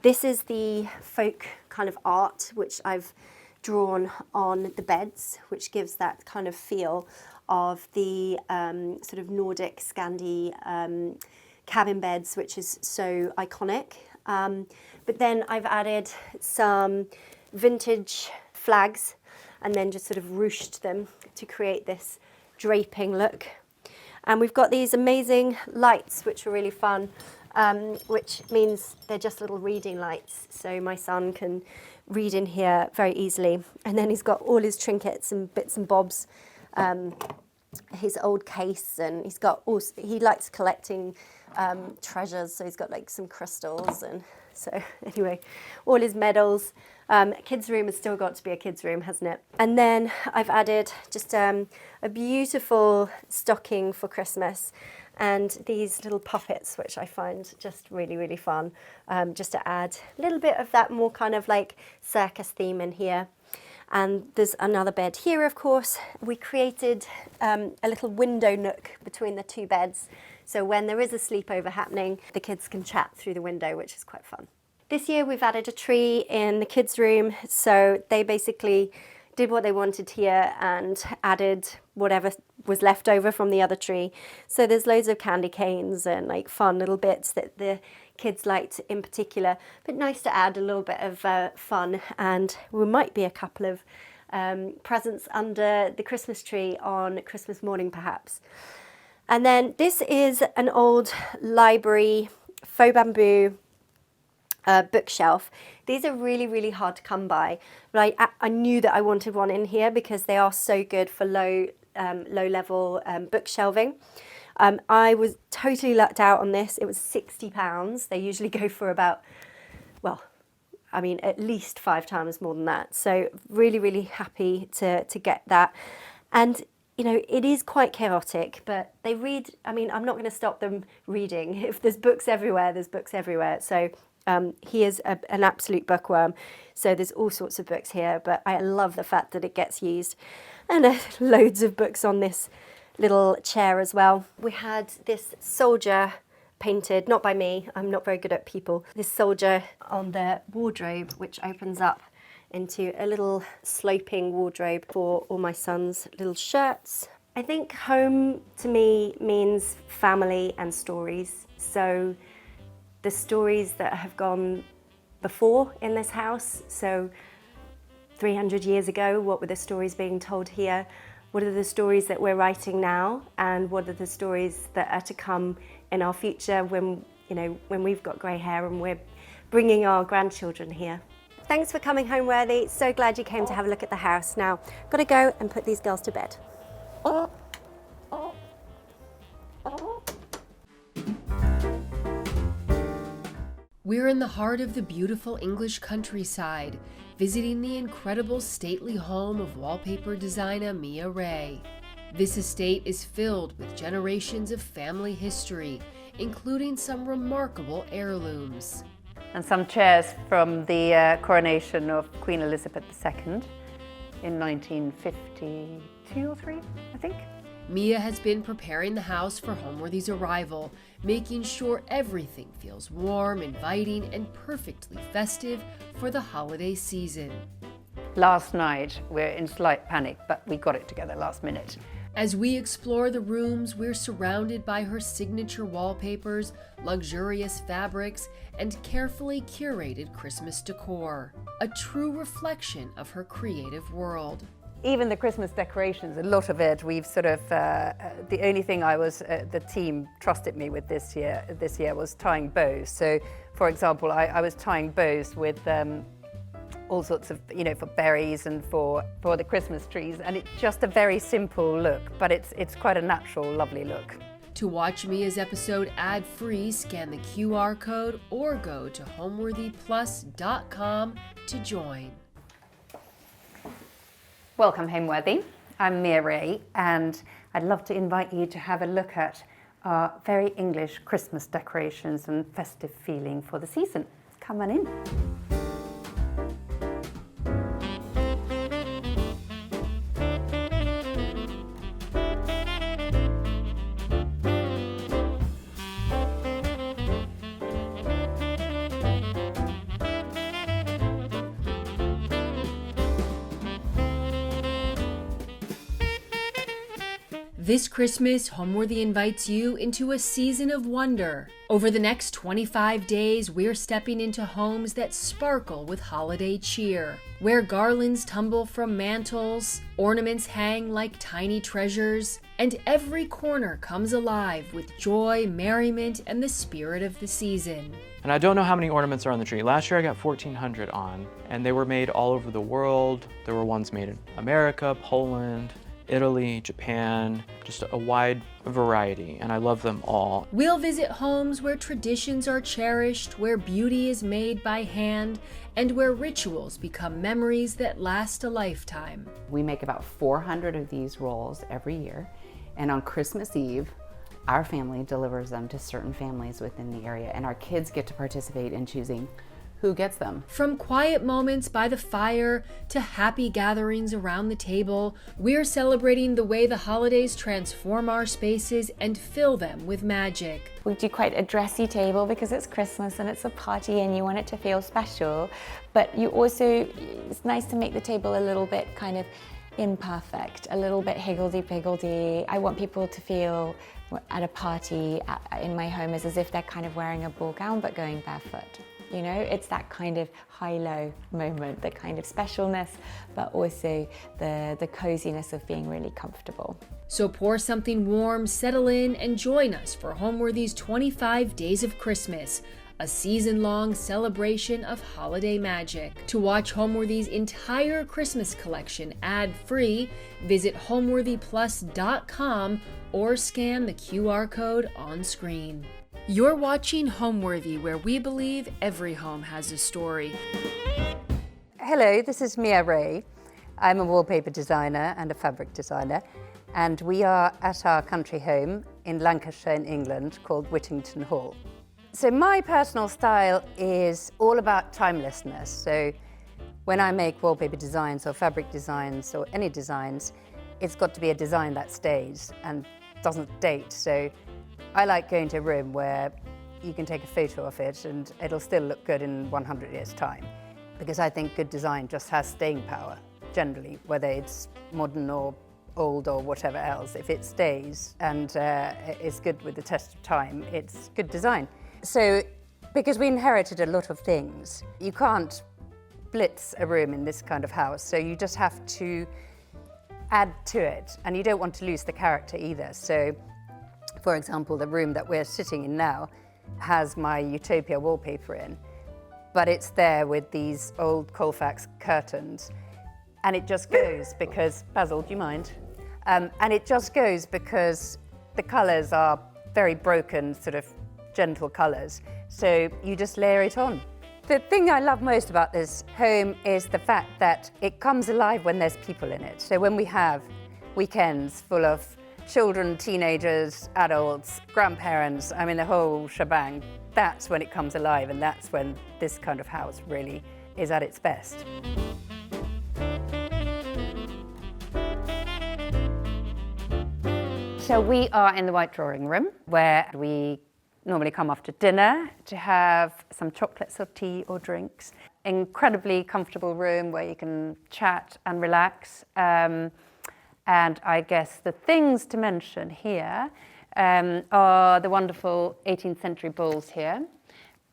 this is the folk kind of art which I've drawn on the beds, which gives that kind of feel of the sort of Nordic Scandi cabin beds, which is so iconic. But then I've added some vintage flags and then just sort of ruched them to create this draping look. And we've got these amazing lights, which are really fun, which means they're just little reading lights. So my son can read in here very easily. And then he's got all his trinkets and bits and bobs, his old case, and he likes collecting treasures. So he's got like some crystals, and so anyway, all his medals. Kids' room has still got to be a kids' room, hasn't it? And then I've added just a beautiful stocking for Christmas and these little puppets, which I find just really, really fun, just to add a little bit of that more kind of like circus theme in here. And there's another bed here, of course. We created a little window nook between the 2 beds. So when there is a sleepover happening, the kids can chat through the window, which is quite fun. This year we've added a tree in the kids' room, so they basically did what they wanted here and added whatever was left over from the other tree. So there's loads of candy canes and like fun little bits that the kids liked in particular, but nice to add a little bit of fun, and we might be a couple of presents under the Christmas tree on Christmas morning perhaps. And then this is an old library faux bamboo bookshelf. These are really, really hard to come by, but I knew that I wanted one in here because they are so good for low level bookshelving. I was totally lucked out on this. It was £60. They usually go for about, well, I mean, at least 5 times more than that. So really, really happy to get that. And you know, it is quite chaotic, but they read, I mean, I'm not going to stop them reading. If there's books everywhere, there's books everywhere. So he is an absolute bookworm. So there's all sorts of books here, but I love the fact that it gets used. And loads of books on this little chair as well. We had this soldier painted, not by me, I'm not very good at people, this soldier on the wardrobe, which opens up into a little sloping wardrobe for all my son's little shirts. I think home to me means family and stories. So the stories that have gone before in this house, so 300 years ago, what were the stories being told here? What are the stories that we're writing now? And what are the stories that are to come in our future when, you know, when we've got grey hair and we're bringing our grandchildren here? Thanks for coming, Homeworthy. So glad you came to have a look at the house. Now, got to go and put these girls to bed. We're in the heart of the beautiful English countryside, visiting the incredible stately home of wallpaper designer Mia Reay. This estate is filled with generations of family history, including some remarkable heirlooms. And some chairs from the coronation of Queen Elizabeth II in 1952 or 3, I think. Mia has been preparing the house for Homeworthy's arrival, making sure everything feels warm, inviting, and perfectly festive for the holiday season. Last night, we're in slight panic, but we got it together last minute. As we explore the rooms, we're surrounded by her signature wallpapers, luxurious fabrics, and carefully curated Christmas decor, a true reflection of her creative world. Even the Christmas decorations, a lot of it, we've sort of, the only thing the team trusted me with this year was tying bows. So, for example, I was tying bows with all sorts of, you know, for berries and for the Christmas trees, and it's just a very simple look, but it's quite a natural, lovely look. To watch Mia's episode ad-free, scan the QR code or go to homeworthyplus.com to join. Welcome, Homeworthy. I'm Mia Reay, and I'd love to invite you to have a look at our very English Christmas decorations and festive feeling for the season. Come on in. This Christmas, Homeworthy invites you into a season of wonder. Over the next 25 days, we're stepping into homes that sparkle with holiday cheer, where garlands tumble from mantels, ornaments hang like tiny treasures, and every corner comes alive with joy, merriment, and the spirit of the season. And I don't know how many ornaments are on the tree. Last year I got 1,400 on, and they were made all over the world. There were ones made in America, Poland, Italy, Japan, just a wide variety, and I love them all. We'll visit homes where traditions are cherished, where beauty is made by hand, and where rituals become memories that last a lifetime. We make about 400 of these rolls every year, and on Christmas Eve, our family delivers them to certain families within the area, and our kids get to participate in choosing who gets them? From quiet moments by the fire to happy gatherings around the table, we're celebrating the way the holidays transform our spaces and fill them with magic. We do quite a dressy table because it's Christmas and it's a party and you want it to feel special, but you also, it's nice to make the table a little bit kind of imperfect, a little bit higgledy-piggledy. I want people to feel at a party in my home as if they're kind of wearing a ball gown but going barefoot. You know, it's that kind of high-low moment, the kind of specialness, but also the coziness of being really comfortable. So pour something warm, settle in, and join us for Homeworthy's 25 Days of Christmas, a season-long celebration of holiday magic. To watch Homeworthy's entire Christmas collection ad-free, visit homeworthyplus.com or scan the QR code on screen. You're watching Homeworthy, where we believe every home has a story. Hello, this is Mia Reay. I'm a wallpaper designer and a fabric designer, and we are at our country home in Lancashire in England called Whittington Hall. So my personal style is all about timelessness. So when I make wallpaper designs or fabric designs or any designs, it's got to be a design that stays and doesn't date. So I like going to a room where you can take a photo of it and it'll still look good in 100 years' time. Because I think good design just has staying power, generally, whether it's modern or old or whatever else. If it stays and is good with the test of time, it's good design. So, because we inherited a lot of things, you can't blitz a room in this kind of house, so you just have to add to it, and you don't want to lose the character either. So, for example, the room that we're sitting in now has my Utopia wallpaper in, but it's there with these old Colfax curtains, and it just goes because, Basil, do you mind? And it just goes because the colours are very broken, sort of gentle colours, so you just layer it on. The thing I love most about this home is the fact that it comes alive when there's people in it. So when we have weekends full of children, teenagers, adults, grandparents, I mean the whole shebang, that's when it comes alive, and that's when this kind of house really is at its best. So we are in the White Drawing Room, where we normally come after dinner to have some chocolates or tea or drinks. Incredibly comfortable room where you can chat and relax. And I guess the things to mention here are the wonderful 18th century bowls here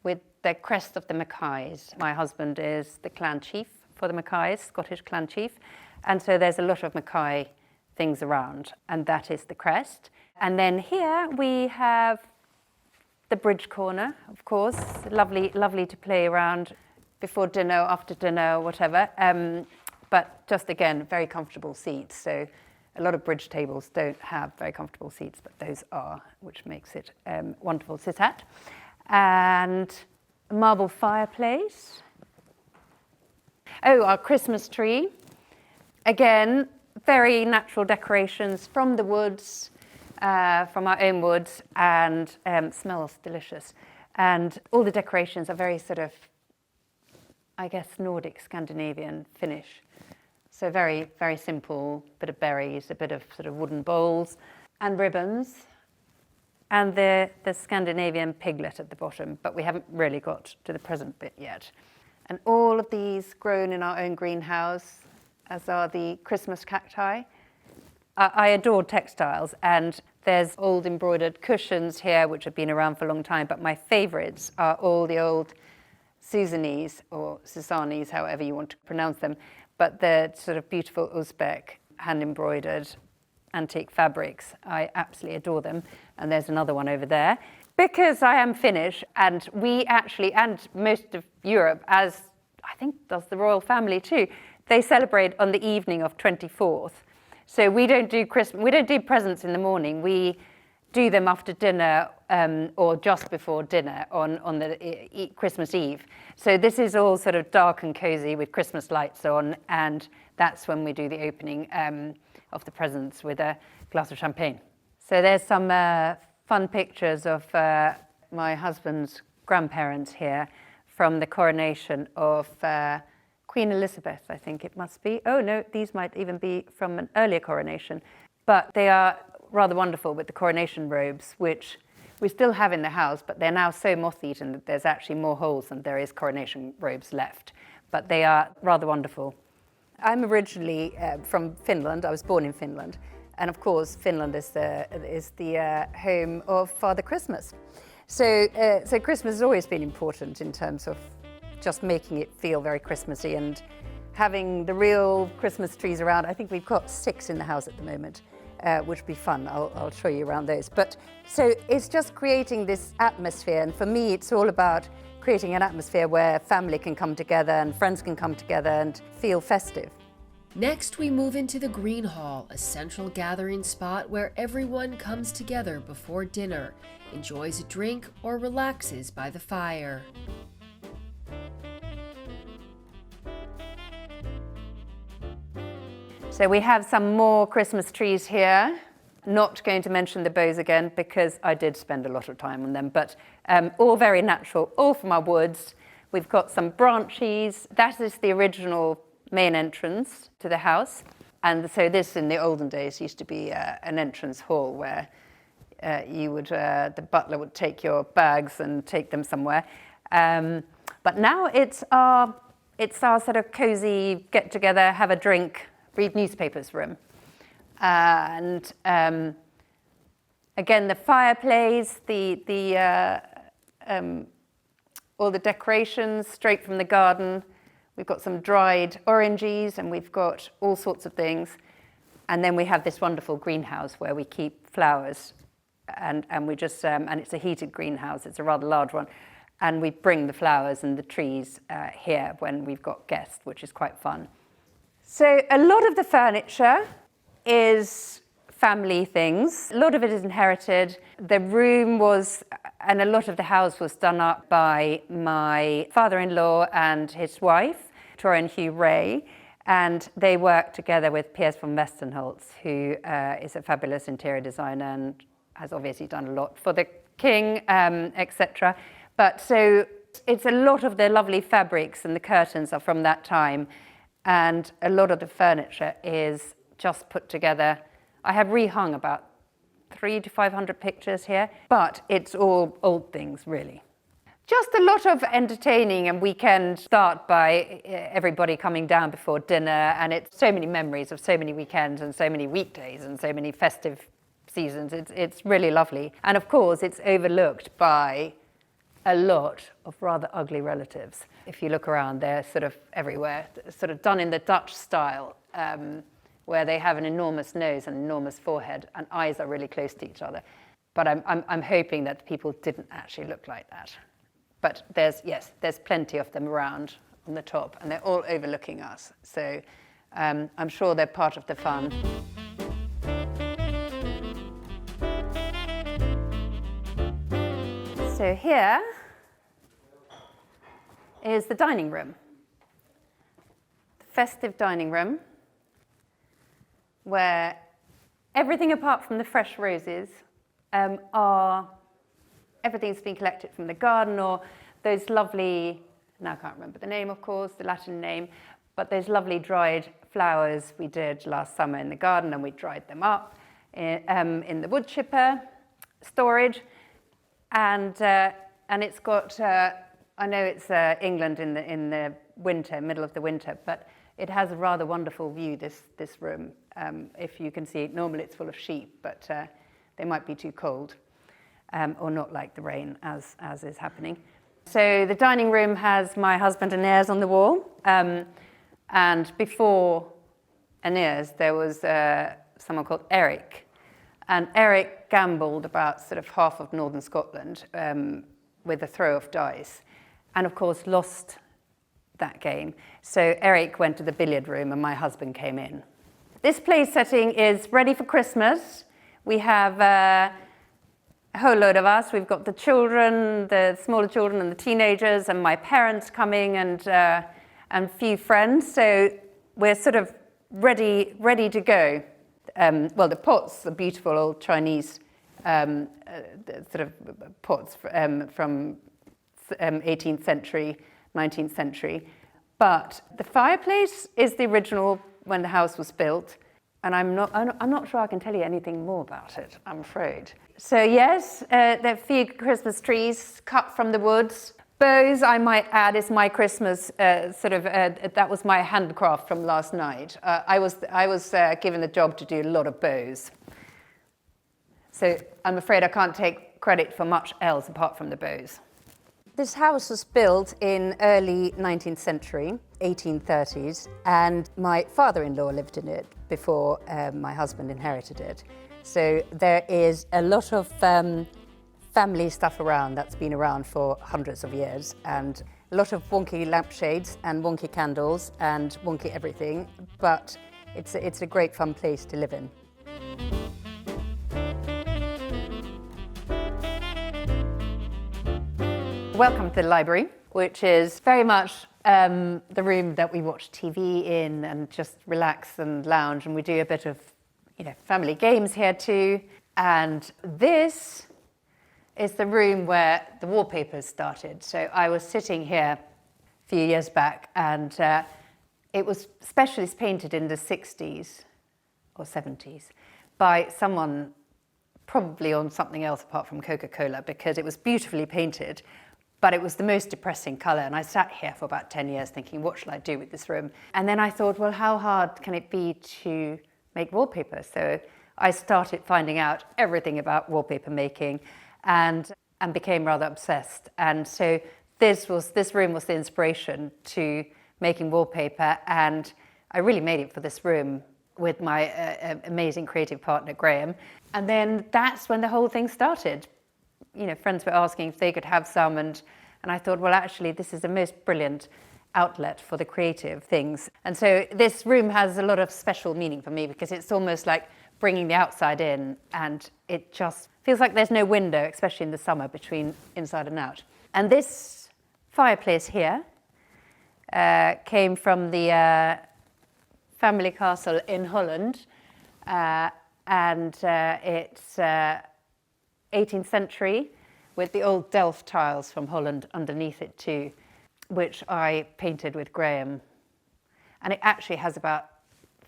with the crest of the Mackays. My husband is the clan chief for the Mackays, Scottish clan chief. And so there's a lot of Mackay things around, and that is the crest. And then here we have the bridge corner, of course, lovely to play around before dinner, after dinner, whatever. But just again, very comfortable seats. So a lot of bridge tables don't have very comfortable seats, but those are, which makes it wonderful to sit at. And a marble fireplace. Oh, our Christmas tree. Again, very natural decorations from the woods, from our own woods, and smells delicious. And all the decorations are very sort of, I guess, Nordic Scandinavian finish. So very, very simple, bit of berries, a bit of sort of wooden bowls and ribbons, and the Scandinavian piglet at the bottom, but we haven't really got to the present bit yet. And all of these grown in our own greenhouse, as are the Christmas cacti. I adore textiles, and there's old embroidered cushions here which have been around for a long time, but my favourites are all the old Susanese or Susanese, however you want to pronounce them, but the sort of beautiful Uzbek hand-embroidered antique fabrics. I absolutely adore them, and there's another one over there. Because I am Finnish, and we actually, and most of Europe, as I think does the royal family too, they celebrate on the evening of 24th. So we don't do presents in the morning. We do them after dinner or just before dinner on the Christmas Eve. So this is all sort of dark and cozy with Christmas lights on, and that's when we do the opening of the presents with a glass of champagne. So there's some fun pictures of my husband's grandparents here from the coronation of Queen Elizabeth, I think it must be. Oh no, these might even be from an earlier coronation. But they are rather wonderful with the coronation robes, which we still have in the house, but they're now so moth-eaten that there's actually more holes than there is coronation robes left. But they are rather wonderful. I'm originally from Finland. I was born in Finland. And of course, Finland is the home of Father Christmas. So Christmas has always been important in terms of just making it feel very Christmassy and having the real Christmas trees around. I think we've got 6 in the house at the moment, which would be fun. I'll show you around those. But so it's just creating this atmosphere. And for me, it's all about creating an atmosphere where family can come together and friends can come together and feel festive. Next, we move into the Green Hall, a central gathering spot where everyone comes together before dinner, enjoys a drink, or relaxes by the fire. So we have some more Christmas trees here. Not going to mention the bows again because I did spend a lot of time on them, but all very natural, all from our woods. We've got some branches. That is the original main entrance to the house. And so this in the olden days used to be an entrance hall where the butler would take your bags and take them somewhere. But now it's our sort of cozy get together, have a drink, read newspapers room. And again, the fireplace, all the decorations straight from the garden. We've got some dried oranges and we've got all sorts of things. And then we have this wonderful greenhouse where we keep flowers. And we just, and it's a heated greenhouse, it's a rather large one. And we bring the flowers and the trees here when we've got guests, which is quite fun. So a lot of the furniture is family things. A lot of it is inherited. The room was, and a lot of the house was done up by my father-in-law and his wife, Tora and Hugh Reay, and they worked together with Piers von Westenholz, who is a fabulous interior designer and has obviously done a lot for the king, etc. But so it's a lot of the lovely fabrics and the curtains are from that time, and a lot of the furniture is just put together. I have rehung about 300 to 500 pictures here, but it's all old things, really. Just a lot of entertaining, and weekend start by everybody coming down before dinner, and it's so many memories of so many weekends and so many weekdays and so many festive seasons. It's really lovely. And of course, it's overlooked by a lot of rather ugly relatives. If you look around, they're sort of everywhere, sort of done in the Dutch style, where they have an enormous nose and enormous forehead and eyes are really close to each other. But I'm hoping that people didn't actually look like that. But there's plenty of them around on the top, and they're all overlooking us. So I'm sure they're part of the fun. So here is the dining room, the festive dining room, where everything apart from the fresh roses everything's been collected from the garden, or those lovely, now I can't remember the name, of course, the Latin name, but those lovely dried flowers we did last summer in the garden, and we dried them up in the wood chipper storage. And it's got, I know it's England in the winter, middle of the winter, but it has a rather wonderful view, this room. If you can see it, normally it's full of sheep, but they might be too cold, or not like the rain as is happening. So the dining room has my husband Aeneas on the wall, and before Aeneas there was someone called Eric. And Eric gambled about sort of half of northern Scotland with a throw of dice, and of course lost that game. So Eric went to the billiard room and my husband came in. This place setting is ready for Christmas. We have a whole load of us. We've got the children, the smaller children and the teenagers, and my parents coming, and a few friends. So we're sort of ready to go. Well, the pots, the beautiful old Chinese sort of pots from 18th century, 19th century. But the fireplace is the original when the house was built, and I'm not sure I can tell you anything more about it, I'm afraid. So yes, there are a few Christmas trees cut from the woods. Bows, I might add, is my Christmas that was my handcraft from last night. I was given the job to do a lot of bows. So I'm afraid I can't take credit for much else apart from the bows. This house was built in early 19th century, 1830s, and my father-in-law lived in it before my husband inherited it. So there is a lot of family stuff around that's been around for hundreds of years, and a lot of wonky lampshades and wonky candles and wonky everything, but it's a great fun place to live in. Welcome to the library, which is very much the room that we watch TV in and just relax and lounge, and we do a bit of family games here too. And this is the room where the wallpaper started. So I was sitting here a few years back, and it was specialist painted in the 60s or 70s by someone probably on something else apart from Coca-Cola, because it was beautifully painted, but it was the most depressing colour. And I sat here for about 10 years thinking, what shall I do with this room? And then I thought, well, how hard can it be to make wallpaper? So I started finding out everything about wallpaper making and became rather obsessed. And so this room was the inspiration to making wallpaper, and I really made it for this room with my amazing creative partner, Graham. And then that's when the whole thing started. Friends were asking if they could have some, and I thought, well, actually, this is the most brilliant outlet for the creative things. And so this room has a lot of special meaning for me, because it's almost like bringing the outside in, and it just feels like there's no window, especially in the summer, between inside and out. And this fireplace here came from the family castle in Holland, and it's 18th century, with the old Delft tiles from Holland underneath it too, which I painted with Graham. And it actually has about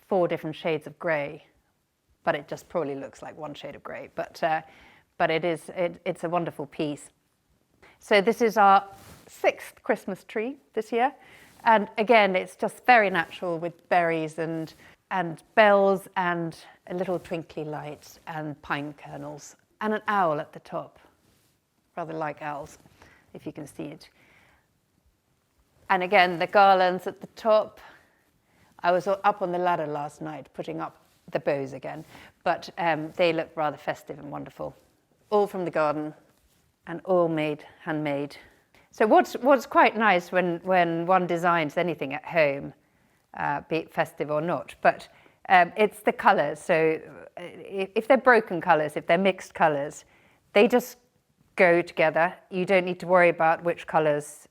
4 different shades of grey, but it just probably looks like one shade of grey. But it's a wonderful piece. So this is our 6th Christmas tree this year. And again, it's just very natural, with berries and bells and a little twinkly lights and pine kernels and an owl at the top. Rather like owls, if you can see it. And again, the garlands at the top. I was up on the ladder last night putting up the bows again, but they look rather festive and wonderful. All from the garden and all handmade. So what's quite nice when one designs anything at home, be it festive or not, but it's the colours. So if they're broken colours, if they're mixed colours, they just go together. You don't need to worry about which colours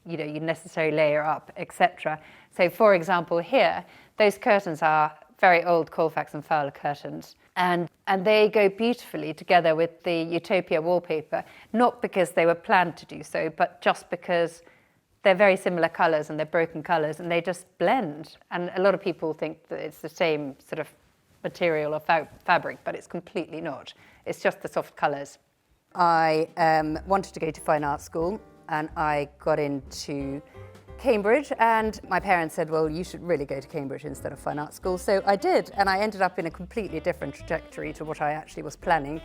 you necessarily layer up, etc. So for example here, those curtains are very old Colfax and Fowler curtains, and they go beautifully together with the Utopia wallpaper, not because they were planned to do so, but just because they're very similar colours and they're broken colours, and they just blend. And a lot of people think that it's the same sort of material or fabric, but it's completely not. It's just the soft colours. I wanted to go to fine art school, and I got into Cambridge, and my parents said, well, you should really go to Cambridge instead of fine art school. So I did, and I ended up in a completely different trajectory to what I actually was planning,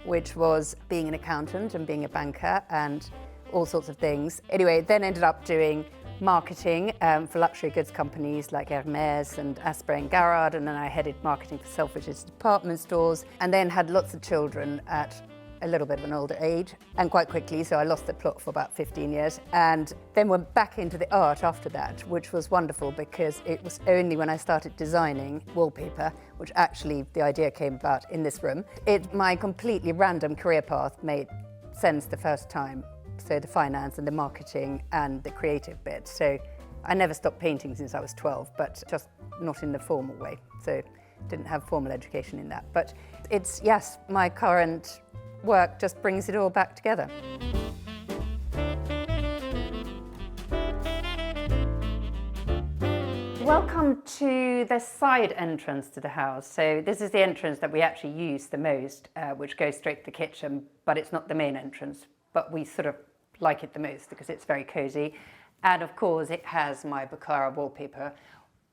which was being an accountant and being a banker and all sorts of things. Anyway, then ended up doing marketing for luxury goods companies like Hermès and Aspre & Garrard, and then I headed marketing for Selfridges department stores, and then had lots of children at a little bit of an older age, and quite quickly, so I lost the plot for about 15 years, and then went back into the art after that, which was wonderful, because it was only when I started designing wallpaper, which actually the idea came about in this room. My completely random career path made sense the first time, so the finance and the marketing and the creative bit. So I never stopped painting since I was 12, but just not in the formal way, so didn't have formal education in that. But it's, yes, my current work just brings it all back together. Welcome to the side entrance to the house. So this is the entrance that we actually use the most, which goes straight to the kitchen, but it's not the main entrance. But we sort of like it the most because it's very cozy. And of course, it has my Baccara wallpaper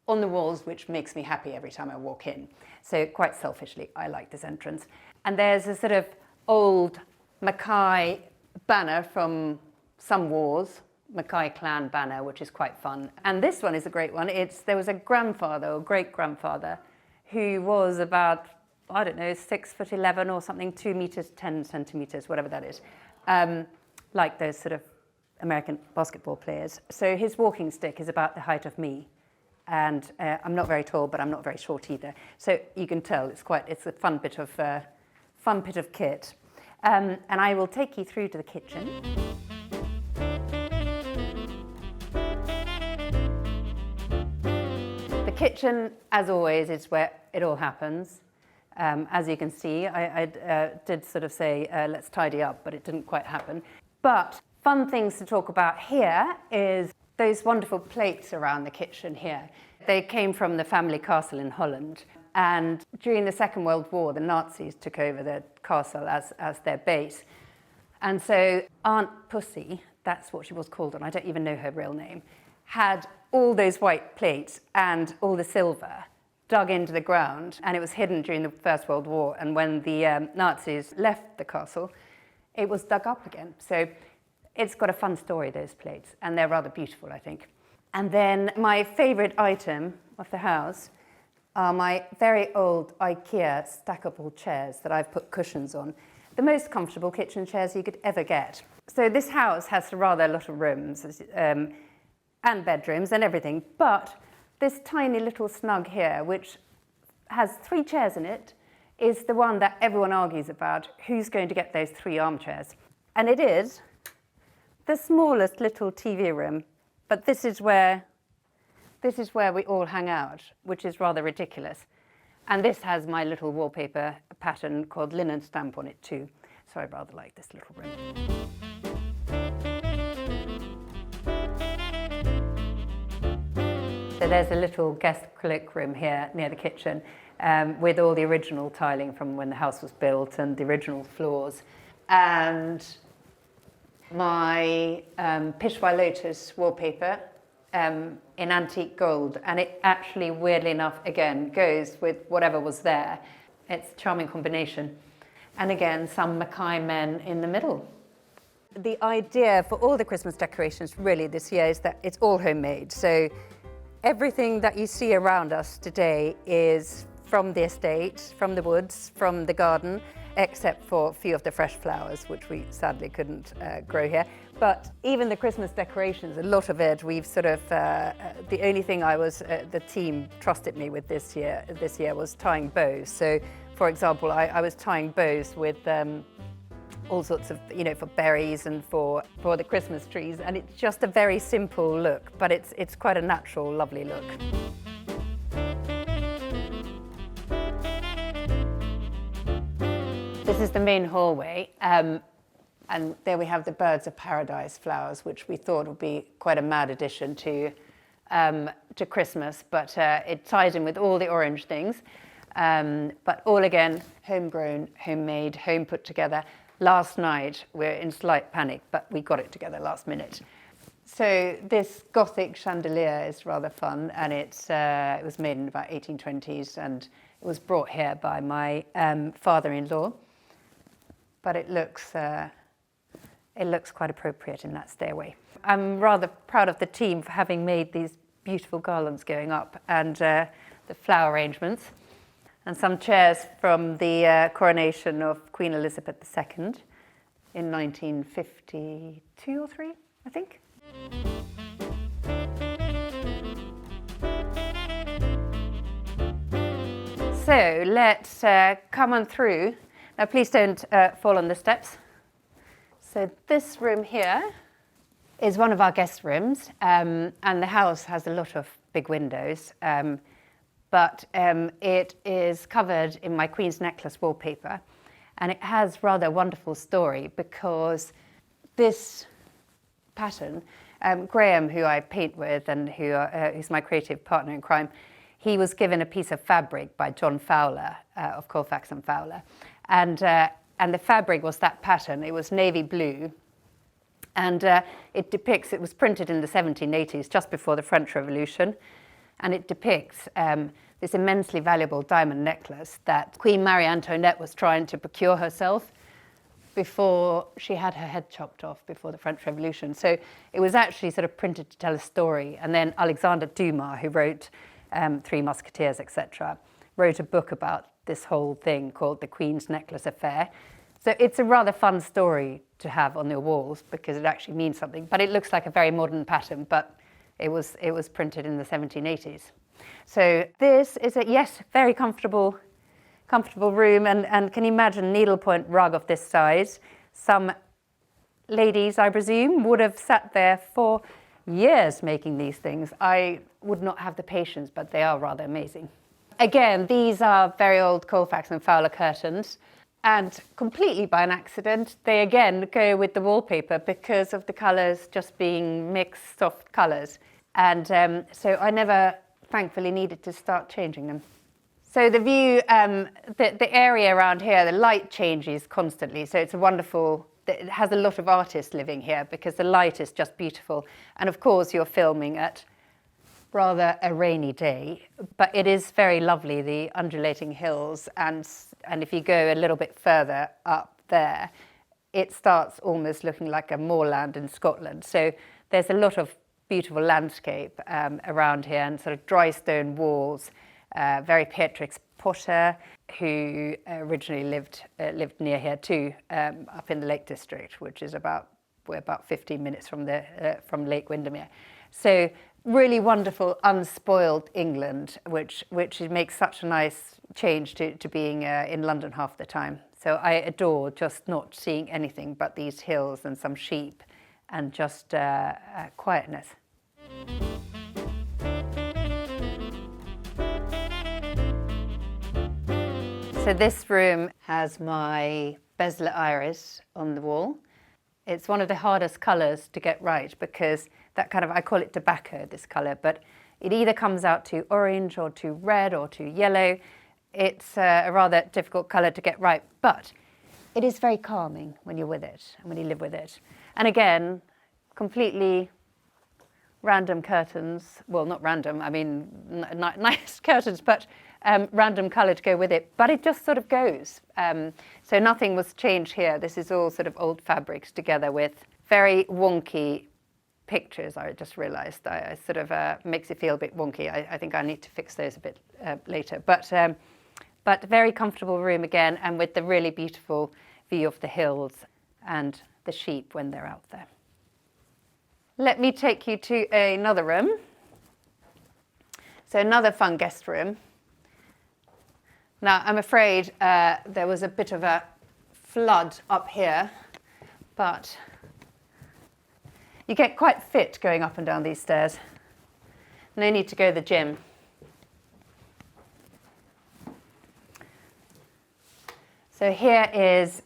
on the walls, which makes me happy every time I walk in. So quite selfishly, I like this entrance. And there's a sort of old Mackay banner from some wars, Mackay clan banner, which is quite fun. And this one is a great one. There was a grandfather or great-grandfather who was about, I don't know, 6'11" or something, 2 meters, 10 centimeters, whatever that is, like those sort of American basketball players. So his walking stick is about the height of me. And I'm not very tall, but I'm not very short either. So you can tell it's a fun bit of kit. And I will take you through to the kitchen. The kitchen, as always, is where it all happens. As you can see, I did sort of say, let's tidy up, but it didn't quite happen. But fun things to talk about here is those wonderful plates around the kitchen here. They came from the family castle in Holland. And during the Second World War, the Nazis took over the castle as their base. And so Aunt Pussy, that's what she was called, and I don't even know her real name, had all those white plates and all the silver dug into the ground, and it was hidden during the First World War. And when the Nazis left the castle, it was dug up again. So it's got a fun story, those plates, and they're rather beautiful, I think. And then my favourite item of the house are my very old IKEA stackable chairs that I've put cushions on. The most comfortable kitchen chairs you could ever get. So this house has rather a lot of rooms and bedrooms and everything, but this tiny little snug here, which has 3 chairs in it, is the one that everyone argues about, who's going to get those 3 armchairs. And it is the smallest little TV room, but this is where we all hang out, which is rather ridiculous. And this has my little wallpaper pattern called linen stamp on it too. So I rather like this little room. So there's a little guest cloakroom here near the kitchen with all the original tiling from when the house was built and the original floors. And my Pishwa Lotus wallpaper in antique gold, and it actually, weirdly enough, again, goes with whatever was there. It's a charming combination. And again, some Mackay men in the middle. The idea for all the Christmas decorations really this year is that it's all homemade. So everything that you see around us today is from the estate, from the woods, from the garden, except for a few of the fresh flowers, which we sadly couldn't grow here. But even the Christmas decorations, a lot of it, we've sort of, the only thing the team trusted me with this year was tying bows. So, for example, I was tying bows with all sorts of, for berries and for the Christmas trees. And it's just a very simple look, but it's quite a natural, lovely look. This is the main hallway, and there we have the birds of paradise flowers, which we thought would be quite a mad addition to Christmas, but it ties in with all the orange things. But all again, homegrown, homemade, home put together. Last night, we're in slight panic, but we got it together last minute. So this Gothic chandelier is rather fun, and it was made in about 1820s, and it was brought here by my father-in-law. But it looks quite appropriate in that stairway. I'm rather proud of the team for having made these beautiful garlands going up and the flower arrangements. And some chairs from the coronation of Queen Elizabeth II in 1952 or 3, I think. So let's come on through. Now please don't fall on the steps. So this room here is one of our guest rooms, and the house has a lot of big windows, but it is covered in my Queen's necklace wallpaper, and it has rather a wonderful story because this pattern. Graham, who I paint with and who's my creative partner in crime, he was given a piece of fabric by John Fowler of Colfax and Fowler, and the fabric was that pattern. It was navy blue, and it was printed in the 1780s, just before the French Revolution, and it depicts this immensely valuable diamond necklace that Queen Marie Antoinette was trying to procure herself before she had her head chopped off before the French Revolution. So it was actually sort of printed to tell a story. And then Alexander Dumas, who wrote Three Musketeers, etc., wrote a book about this whole thing called The Queen's Necklace Affair. So it's a rather fun story to have on your walls because it actually means something. But it looks like a very modern pattern, but it was printed in the 1780s. So this is very comfortable room, and can you imagine needlepoint rug of this size? Some ladies, I presume, would have sat there for years making these things. I would not have the patience, but they are rather amazing. Again, these are very old Colfax and Fowler curtains, and completely by an accident, they again go with the wallpaper because of the colours just being mixed soft colours. And so I never, thankfully, needed to start changing them. So the view, the area around here, the light changes constantly. So it's it has a lot of artists living here because the light is just beautiful. And of course, you're filming at rather a rainy day, but it is very lovely, the undulating hills. And if you go a little bit further up there, it starts almost looking like a moorland in Scotland. So there's a lot of beautiful landscape around here, and sort of dry stone walls. Very Beatrix Potter, who originally lived near here too, up in the Lake District, which is we're about 15 minutes from Lake Windermere. So really wonderful, unspoiled England, which makes such a nice change to being in London half the time. So I adore just not seeing anything but these hills and some sheep and just quietness. So this room has my Besler iris on the wall. It's one of the hardest colours to get right because that kind of, I call it tobacco, this colour, but it either comes out too orange or too red or too yellow. It's a rather difficult colour to get right, but it is very calming when you're with it and when you live with it. And again, completely random curtains, well, not random, I mean nice curtains, but random colour to go with it, but it just sort of goes. So nothing was changed here. This is all sort of old fabrics together with very wonky pictures. I just realised I sort of makes it feel a bit wonky. I think I need to fix those a bit later. But very comfortable room again, and with the really beautiful view of the hills and the sheep when they're out there. Let me take you to another room. So another fun guest room. Now, I'm afraid there was a bit of a flood up here, but you get quite fit going up and down these stairs. No need to go to the gym. So here is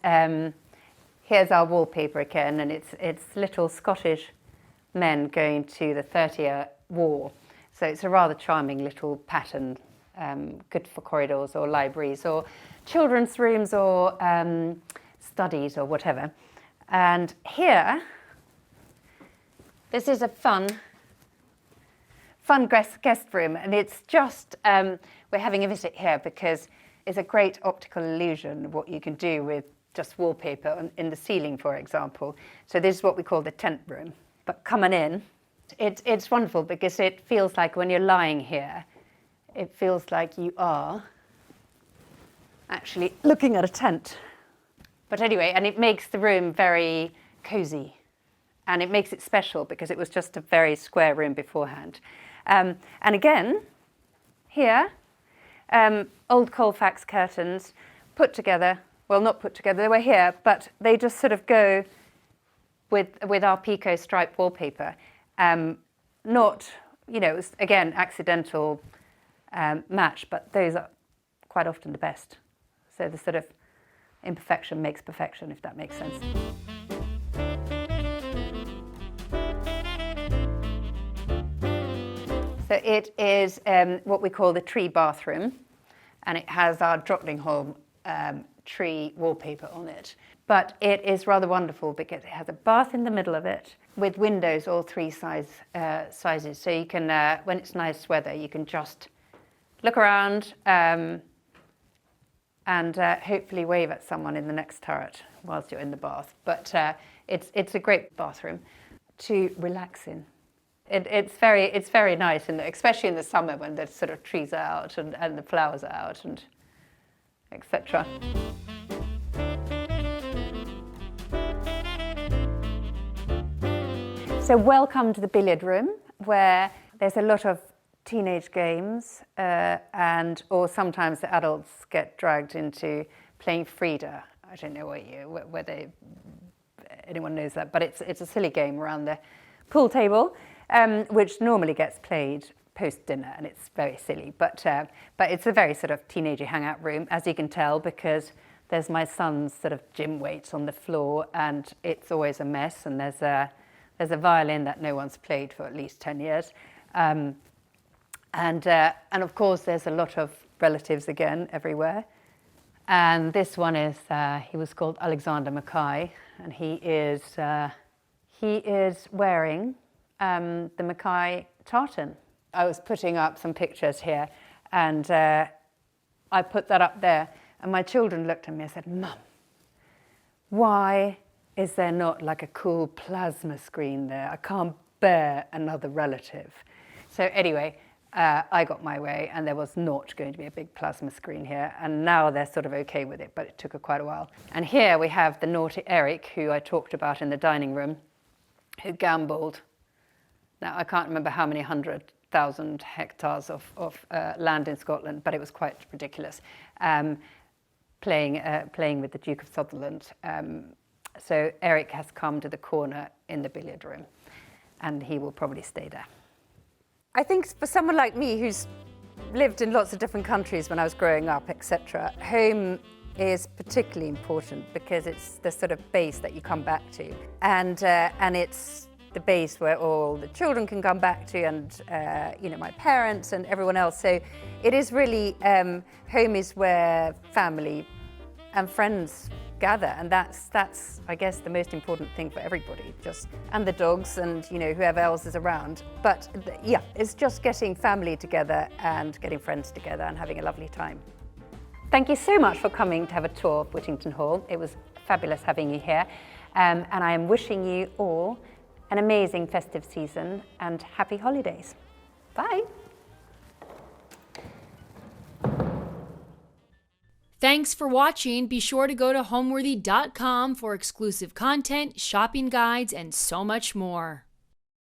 here's our wallpaper again, and it's little Scottish men going to the 30-year war. So it's a rather charming little pattern. Good for corridors or libraries or children's rooms or studies or whatever. And here, this is a fun guest room, and it's just, we're having a visit here because it's a great optical illusion what you can do with just wallpaper in the ceiling, for example. So this is what we call the tent room. But coming in, it's wonderful because it feels like when you're lying here, it feels like you are actually looking at a tent. But anyway, and it makes the room very cozy, and it makes it special because it was just a very square room beforehand. And again, here, old Colfax curtains put together, well, not put together, they were here, but they just sort of go with our Pico stripe wallpaper. Not, it was, again, accidental match, but those are quite often the best. So the sort of imperfection makes perfection, if that makes sense. So it is what we call the tree bathroom, and it has our Drottningholm tree wallpaper on it. But it is rather wonderful because it has a bath in the middle of it with windows all three sizes. So you can, when it's nice weather, you can just look around and hopefully wave at someone in the next turret whilst you're in the bath. But it's a great bathroom to relax in. It's very nice, and especially in the summer when the sort of trees are out and the flowers are out and etc. So welcome to the billiard room, where there's a lot of teenage games, or sometimes the adults get dragged into playing Frida. I don't know whether anyone knows that, but it's a silly game around the pool table, which normally gets played post-dinner, and it's very silly. But it's a very sort of teenager hangout room, as you can tell, because there's my son's sort of gym weights on the floor, and it's always a mess, and there's a violin that no one's played for at least 10 years. And of course, there's a lot of relatives again everywhere. And this one is, he was called Alexander Mackay, and he is wearing the Mackay tartan. I was putting up some pictures here, and I put that up there, and my children looked at me and said, "Mum, why is there not like a cool plasma screen there? I can't bear another relative." So anyway, I got my way, and there was not going to be a big plasma screen here, and now they're sort of okay with it, but it took quite a while. And here we have the naughty Eric, who I talked about in the dining room, who gambled. Now, I can't remember how many 100,000 hectares of land in Scotland, but it was quite ridiculous, playing with the Duke of Sutherland. So Eric has come to the corner in the billiard room, and he will probably stay there. I think for someone like me who's lived in lots of different countries when I was growing up, etc., home is particularly important because it's the sort of base that you come back to, and it's the base where all the children can come back to, and my parents and everyone else. So it is really home is where family and friends gather, and that's I guess the most important thing for everybody, and the dogs and whoever else is around. But yeah, it's just getting family together and getting friends together and having a lovely time. Thank you so much for coming to have a tour of Whittington Hall. It was fabulous having you here, and I am wishing you all an amazing festive season and happy holidays. Bye. Thanks for watching. Be sure to go to homeworthy.com for exclusive content, shopping guides, and so much more.